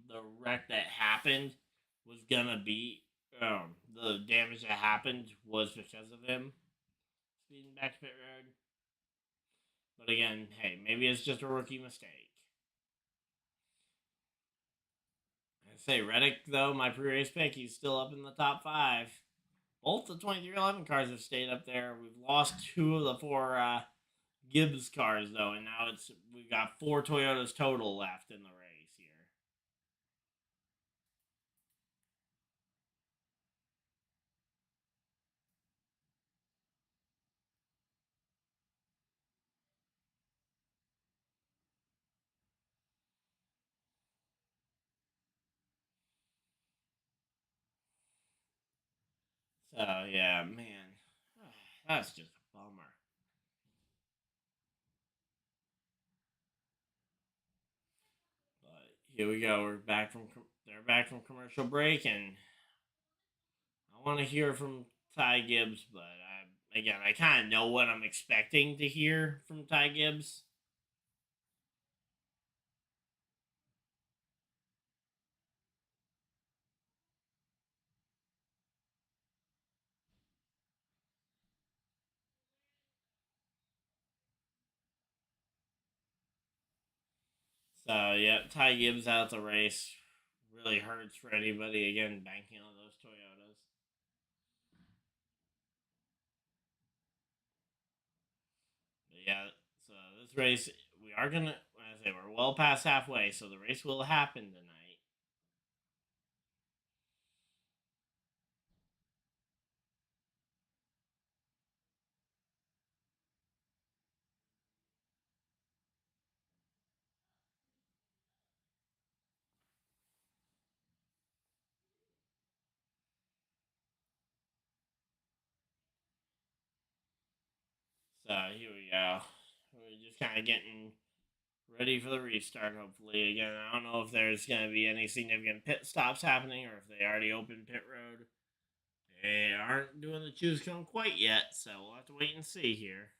the wreck that happened was gonna be the damage that happened was because of him speeding back to pit road. But again, hey, maybe it's just a rookie mistake. I say Reddick though, my pre-race pick, he's still up in the top five. Both the 2311 cars have stayed up there. We've lost two of the four Gibbs cars though, and now we've got four Toyotas total left in the race here. So yeah, man, that's just a bummer. But here we go. They're back from commercial break, and I want to hear from Ty Gibbs, but again, I kind of know what I'm expecting to hear from Ty Gibbs. So yeah, Ty Gibbs out the race. really hurts for anybody, again, banking on those Toyotas. But yeah, so this race, we are going to, I say, we're well past halfway, so the race will happen tonight. So here we go. We're just kind of getting ready for the restart, hopefully. Again, I don't know if there's going to be any significant pit stops happening or if they already opened pit road. They aren't doing the choose cone quite yet, so we'll have to wait and see here.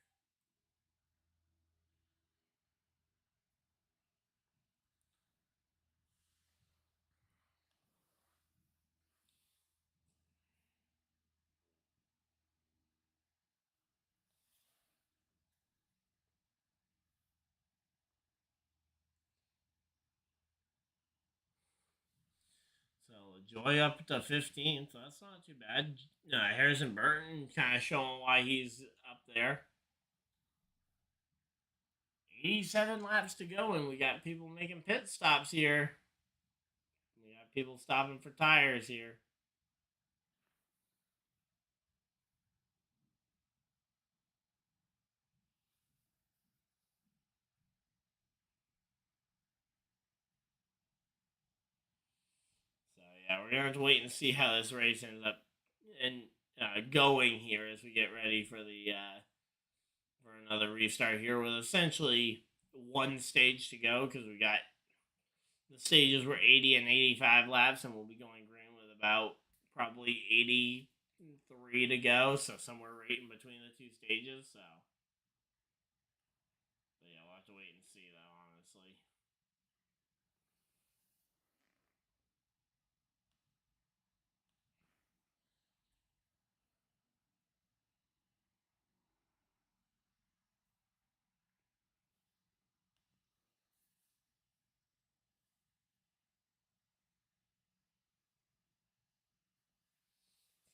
So Joy up to 15th. That's not too bad. Harrison Burton kind of showing why he's up there. 87 laps to go, and we got people making pit stops here. We got people stopping for tires here. So yeah, we're gonna have to wait and see how this race ends up and going here as we get ready for the for another restart here with essentially one stage to go because we got the stages were 80 and 85 laps, and we'll be going green with about probably 83 to go, so somewhere right in between the two stages. So yeah, we'll have to wait and see though, honestly.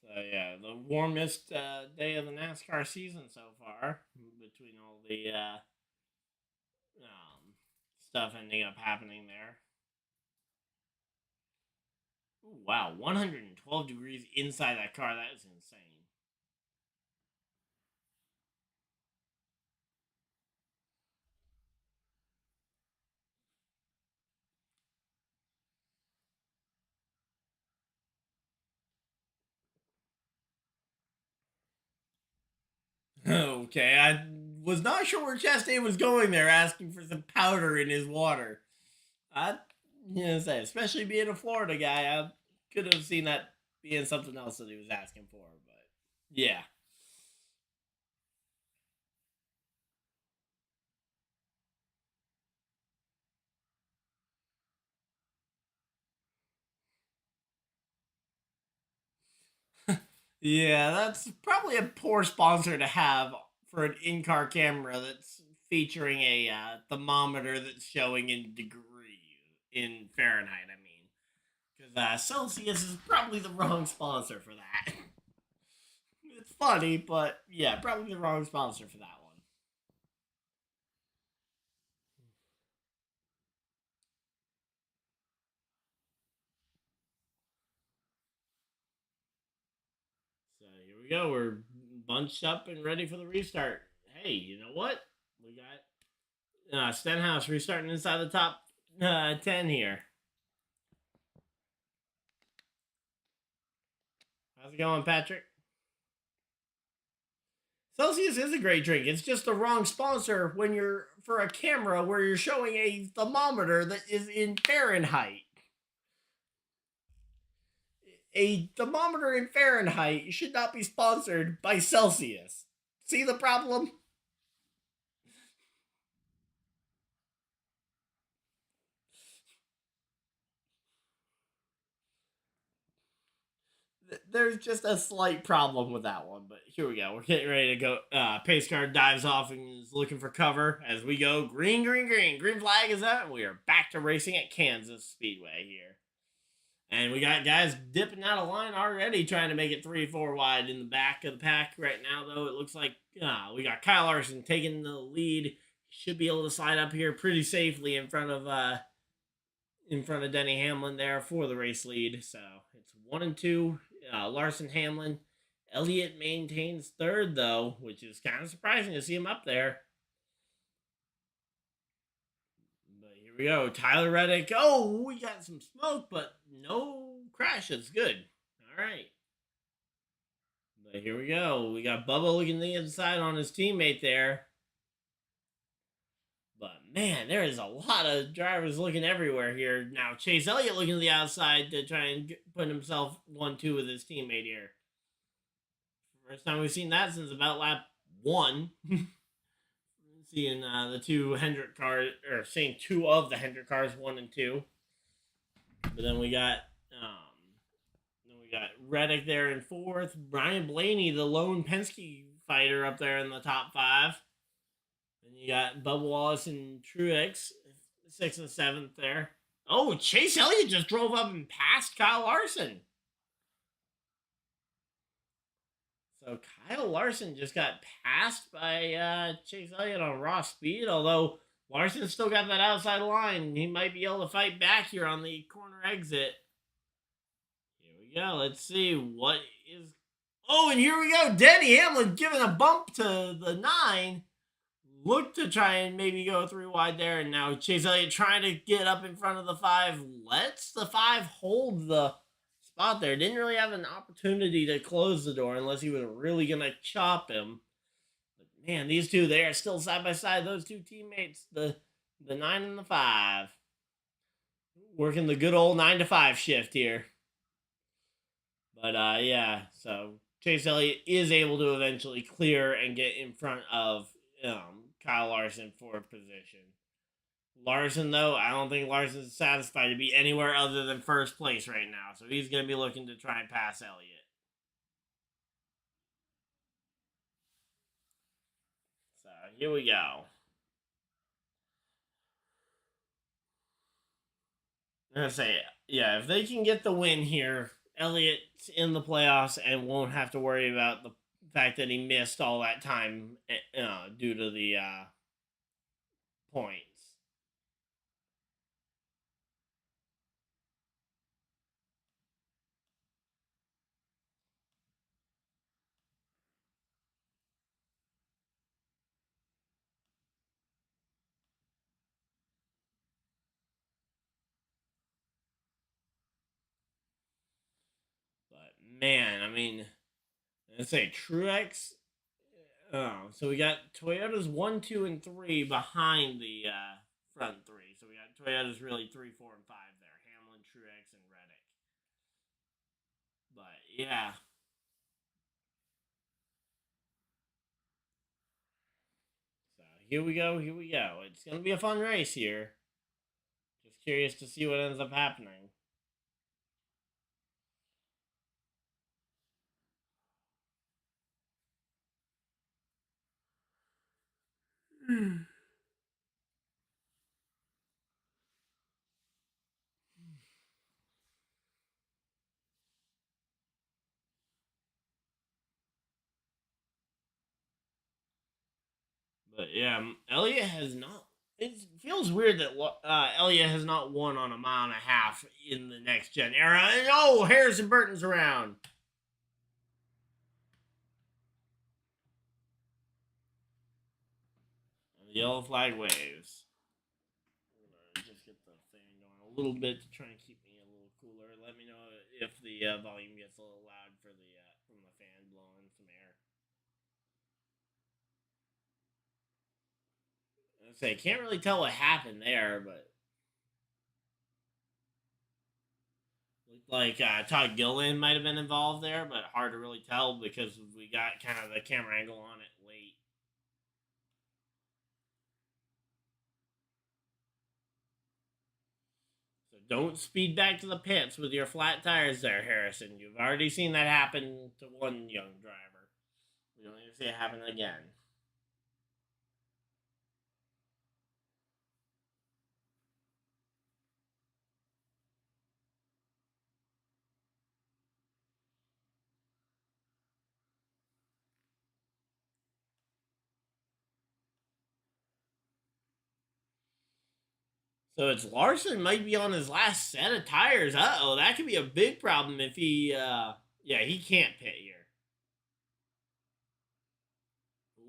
So yeah, the warmest day of the NASCAR season so far, between all the stuff ending up happening there. Ooh, wow, 112 degrees inside that car. That is insane. Okay, I was not sure where Chastain was going there, asking for some powder in his water. I, say, especially being a Florida guy, I could have seen that being something else that he was asking for. But yeah, yeah, that's probably a poor sponsor to have for an in-car camera that's featuring a thermometer that's showing in degrees in Fahrenheit. I mean, because Celsius is probably the wrong sponsor for that. It's funny, but yeah, probably the wrong sponsor for that one. So here we go. We're bunched up and ready for the restart. Hey, you know what? We got Stenhouse restarting inside the top 10 here. How's it going, Patrick? Celsius is a great drink. It's just the wrong sponsor when you're for a camera where you're showing a thermometer that is in Fahrenheit. A thermometer in Fahrenheit should not be sponsored by Celsius. See the problem? There's just a slight problem with that one, but here we go. We're getting ready to go. Pace car dives off and is looking for cover as we go. Green, green, green. Green flag is up, and we are back to racing at Kansas Speedway here. And we got guys dipping out of line already, trying to make it 3-4 wide in the back of the pack right now, though. It looks like we got Kyle Larson taking the lead. Should be able to slide up here pretty safely in front of Denny Hamlin there for the race lead. So it's 1 and 2. Larson, Hamlin. Elliott maintains third, though, which is kind of surprising to see him up there. But here we go. Tyler Reddick. Oh, we got some smoke, but no crashes. Good. All right. But here we go. We got Bubba looking to the inside on his teammate there. But, man, there is a lot of drivers looking everywhere here. Now, Chase Elliott looking to the outside to try and put himself 1-2 with his teammate here. First time we've seen that since about lap 1. Seeing the two Hendrick cars, or seeing two of the Hendrick cars, 1 and 2. But then we got Reddick there in 4th. Brian Blaney, the lone Penske fighter, up there in the top 5. And you got Bubba Wallace and Truex, 6th and 7th there. Oh, Chase Elliott just drove up and passed Kyle Larson. So Kyle Larson just got passed by Chase Elliott on raw speed, although Larson's still got that outside line. He might be able to fight back here on the corner exit. Here we go. Let's see what is... Oh, and here we go. Denny Hamlin giving a bump to the 9. Looked to try and maybe go 3 wide there, and now Chase Elliott trying to get up in front of the 5. Lets the 5 hold the spot there. Didn't really have an opportunity to close the door unless he was really going to chop him. But man, these two, they are still side by side. Those two teammates, the 9 and the 5. Working the good old 9 to 5 shift here. But yeah, so Chase Elliott is able to eventually clear and get in front of Kyle Larson for position. Larson, though, I don't think Larson's satisfied to be anywhere other than first place right now. So he's going to be looking to try and pass Elliott. So here we go. I'm going to say, yeah, if they can get the win here, Elliott's in the playoffs and won't have to worry about the fact that he missed all that time due to the points. But man, I mean, let's say Truex. So we got Toyotas 1, 2, and 3 behind the front 3. So we got Toyotas really 3, 4, and 5 there. Hamlin, Truex, and Reddick. But yeah. So here we go. Here we go. It's gonna be a fun race here. Just curious to see what ends up happening. But yeah, Elliott has not. It feels weird that Elliott has not won on a mile and a half in the next gen era. And oh, Harrison Burton's around. And the yellow flag waves. Just get the fan going a little bit to try and keep me a little cooler. Let me know if the volume gets a little loud for the from the fan blowing some air. I say can't really tell what happened there, but looked like Todd Gilliland might have been involved there, but hard to really tell because we got kind of the camera angle on it late. Don't speed back to the pits with your flat tires there, Harrison. You've already seen that happen to one young driver. We don't need to see it happen again. So it's Larson might be on his last set of tires. Uh-oh, that could be a big problem if he yeah, he can't pit here.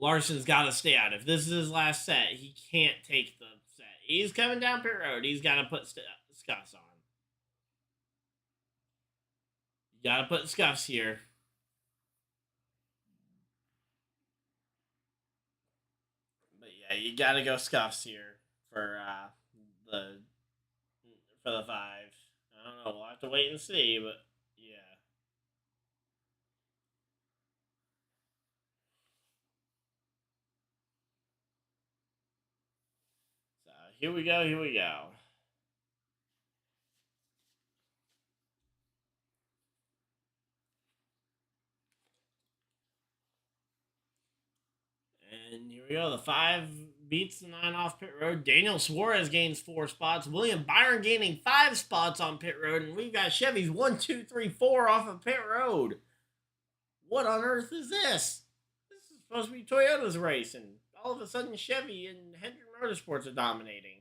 Larson's got to stay out. If this is his last set, he can't take the set. He's coming down pit road. He's got to put scuffs on. You got to put scuffs here. But yeah, you got to go scuffs here the for the 5. I don't know. We'll have to wait and see, but yeah. So here we go. Here we go. And here we go. The 5 beats the 9 off pit road. Daniel Suarez gains 4 spots. William Byron gaining 5 spots on pit road. And we've got Chevy's 1, 2, 3, 4 off of pit road. What on earth is this? This is supposed to be Toyota's race. And all of a sudden, Chevy and Hendrick Motorsports are dominating.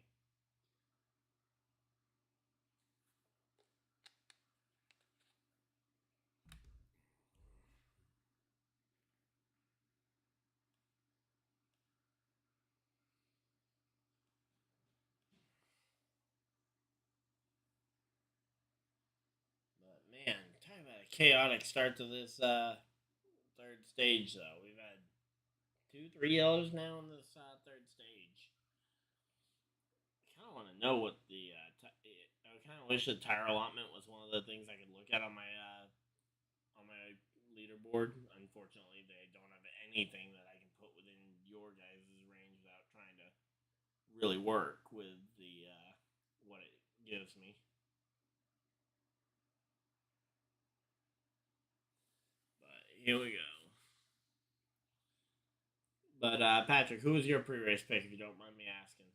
Man, talk about a chaotic start to this third stage, though. We've had 2, 3 yellows now in this third stage. I kind of want to know what the. I kind of wish the tire allotment was one of the things I could look at on my leaderboard. Unfortunately, they don't have anything that I can put within your guys' range without trying to really work with the what it gives me. Here we go. But Patrick, who was your pre-race pick, if you don't mind me asking?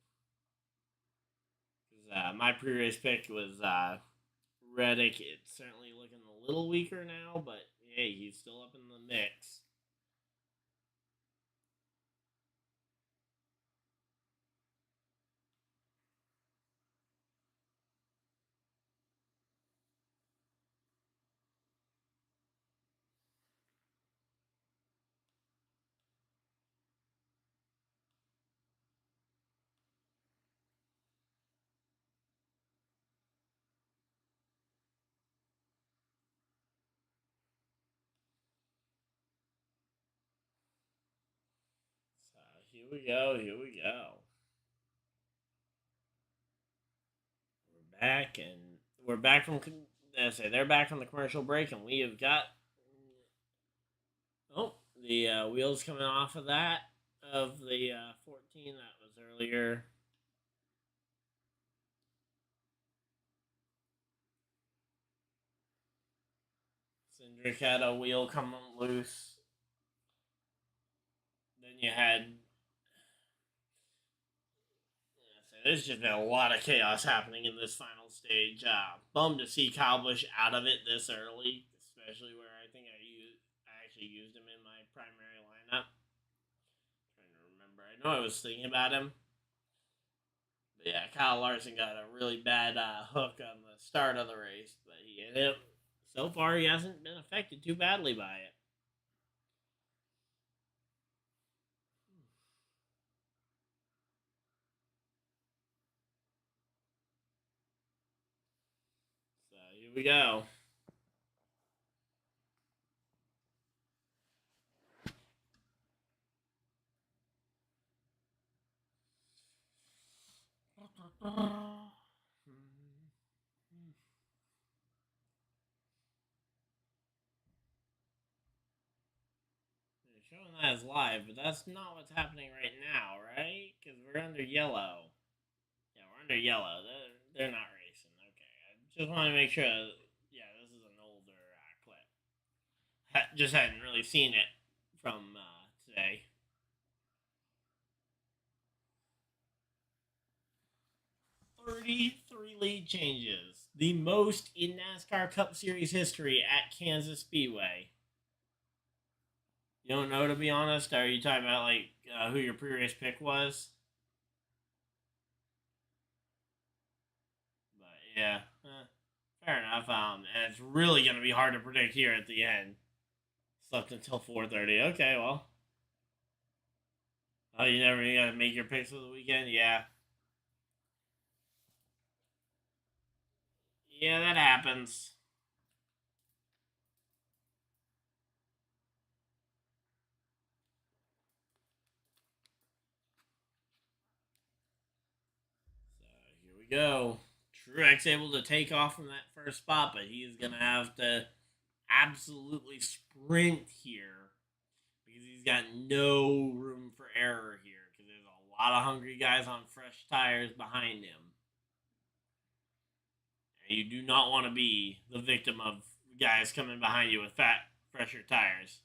Because my pre-race pick was Reddick. It's certainly looking a little weaker now, but hey, he's still up in the mix. So here we go. Here we go. We're back, and we're back from. I say they're back from the commercial break, and we have got. Oh, the wheels coming off of that of the 14 that was earlier. Cindric had a wheel come loose. Then you had. There's just been a lot of chaos happening in this final stage. Bummed to see Kyle Busch out of it this early, especially where I think I actually used him in my primary lineup. I'm trying to remember. I know I was thinking about him. But yeah, Kyle Larson got a really bad hook on the start of the race, but so far he hasn't been affected too badly by it. So here we go. Showing that as live, but that's not what's happening right now, right? Because we're under yellow. Yeah, we're under yellow. They're not racing. Okay, I just want to make sure. Yeah, this is an older clip. Just hadn't really seen it from today. 33 lead changes, the most in NASCAR Cup Series history at Kansas Speedway. You don't know, to be honest? Are you talking about like who your pre-race pick was? Yeah. Fair enough. And it's really going to be hard to predict here at the end. Slept until 4:30. Okay, well. Oh, you never got to make your picks for the weekend? Yeah. Yeah, that happens. So here we go. Truex able to take off from that first spot, but he is going to have to absolutely sprint here because he's got no room for error here because there's a lot of hungry guys on fresh tires behind him. And you do not want to be the victim of guys coming behind you with fresher tires.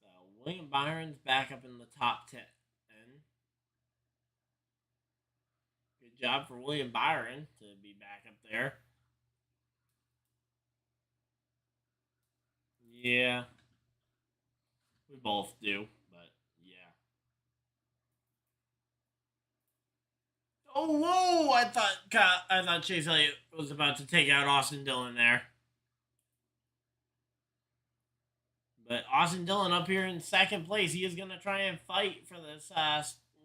So William Byron's back up in the top 10. Good job for William Byron to be back up there. Yeah, we both do, but yeah. Oh, whoa! I thought Chase Elliott was about to take out Austin Dillon there, but Austin Dillon up here in second place. He is going to try and fight for this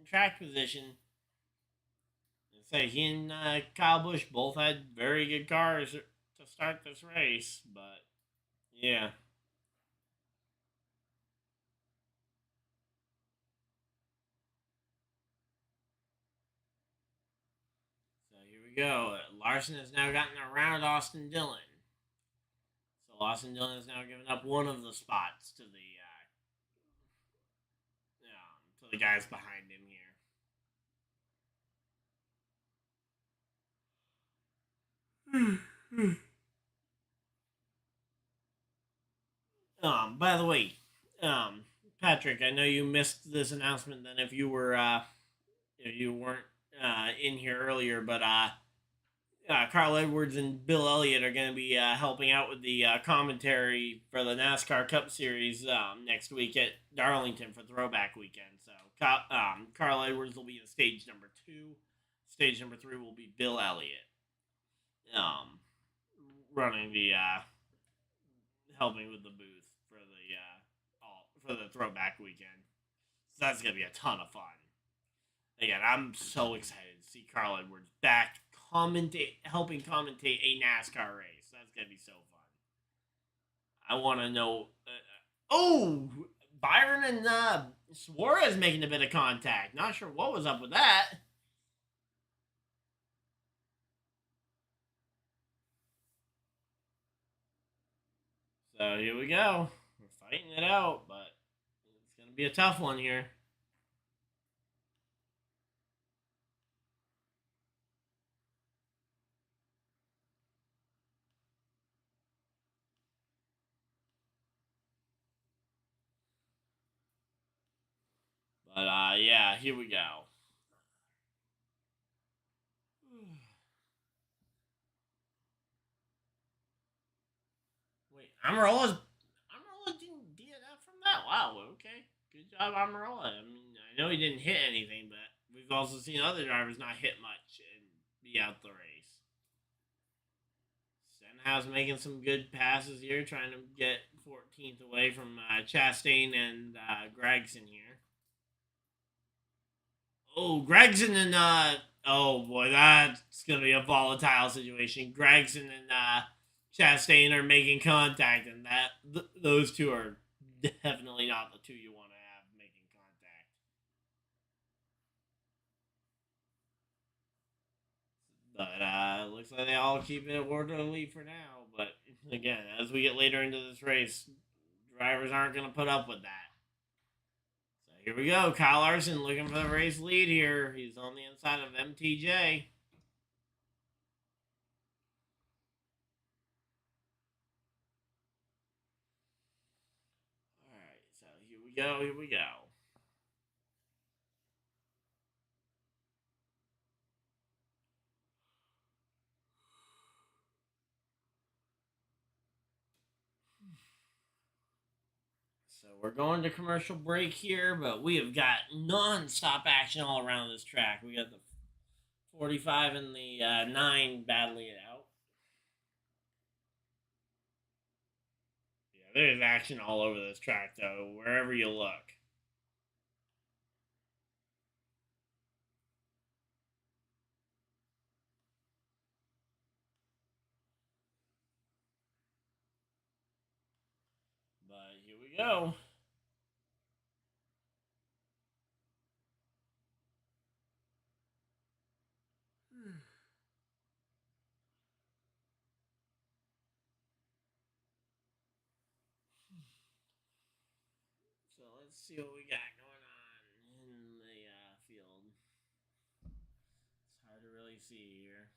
track position. Say he and Kyle Busch both had very good cars to start this race, but yeah. So here we go. Larson has now gotten around Austin Dillon. So Austin Dillon has now given up one of the spots to the guys behind him here. By the way, Patrick, I know you missed this announcement. Then if you weren't in here earlier, but Carl Edwards and Bill Elliott are going to be helping out with the commentary for the NASCAR Cup Series next week at Darlington for Throwback Weekend. So Carl Edwards will be in stage number 2. Stage number 3 will be Bill Elliott, running the helping with the booth for the Throwback Weekend. So that's gonna be a ton of fun. Again, I'm so excited to see Carl Edwards back helping commentate a NASCAR race. That's gonna be so fun. I want to know. Byron and Suarez making a bit of contact. Not sure what was up with that. So here we go. We're fighting it out, but it's gonna be a tough one here. But yeah, here we go. Wait, Amarola didn't DNF from that. Wow, okay, good job, Amarola. I mean, I know he didn't hit anything, but we've also seen other drivers not hit much and be out the race. Stenhouse making some good passes here, trying to get 14th away from Chastain and Gregson here. Oh, Gregson and oh boy, that's gonna be a volatile situation. Gregson and Chastain are making contact, and those two are definitely not the two you want to have making contact. But looks like they all keep it orderly for now. But again, as we get later into this race, drivers aren't going to put up with that. So here we go. Kyle Larson looking for the race lead here. He's on the inside of MTJ. All right, so here we go. Here we go. So we're going to commercial break here, but we have got non-stop action all around this track. We got the 45 and the 9 battling it out. Yeah, there's action all over this track, though, wherever you look. But here we go. So let's see what we got going on in the field. It's hard to really see here.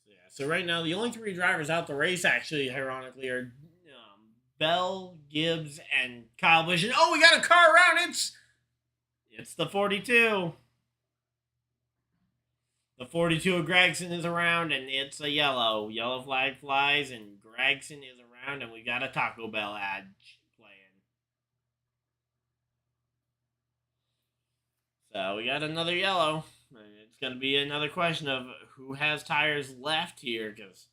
So yeah. So right now, the only 3 drivers out the race, actually, ironically, are Bell, Gibbs, and Kyle Busch. And oh, we got a car around. It's the 42. The 42 of Gregson is around, and it's a yellow. Yellow flag flies, and Gregson is around, and we got a Taco Bell ad playing. So we got another yellow. It's going to be another question of who has tires left here, because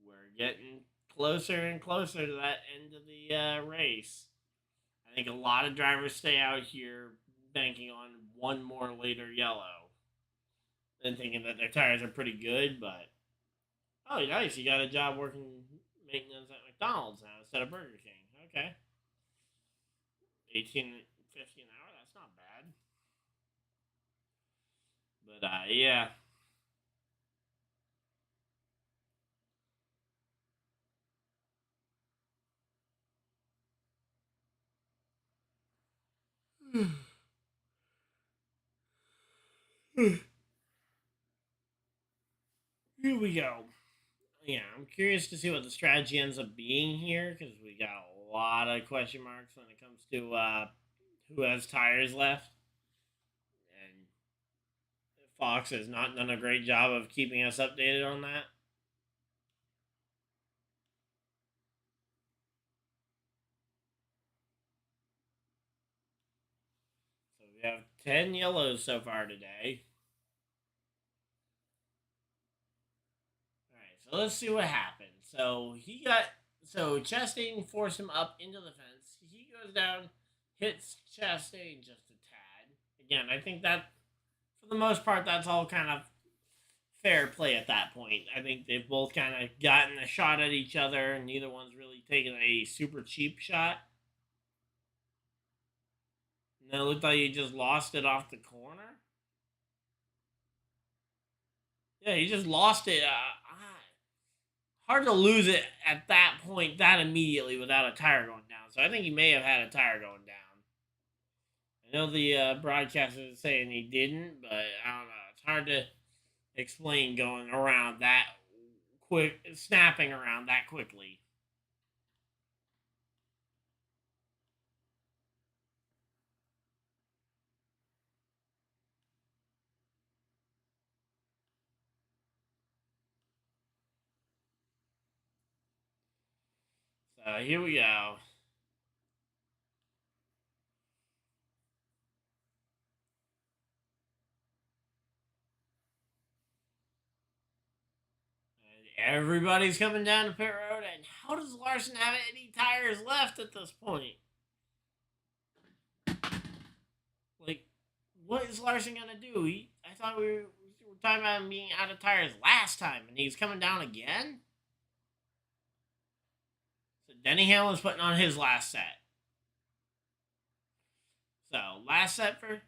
we're getting closer and closer to that end of the race. I think a lot of drivers stay out here banking on one more later yellow and thinking that their tires are pretty good, but oh, nice. You got a job working maintenance at McDonald's now instead of Burger King. Okay. 18.50 an hour, that's not bad. But yeah. Here we go. Yeah, I'm curious to see what the strategy ends up being here, because we got a lot of question marks when it comes to who has tires left. And Fox has not done a great job of keeping us updated on that. So we have 10 yellows so far today. Alright, so let's see what happens. So Chastain forced him up into the fence. He goes down, hits Chastain just a tad. Again, I think that for the most part, that's all kind of fair play at that point. I think they've both kind of gotten a shot at each other, and neither one's really taken a super cheap shot. And then it looked like he just lost it off the corner. Yeah, he just lost it. Hard to lose it at that point that immediately without a tire going down. So I think he may have had a tire going down. I know the broadcaster is saying he didn't, but I don't know. It's hard to explain going around that quick, snapping around that quickly. So here we go. Everybody's coming down to pit road, and how does Larson have any tires left at this point? Like, what is Larson gonna do? I thought we were talking about him being out of tires last time, and he's coming down again. So Denny Hamlin's putting on his last set. So last set for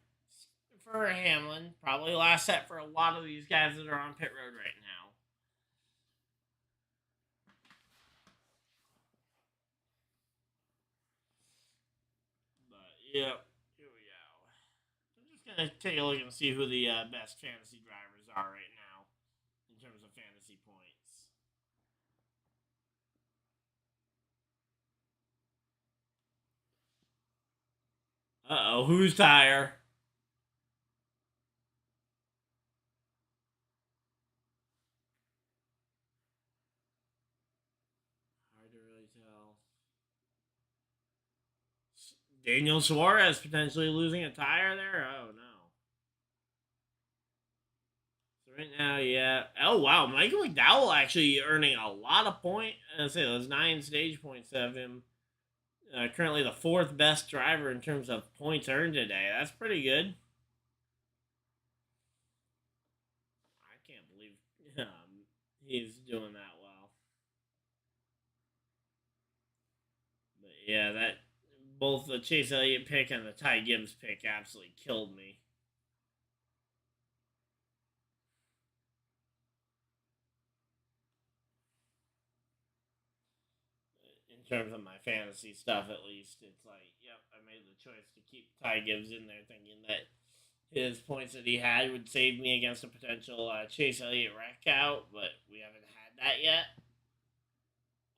Hamlin, probably last set for a lot of these guys that are on pit road right now. Yep, here we go. I'm just going to take a look and see who the best fantasy drivers are right now in terms of fantasy points. Uh-oh, whose tire? tell. Daniel Suarez potentially losing a tire there? Oh, no. So right now, yeah. Oh, wow. Michael McDowell actually earning a lot of points. I say those 9 stage points of him. Currently the 4th best driver in terms of points earned today. That's pretty good. I can't believe he's doing that well. But yeah, that both the Chase Elliott pick and the Ty Gibbs pick absolutely killed me. In terms of my fantasy stuff, at least, it's like, yep, I made the choice to keep Ty Gibbs in there, thinking that his points that he had would save me against a potential Chase Elliott wreck out, but we haven't had that yet.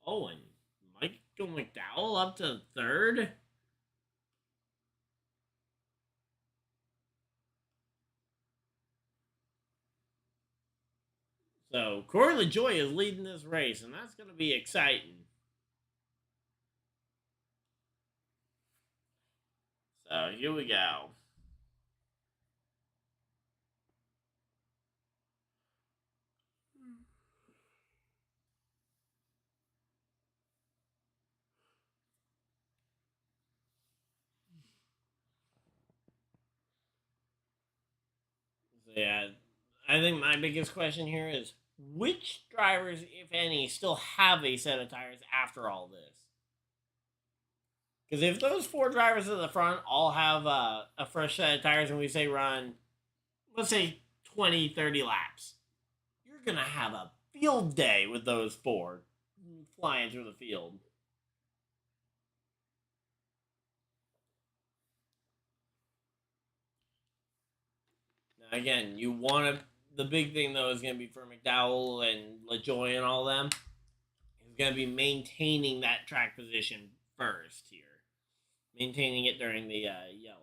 Oh, and Michael McDowell up to 3rd. So Corey LaJoie is leading this race, and that's going to be exciting. So here we go. So yeah, I think my biggest question here is which drivers, if any, still have a set of tires after all this? Because if those 4 drivers at the front all have a fresh set of tires and we say run, let's say 20, 30 laps, you're going to have a field day with those 4 flying through the field. Now, again, you want to. The big thing, though, is going to be for McDowell and LaJoie and all them, is going to be maintaining that track position first here. Maintaining it during the yellow.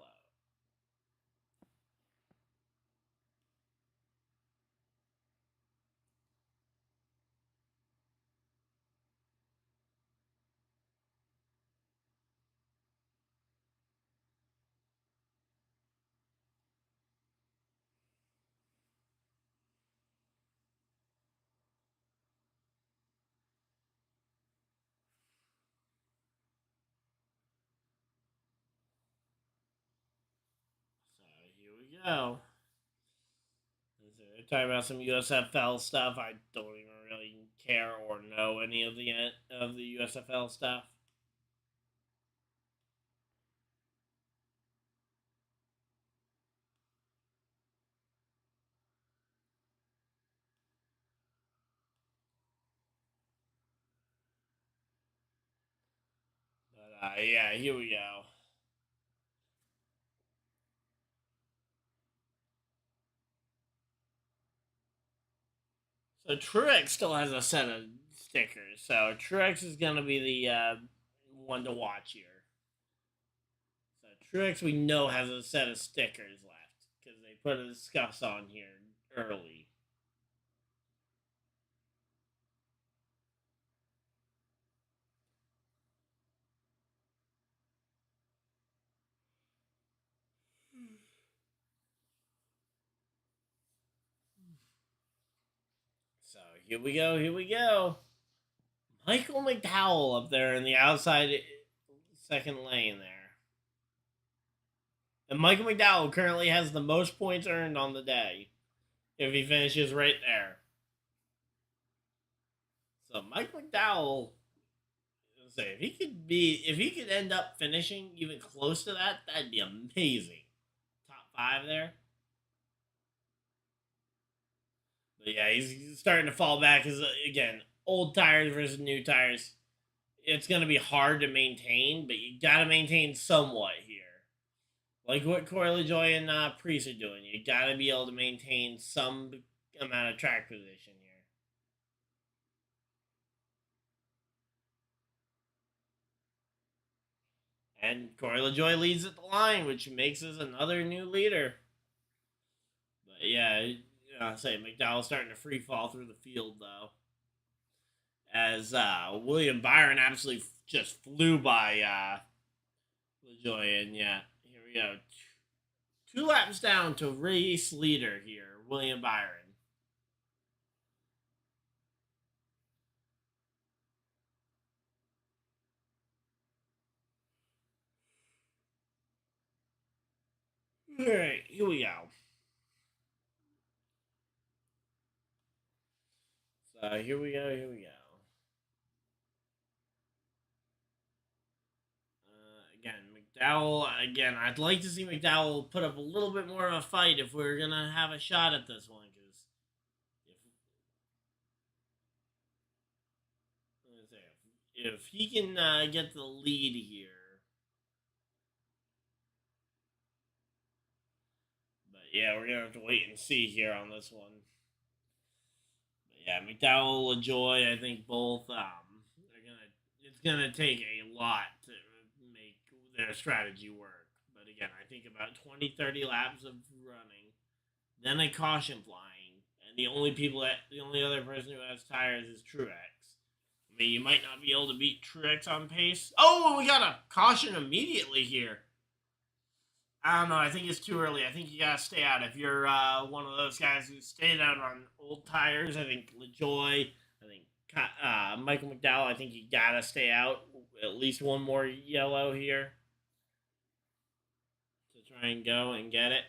So here we go. They're talking about some USFL stuff. I don't even really care or know any of the USFL stuff. But yeah, here we go. So Truex still has a set of stickers. So Truex is going to be the one to watch here. So Truex we know has a set of stickers left because they put a discuss on here early. So here we go. Here we go. Michael McDowell up there in the outside second lane there. And Michael McDowell currently has the most points earned on the day if he finishes right there. So Mike McDowell, say if he could end up finishing even close to that, that'd be amazing. Top 5 there. But yeah, he's starting to fall back. Because again, old tires versus new tires, it's going to be hard to maintain, but you got to maintain somewhat here. Like what Corey LaJoie and Priest are doing, you got to be able to maintain some amount of track position here. And Corey LaJoie leads at the line, which makes us another new leader. But yeah, I say McDowell's starting to free fall through the field though. as William Byron absolutely just flew by LaJoy. And yeah, here we go. 2 laps down to race leader here, William Byron. All right, here we go. So here we go. Here we go. Again, McDowell. Again, I'd like to see McDowell put up a little bit more of a fight if we're gonna have a shot at this one. Because if he can get the lead here, but yeah, we're gonna have to wait and see here on this one. But yeah, McDowell, LaJoy, I think both. They're gonna. It's gonna take a lot to make their strategy work. But again, I think about 20, 30 laps of running, then a caution flying, and the only other person who has tires is Truex. I mean, you might not be able to beat Truex on pace. Oh, we got a caution immediately here. I don't know. I think it's too early. I think you gotta stay out. If you're one of those guys who stayed out on old tires, I think LaJoy, I think Michael McDowell, I think you gotta stay out. At least one more yellow here to try and go and get it.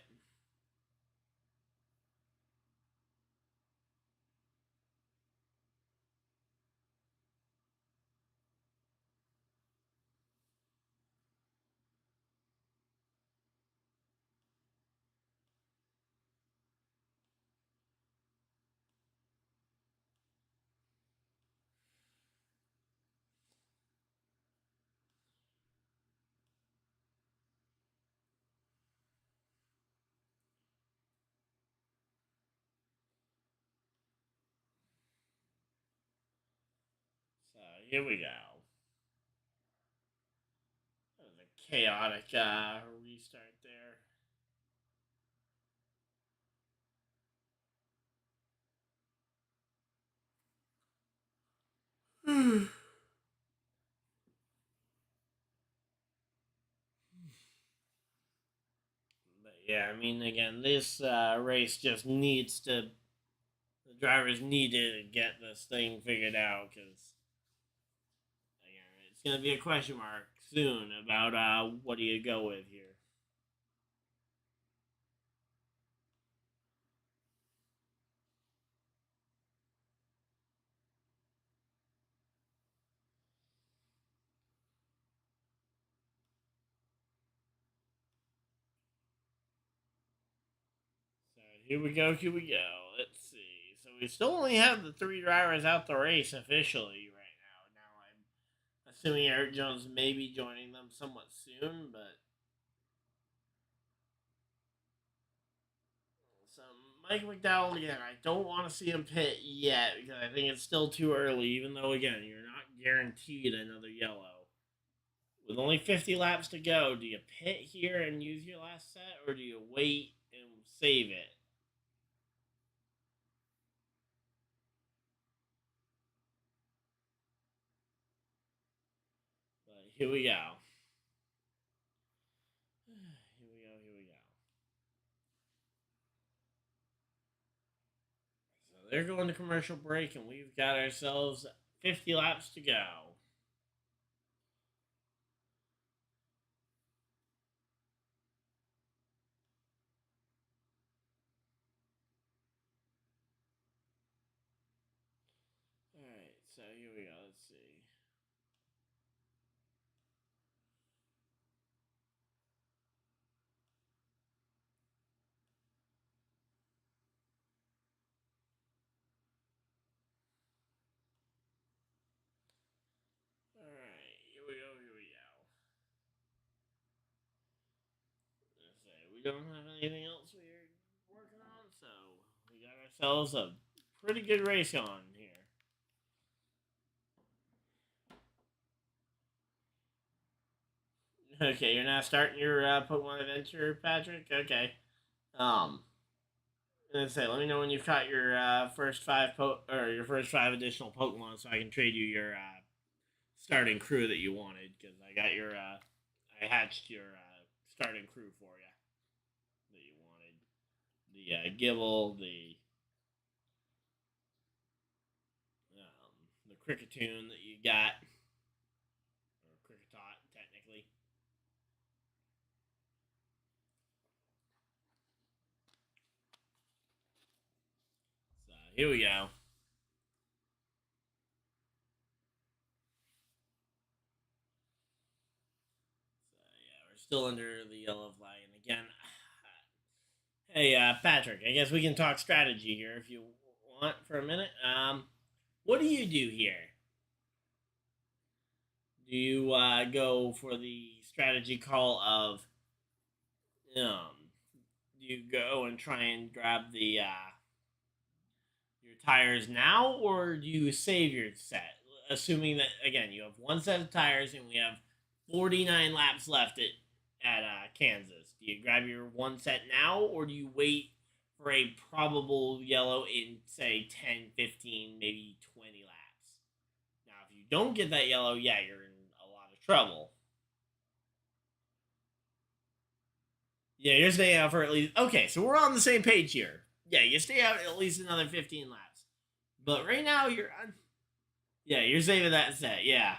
So here we go. That was a chaotic restart there. But yeah, I mean, again, this race just needs to. The drivers need to get this thing figured out because again, it's going to be a question mark soon about what do you go with here. So here we go. Here we go. Let's see. So we still only have the 3 drivers out the race officially right now. Now I'm assuming Eric Jones may be joining them somewhat soon, but so Mike McDowell again. I don't want to see him pit yet because I think it's still too early. Even though again, you're not guaranteed another yellow. With only 50 laps to go, do you pit here and use your last set, or do you wait and save it? But here we go. Here we go. Here we go. So they're going to commercial break, and we've got ourselves 50 laps to go. All right, so here we go. Let's see. All right, here we go. Here we go. Let's say we don't have anything else we're working on, so we got ourselves a pretty good race on here. Okay, you're now starting your Pokemon adventure, Patrick. Okay. Um. gonna say, let me know when you've caught your first your first five additional Pokemon, so I can trade you your starting crew that you wanted. Because I got your I hatched your starting crew for you that you wanted. The Gibble, the Cricketune that you got, or Cricketot technically. So here we go. We're still under the yellow flag, and again, hey Patrick, I guess we can talk strategy here if you want for a minute. What do you do here? Do you go for the strategy call of do you go and try and grab the your tires now, or do you save your set? Assuming that again you have one set of tires and we have 49 laps left at Kansas. Do you grab your one set now, or do you wait for a probable yellow in say 10, 15, maybe 20 laps? Now, if you don't get that yellow, yeah, you're in a lot of trouble. Yeah, you're staying out for at least. Okay, so we're on the same page here. Yeah, you stay out at least another 15 laps. But right now, you're on. Yeah, you're saving that set. Yeah.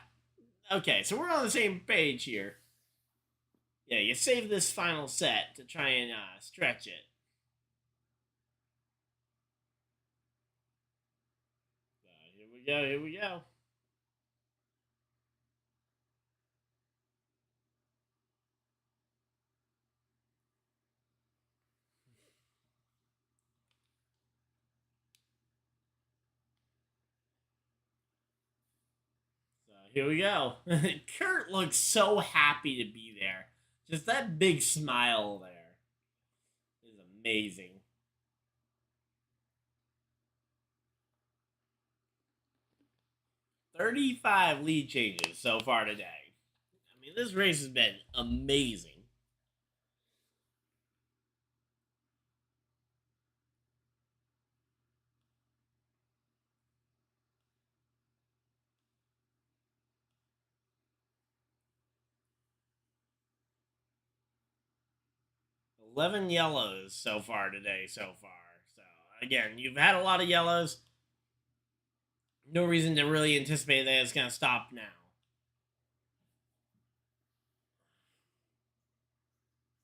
Okay, so we're on the same page here. Yeah, you save this final set to try and stretch it. Here we go. Here we go. Here we go. Kurt looks so happy to be there. Just that big smile there is amazing. 35 lead changes so far today. I mean, this race has been amazing. 11 yellows so far today, so far. So, again, you've had a lot of yellows. No reason to really anticipate that it's going to stop now.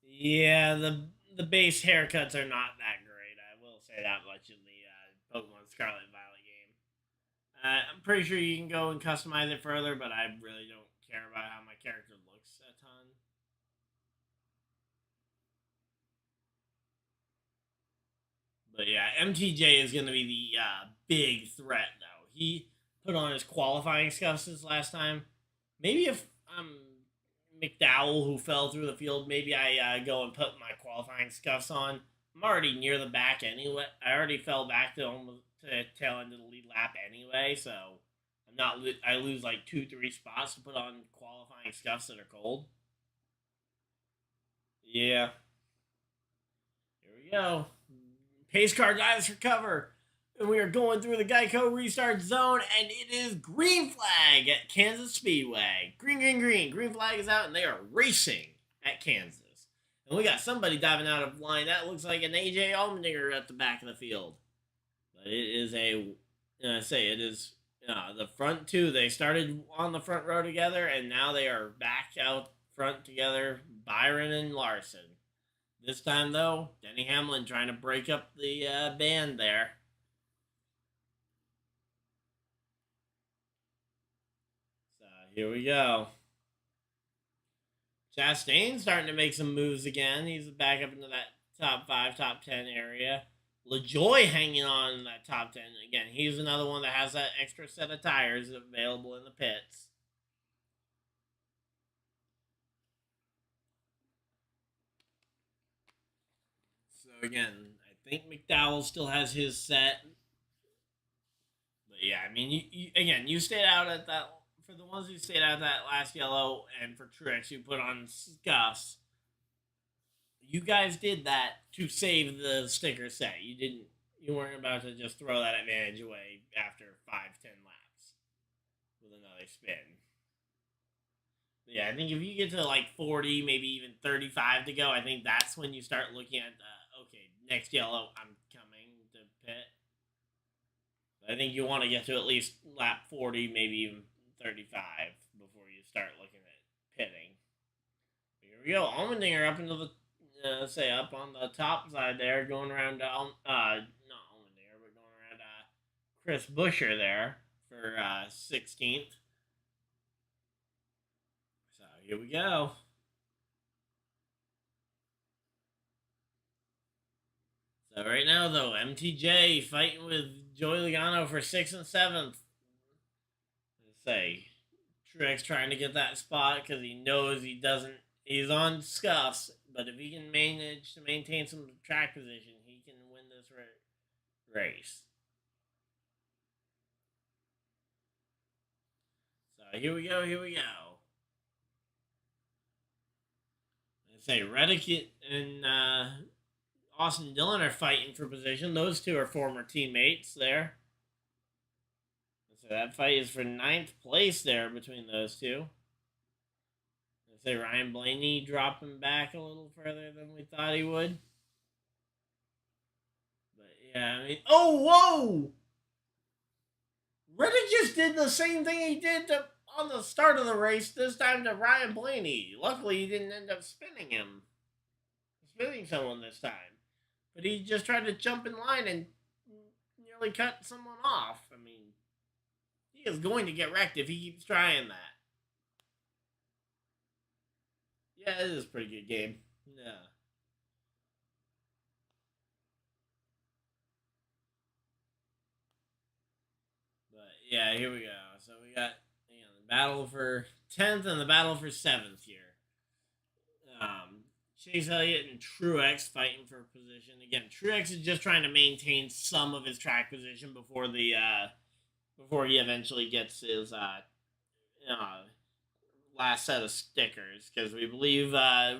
Yeah, the base haircuts are not that great. I will say that much in the Pokemon Scarlet Violet game. I'm pretty sure you can go and customize it further, but I really don't care about how my character looks a ton. But yeah, MTJ is going to be the big threat, though. He put on his qualifying scuffs this last time. Maybe if McDowell, who fell through the field, maybe I go and put my qualifying scuffs on. I'm already near the back anyway. I already fell back to almost to the tail end of the lead lap anyway, so I'm not. I lose like 2, 3 spots to put on qualifying scuffs that are cold. Yeah. Here we go. Pace car dives for cover. And we are going through the Geico restart zone, and it is green flag at Kansas Speedway. Green, green, green. Green flag is out, and they are racing at Kansas. And we got somebody diving out of line. That looks like an AJ Allmendinger at the back of the field. But it is it is the front two. They started on the front row together, and now they are back out front together, Byron and Larson. This time, though, Denny Hamlin trying to break up the band there. So here we go. Chastain starting to make some moves again. He's back up into that top 5, top 10 area. LaJoy hanging on in that top 10. Again, he's another one that has that extra set of tires available in the pits. So again, I think McDowell still has his set. But yeah, I mean, you stayed out at that for the ones who stayed out that last yellow, and for Truex, you put on scuffs. You guys did that to save the sticker set. You weren't about to just throw that advantage away after 5-10 laps with another spin. Yeah, I think if you get to like 40, maybe even 35 to go, I think that's when you start looking at okay, next yellow, I'm coming to pit. I think you want to get to at least lap 40, maybe even 35 before you start looking at pitting. Here we go. Allmendinger up into the up on the top side there, going around not Allmendinger, but going around Chris Buescher there for 16th. So here we go. So right now though, MTJ fighting with Joey Logano for 6th and 7th. Let's say Truex trying to get that spot because he knows he's on scuffs, but if he can manage to maintain some track position, he can win this race. So here we go. I say Reddick and Austin Dillon are fighting for position. Those two are former teammates there. So that fight is for 9th place there between those two. I say Ryan Blaney dropping back a little further than we thought he would. But yeah, I mean, oh, whoa! Reddick just did the same thing he did on the start of the race, this time to Ryan Blaney. Luckily, he didn't end up spinning someone this time. But he just tried to jump in line and nearly cut someone off. I mean, he is going to get wrecked if he keeps trying that. Yeah, it is a pretty good game. Yeah. But yeah, here we go. So we got the battle for 10th and the battle for 7th here. Chase Elliott and Truex fighting for position. Again, Truex is just trying to maintain some of his track position before he eventually gets his last set of stickers, because we believe that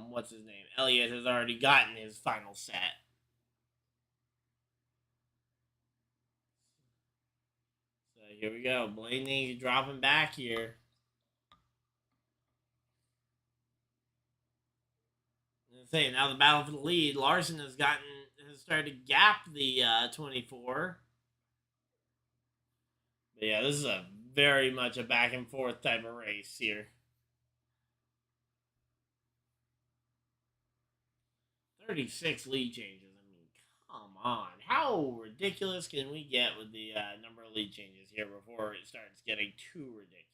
what's his name, Elliott, has already gotten his final set. So here we go. Blaney dropping back here. Say now the battle for the lead. Larson has started to gap the 24. But yeah, this is a very much a back and forth type of race here. 36 lead changes. I mean, come on. How ridiculous can we get with the number of lead changes here before it starts getting too ridiculous?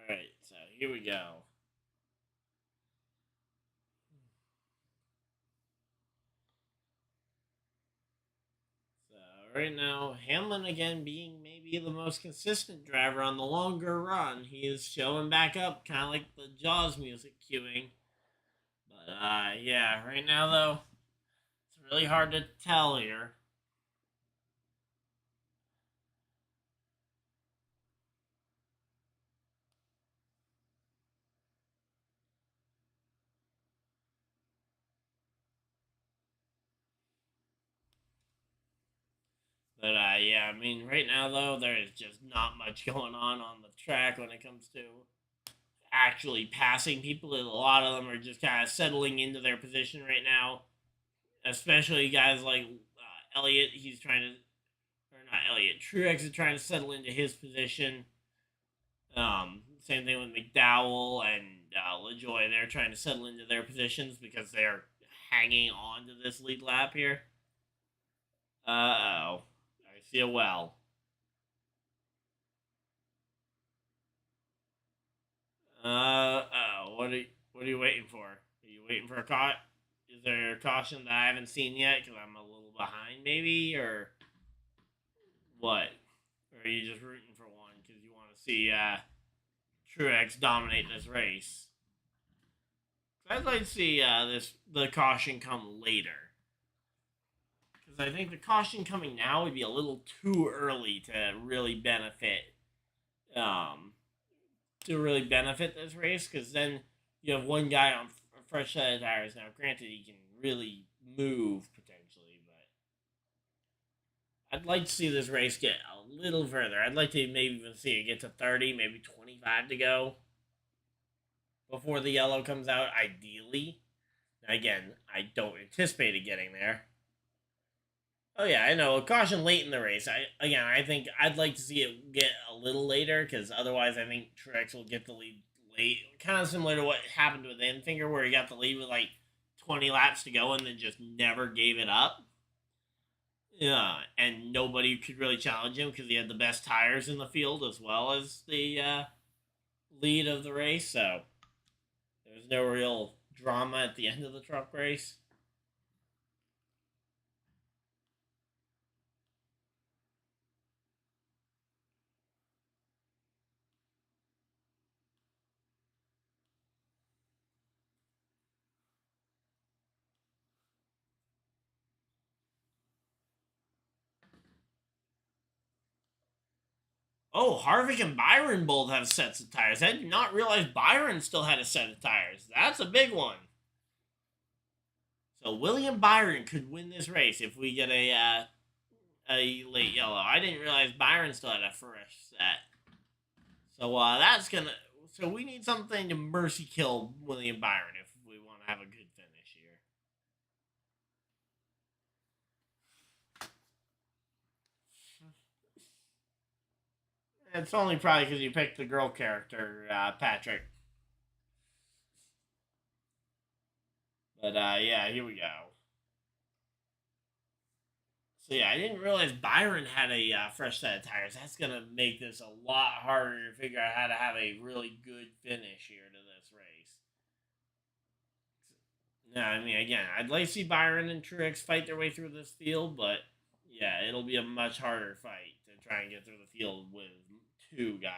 Alright, so here we go. So right now, Hamlin again being maybe the most consistent driver on the longer run. He is showing back up, kind of like the Jaws music cueing. But yeah, right now though, it's really hard to tell here. But yeah, I mean, right now though, there is just not much going on the track when it comes to actually passing people. A lot of them are just kind of settling into their position right now, especially guys like Elliott. He's trying to, or not Elliott. Truex is trying to settle into his position. Same thing with McDowell and LaJoy. They're trying to settle into their positions because they're hanging on to this lead lap here. Uh-oh. I see a well. Oh. What are you waiting for? Are you waiting for a caught? Is there a caution that I haven't seen yet because I'm a little behind, maybe, or what? Or are you just rooting for one because you want to see Truex dominate this race? I'd like to see the caution come later. Because I think the caution coming now would be a little too early um, to really benefit this race. Because then you have one guy on a fresh set of tires. Now, granted, he can really move potentially, but I'd like to see this race get a little further. I'd like to maybe even see it get to 30, maybe 25 to go before the yellow comes out, ideally. Again, I don't anticipate it getting there. Oh yeah, I know. Caution late in the race. I think I'd like to see it get a little later because otherwise, I think Truex will get the lead late. Kind of similar to what happened with Enfinger, where he got the lead with like 20 laps to go and then just never gave it up. Yeah, and nobody could really challenge him because he had the best tires in the field as well as the lead of the race. So there was no real drama at the end of the truck race. Oh, Harvick and Byron both have sets of tires. I did not realize Byron still had a set of tires. That's a big one. So William Byron could win this race if we get a late yellow. I didn't realize Byron still had a fresh set. So that's gonna. So we need something to mercy kill William Byron if we want to have a good finish here. It's only probably because you picked the girl character, Patrick. But yeah, here we go. So yeah, I didn't realize Byron had a fresh set of tires. That's gonna make this a lot harder to figure out how to have a really good finish here to this race. No, I mean again, I'd like to see Byron and Truex fight their way through this field, but yeah, it'll be a much harder fight to try and get through the field with two guys.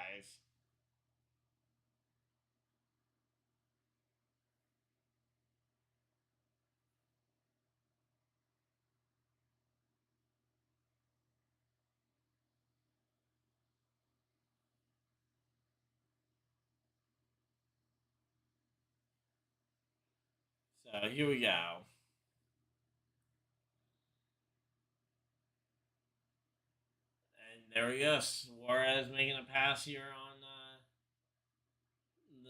So here we go. And there we go. Suarez making a pass here on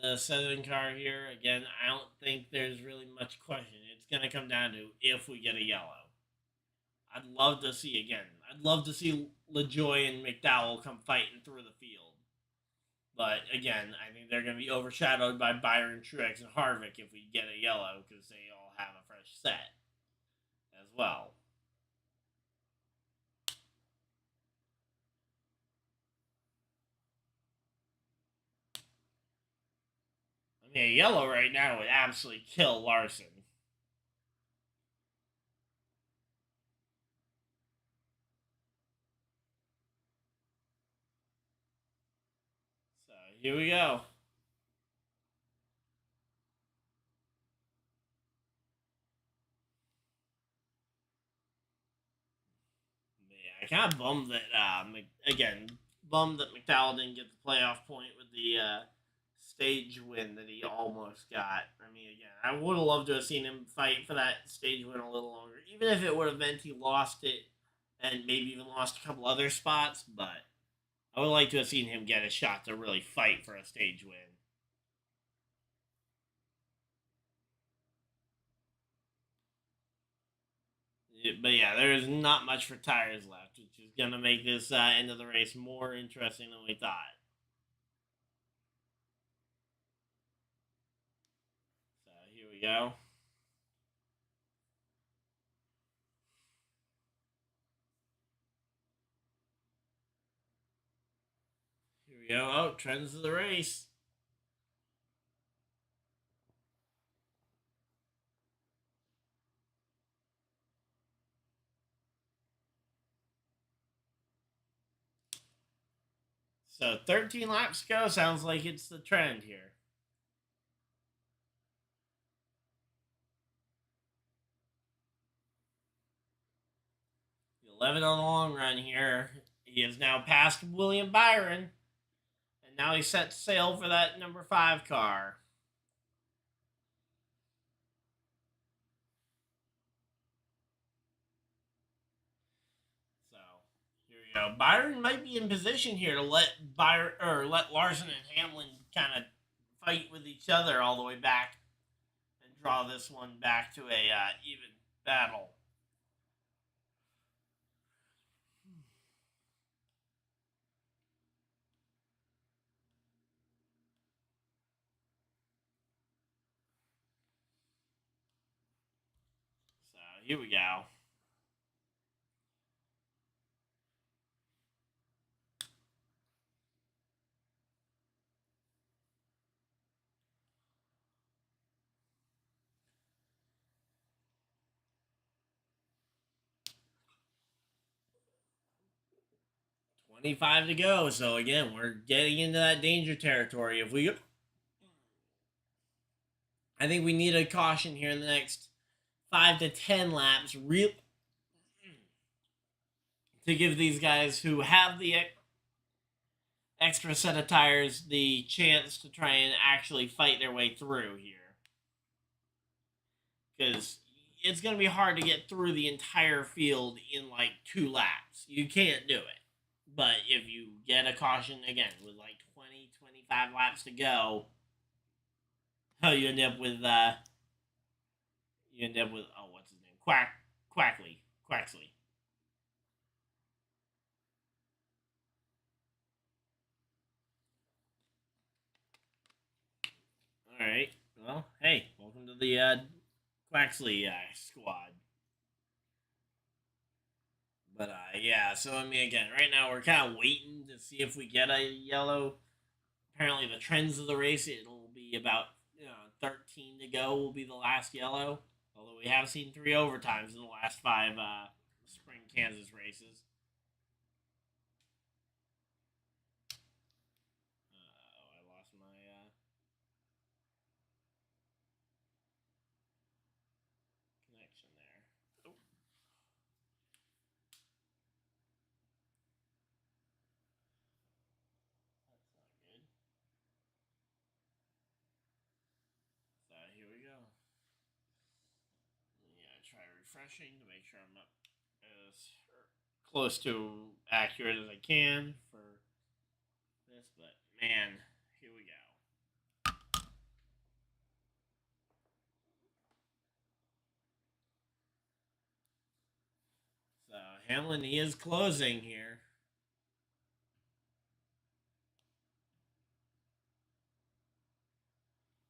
the Southern car here. Again, I don't think there's really much question. It's going to come down to if we get a yellow. I'd love to see again. I'd love to see LaJoy and McDowell come fighting through the field. But again, I think they're going to be overshadowed by Byron, Truex, and Harvick if we get a yellow because they all have a fresh set as well. I mean, a yellow right now would absolutely kill Larson. So here we go. Yeah, I kind of bummed that again bummed that McDowell didn't get the playoff point with the stage win that he almost got. I mean, again, I would have loved to have seen him fight for that stage win a little longer, even if it would have meant he lost it and maybe even lost a couple other spots. But I would like to have seen him get a shot to really fight for a stage win. But yeah, there is not much for tires left, which is going to make this end of the race more interesting than we thought. So here we go. Here we go. Oh, trends of the race. So 13 laps ago sounds like it's the trend here. 11 on the long run here. He has now passed William Byron. And now he's set sail for that number 5 car. So here we go. Byron might be in position here to let Larson and Hamlin kind of fight with each other all the way back and draw this one back to a even battle. So here we go. $25 to go. So again, we're getting into that danger territory. If we, I think we need a caution here in the next 5 to 10 laps, to give these guys who have the extra set of tires the chance to try and actually fight their way through here. Because it's going to be hard to get through the entire field in like 2 laps. You can't do it. But if you get a caution, again, with like 20, 25 laps to go, you end up with, oh, what's his name? Quaxley. All right. Well, hey, welcome to the Quaxley squad. But yeah, so I mean, again, right now we're kind of waiting to see if we get a yellow. Apparently, the trends of the race, it'll be about 13 to go will be the last yellow. Although we have seen 3 overtimes in the last 5 spring Kansas races. I lost my connection there. Oh. That's not good. So here we go. Yeah, try refreshing to make sure I'm up as close to accurate as I can for this, but man, here we go. So Hamlin, he is closing here.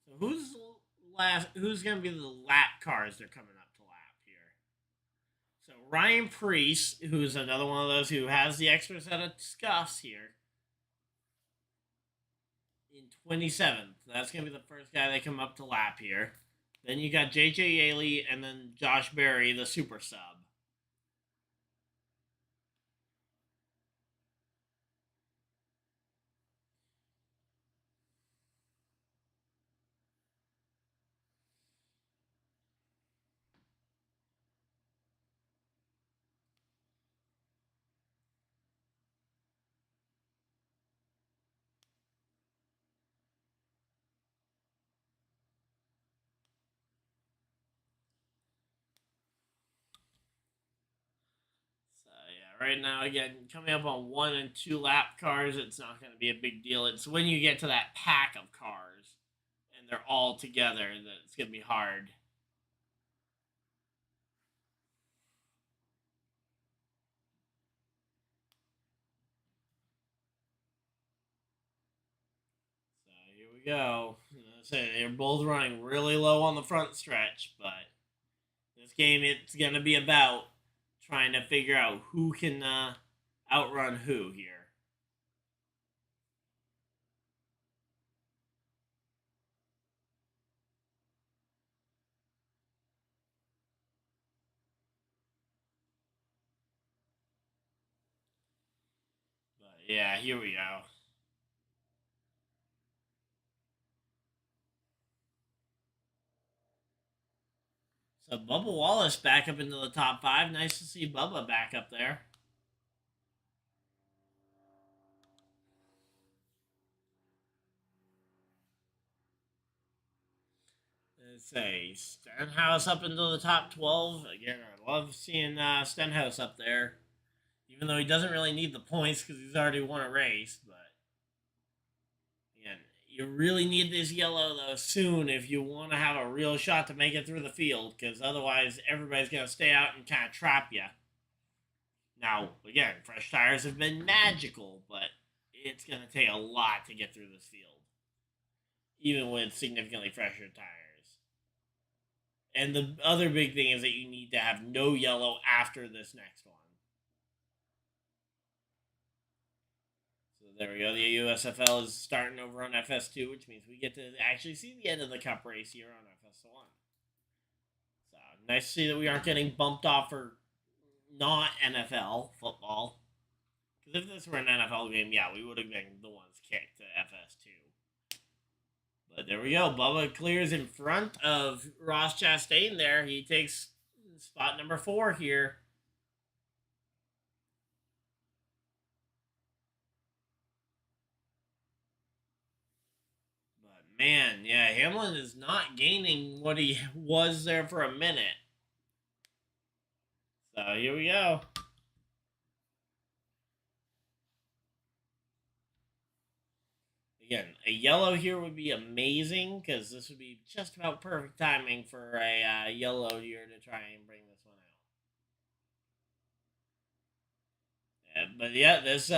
So who's going to be the lap cars they're coming up to lap here? So Ryan Preece, who's another one of those who has the extra set of scuffs here, in 27th. That's going to be the first guy they come up to lap here. Then you got JJ Elliott and then Josh Berry, the super sub. Right now, again, coming up on 1 and 2 lap cars, it's not going to be a big deal. It's when you get to that pack of cars and they're all together that it's going to be hard. So here we go. They're both running really low on the front stretch, but this game, it's going to be about trying to figure out who can outrun who here. But yeah, here we go. So Bubba Wallace back up into the top 5. Nice to see Bubba back up there. Let's say Stenhouse up into the top 12. Again, I love seeing Stenhouse up there. Even though he doesn't really need the points because he's already won a race. But again, you really need this yellow though soon if you want to have a real shot to make it through the field, because otherwise everybody's going to stay out and kind of trap you. Now, again, fresh tires have been magical, but it's going to take a lot to get through this field, even with significantly fresher tires. And the other big thing is that you need to have no yellow after this next one. So there we go. The USFL is starting over on FS2, which means we get to actually see the end of the Cup race here on FS1. So nice to see that we aren't getting bumped off for not NFL football. Because if this were an NFL game, yeah, we would have been the ones kicked to FS2. But there we go. Bubba clears in front of Ross Chastain there. He takes spot number 4 here. But man, yeah, Hamlin is not gaining what he was there for a minute. So here we go. Again, a yellow here would be amazing because this would be just about perfect timing for a yellow here to try and bring this one out. Yeah, but yeah, this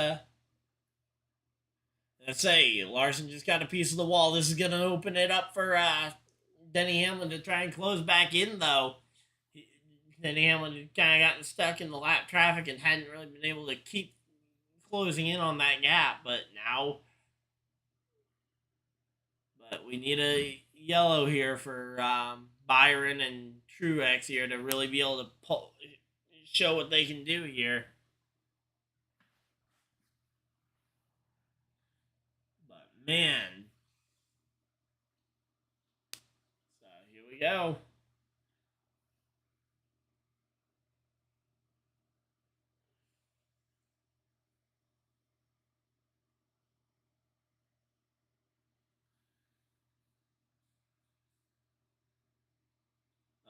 let's say Larson just got a piece of the wall. This is going to open it up for Denny Hamlin to try and close back in, though. Denny Hamlin had kind of gotten stuck in the lap traffic and hadn't really been able to keep closing in on that gap, but now we need a yellow here for Byron and Truex here to really be able to show what they can do here. But man, so here we go.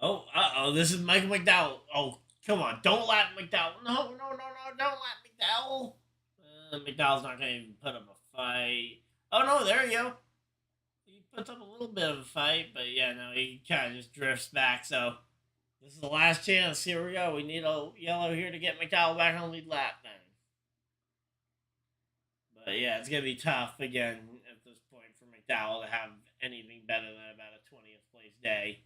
Oh, this is Michael McDowell. Oh, come on, don't lap McDowell. No, don't lap McDowell. McDowell's not going to even put up a fight. Oh, no, there you go. He puts up a little bit of a fight, but yeah, no, he kind of just drifts back. So this is the last chance. Here we go. We need a yellow here to get McDowell back on the lead lap then. But yeah, it's going to be tough again at this point for McDowell to have anything better than about a 20th place day.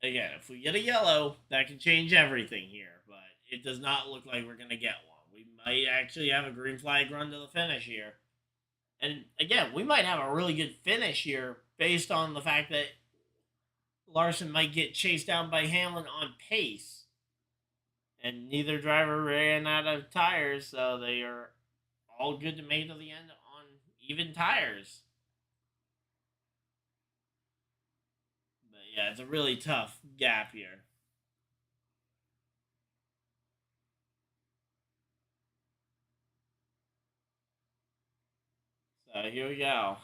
Again, if we get a yellow, that can change everything here, but it does not look like we're going to get one. We might actually have a green flag run to the finish here. And again, we might have a really good finish here based on the fact that Larson might get chased down by Hamlin on pace. And neither driver ran out of tires, so they are all good to make it to the end on even tires. Yeah, it's a really tough gap here. So here we go.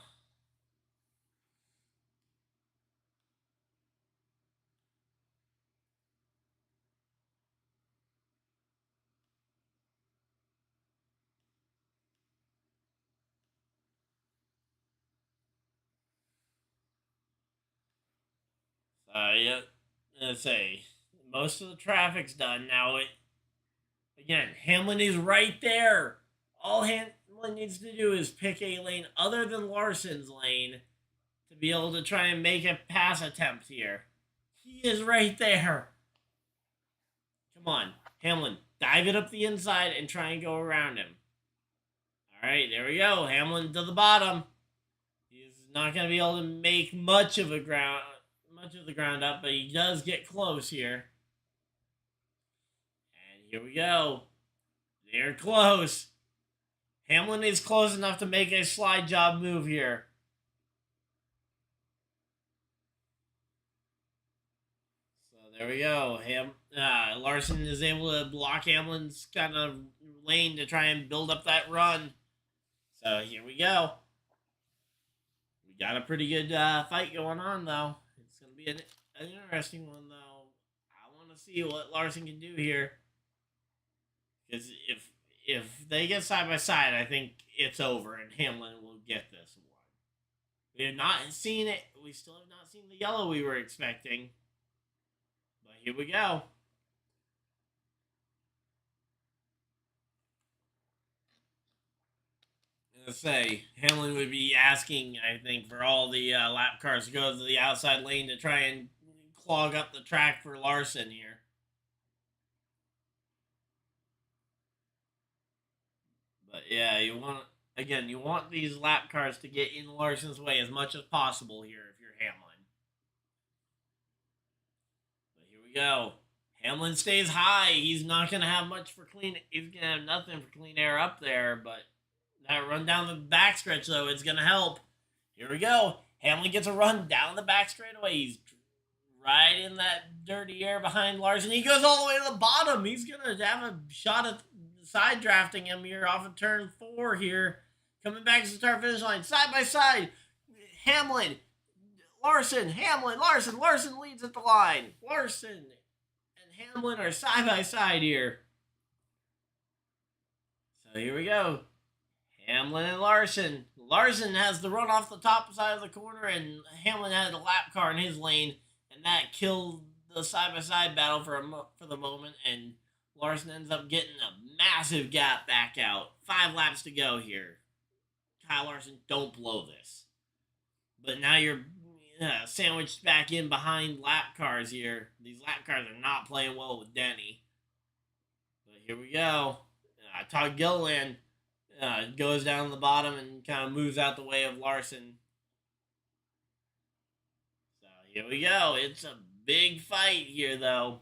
Yeah, let's say most of the traffic's done now. Again, Hamlin is right there. All Hamlin needs to do is pick a lane other than Larson's lane to be able to try and make a pass attempt here. He is right there. Come on, Hamlin, dive it up the inside and try and go around him. All right, there we go. Hamlin to the bottom. He's not going to be able to make much of the ground up, but he does get close here. And here we go. They're close. Hamlin is close enough to make a slide job move here. There we go. Larson is able to block Hamlin's kind of lane to try and build up that run. So here we go. We got a pretty good fight going on, though. It's going to be an interesting one, though. I want to see what Larson can do here. Because if they get side by side, I think it's over, and Hamlin will get this one. We have not seen it. We still have not seen the yellow we were expecting. But here we go. Let's say Hamlin would be asking, I think, for all the lap cars to go to the outside lane to try and clog up the track for Larson here. But yeah, you want these lap cars to get in Larson's way as much as possible here if you're Hamlin. But here we go. Hamlin stays high. He's not going to have much for clean. He's going to have nothing for clean air up there, but that run down the backstretch, though, it's going to help. Here we go. Hamlin gets a run down the back straightaway. He's right in that dirty air behind Larson. He goes all the way to the bottom. He's going to have a shot at side drafting him here off of turn 4 here. Coming back to the start finish line. Side by side. Hamlin. Larson. Hamlin. Larson. Larson leads at the line. Larson and Hamlin are side by side here. So here we go. Hamlin and Larson. Larson has the run off the top side of the corner, and Hamlin had a lap car in his lane, and that killed the side-by-side battle for the moment, and Larson ends up getting a massive gap back out. 5 laps to go here. Kyle Larson, don't blow this. But now you're sandwiched back in behind lap cars here. These lap cars are not playing well with Denny. But here we go. Todd Gilliland goes down the bottom and kind of moves out the way of Larson. So here we go. It's a big fight here, though.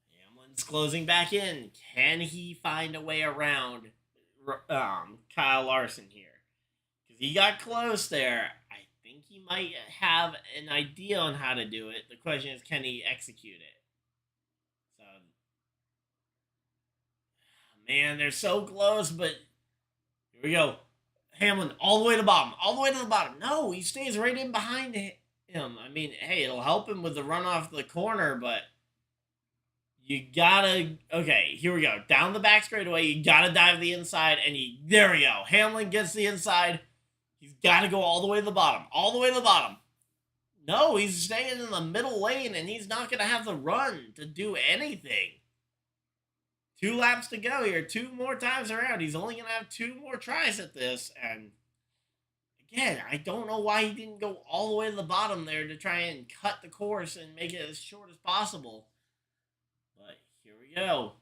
Hamlin's closing back in. Can he find a way around Kyle Larson here? Because he got close there. I think he might have an idea on how to do it. The question is, can he execute it? So, man, they're so close, but here we go. Hamlin all the way to the bottom. All the way to the bottom. No, he stays right in behind him. I mean, hey, it'll help him with the run off the corner, but you gotta... Okay, here we go. Down the back straightaway, you gotta dive the inside, and there we go. Hamlin gets the inside. He's gotta go all the way to the bottom. All the way to the bottom. No, he's staying in the middle lane, and he's not gonna have the run to do anything. 2 laps to go here. 2 more times around. He's only going to have 2 more tries at this. And again, I don't know why he didn't go all the way to the bottom there to try and cut the course and make it as short as possible. But here we go.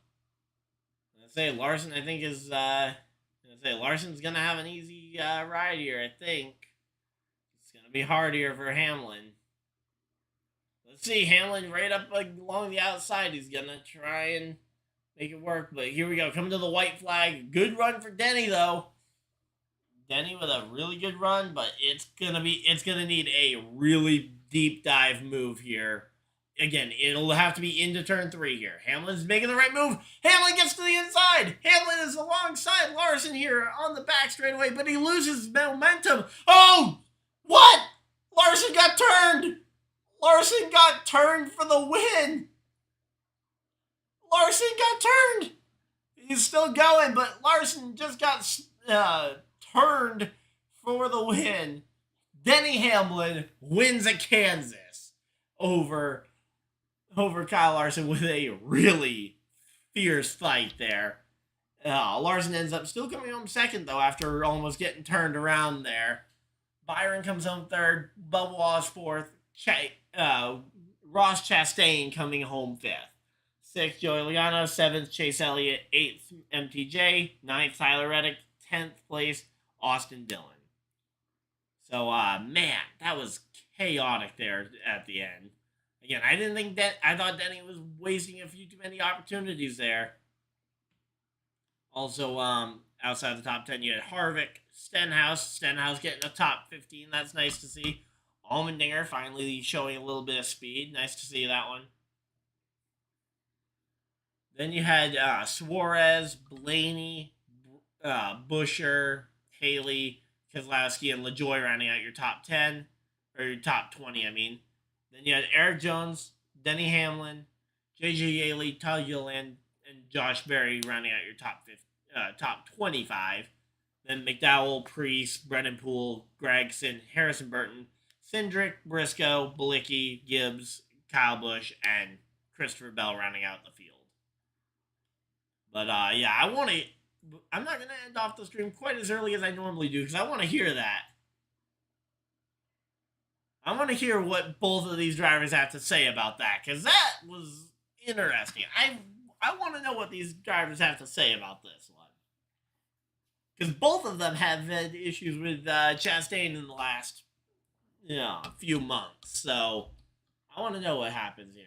I'm going to say Larson, I think, is... Larson's going to have an easy ride here, I think. It's going to be hard here for Hamlin. Let's see. Hamlin right up along the outside. He's going to try and make it work, but here we go. Coming to the white flag. Good run for Denny, though. Denny with a really good run, but it's gonna need a really deep dive move here. Again, it'll have to be into turn 3 here. Hamlin's making the right move. Hamlin gets to the inside. Hamlin is alongside Larson here on the back straightaway, but he loses momentum. Oh! What? Larson got turned! Larson got turned for the win! Larson got turned. He's still going, but Larson just got turned for the win. Denny Hamlin wins at Kansas over Kyle Larson with a really fierce fight there. Larson ends up still coming home second, though, after almost getting turned around there. Byron comes home third. Bubba Wallace fourth. Ross Chastain coming home fifth. 6th, Joey Logano. 7th, Chase Elliott. 8th, MTJ. 9th, Tyler Reddick. 10th place, Austin Dillon. So, man, that was chaotic there at the end. Again, I thought Denny was wasting a few too many opportunities there. Also, outside the top 10, you had Harvick, Stenhouse getting a top 15. That's nice to see. Allmendinger finally showing a little bit of speed. Nice to see that one. Then you had Suarez, Blaney, Busher, Haley, Keselowski, and LaJoy rounding out your top 10, or your top 20, I mean. Then you had Eric Jones, Denny Hamlin, JJ Yaley, Tyler Gilliland, and Josh Berry rounding out your top 25. Then McDowell, Priest, Brennan Poole, Gregson, Harrison Burton, Cindric, Briscoe, Balicki, Gibbs, Kyle Busch, and Christopher Bell rounding out the field. But yeah, I'm not gonna end off the stream quite as early as I normally do because I want to hear that. I want to hear what both of these drivers have to say about that because that was interesting. I want to know what these drivers have to say about this one because both of them have had issues with Chastain in the last few months. So I want to know what happens here.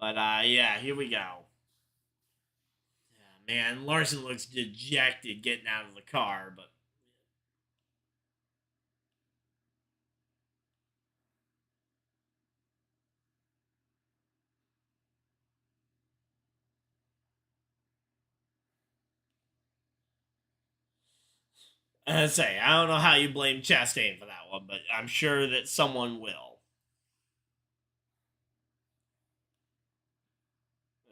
But yeah, here we go. Yeah, man, Larson looks dejected getting out of the car, but I say I don't know how you blame Chastain for that one, but I'm sure that someone will.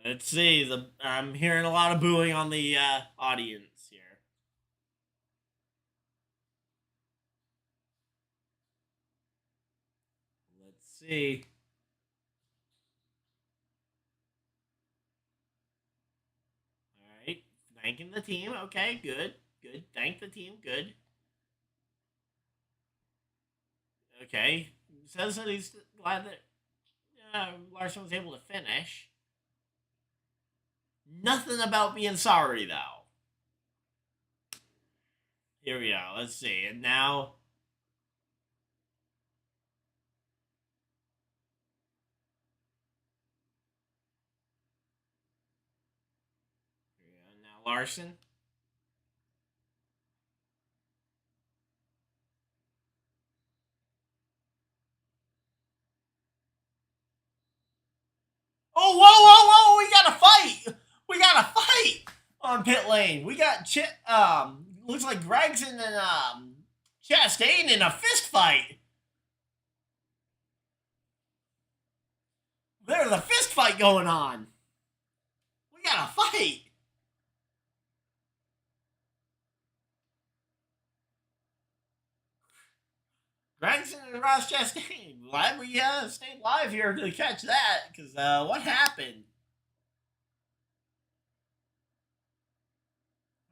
Let's see. I'm hearing a lot of booing on the audience here. Let's see. All right, thanking the team. Okay, good, good. Thank the team. Good. Okay, says that he's glad that Larson was able to finish. Nothing about being sorry though. Here we go. Let's see. And now now Larson. Oh, whoa! We got a fight. We got a fight on pit lane. We got looks like Gregson and Chastain in a fist fight. There's a fist fight going on. We got a fight. Gregson and Ross Chastain. Glad we stayed live here to catch that because what happened?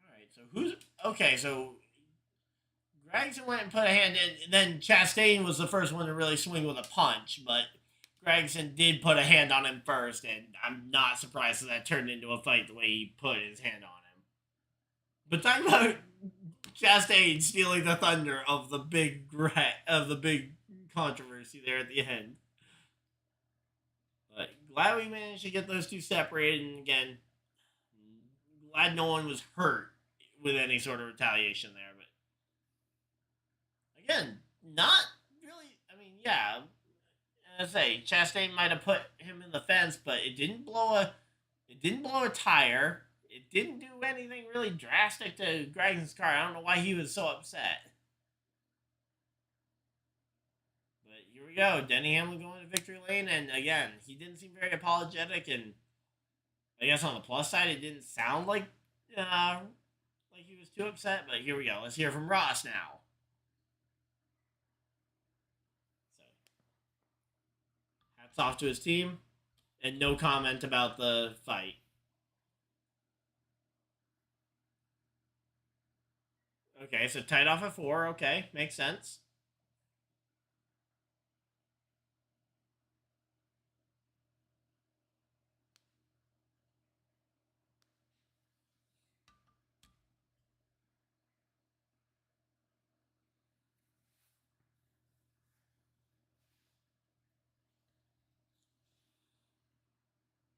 All right, so who's okay? So Gregson went and put a hand in, and then Chastain was the first one to really swing with a punch, but Gregson did put a hand on him first, and I'm not surprised that turned into a fight the way he put his hand on him. But talking about Chastain stealing the thunder of the big controversy there at the end. But glad we managed to get those two separated, and again, glad no one was hurt with any sort of retaliation there. But again, not really. I mean, yeah, I say Chastain might have put him in the fence, but it didn't blow a tire. It didn't do anything really drastic to Gregson's car. I don't know why he was so upset. But here we go. Denny Hamlin going to victory lane, and again, he didn't seem very apologetic. And I guess on the plus side, it didn't sound like he was too upset. But here we go. Let's hear from Ross now. So, hats off to his team, and no comment about the fight. Okay, so tied off at 4. Okay, makes sense.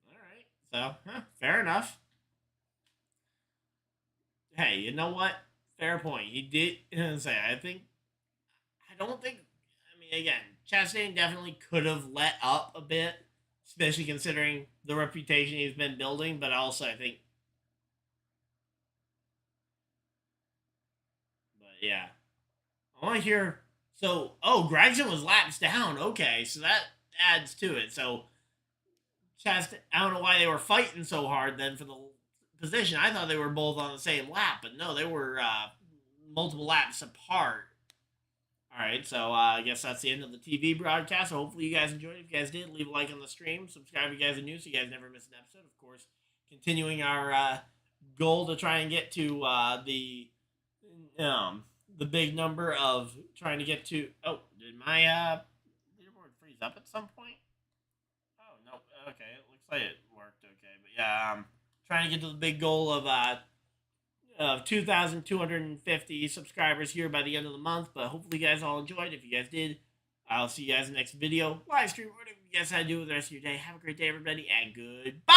All right, so fair enough. Hey, you know what? Fair point. He did say. I don't think mean, again, Chastain definitely could have let up a bit, especially considering the reputation he's been building. But also, I think, but yeah, I want to hear. So, oh, Gregson was laps down. Okay, so that adds to it. So, I don't know why they were fighting so hard then for the position. I thought they were both on the same lap, but no, they were multiple laps apart. All right, so I guess that's the end of the TV broadcast. So hopefully you guys enjoyed. If you guys did, leave a like on the stream. Subscribe if you guys are new so you guys never miss an episode. Of course, continuing our goal to try and get to the big number of trying to get to. Oh, did my leaderboard freeze up at some point? Oh no. Okay, it looks like it worked. Okay, but yeah, trying to get to the big goal of 2,250 subscribers here by the end of the month. But hopefully you guys all enjoyed. If you guys did, I'll see you guys in the next video, live stream, whatever you guys had to do with the rest of your day. Have a great day, everybody, and goodbye.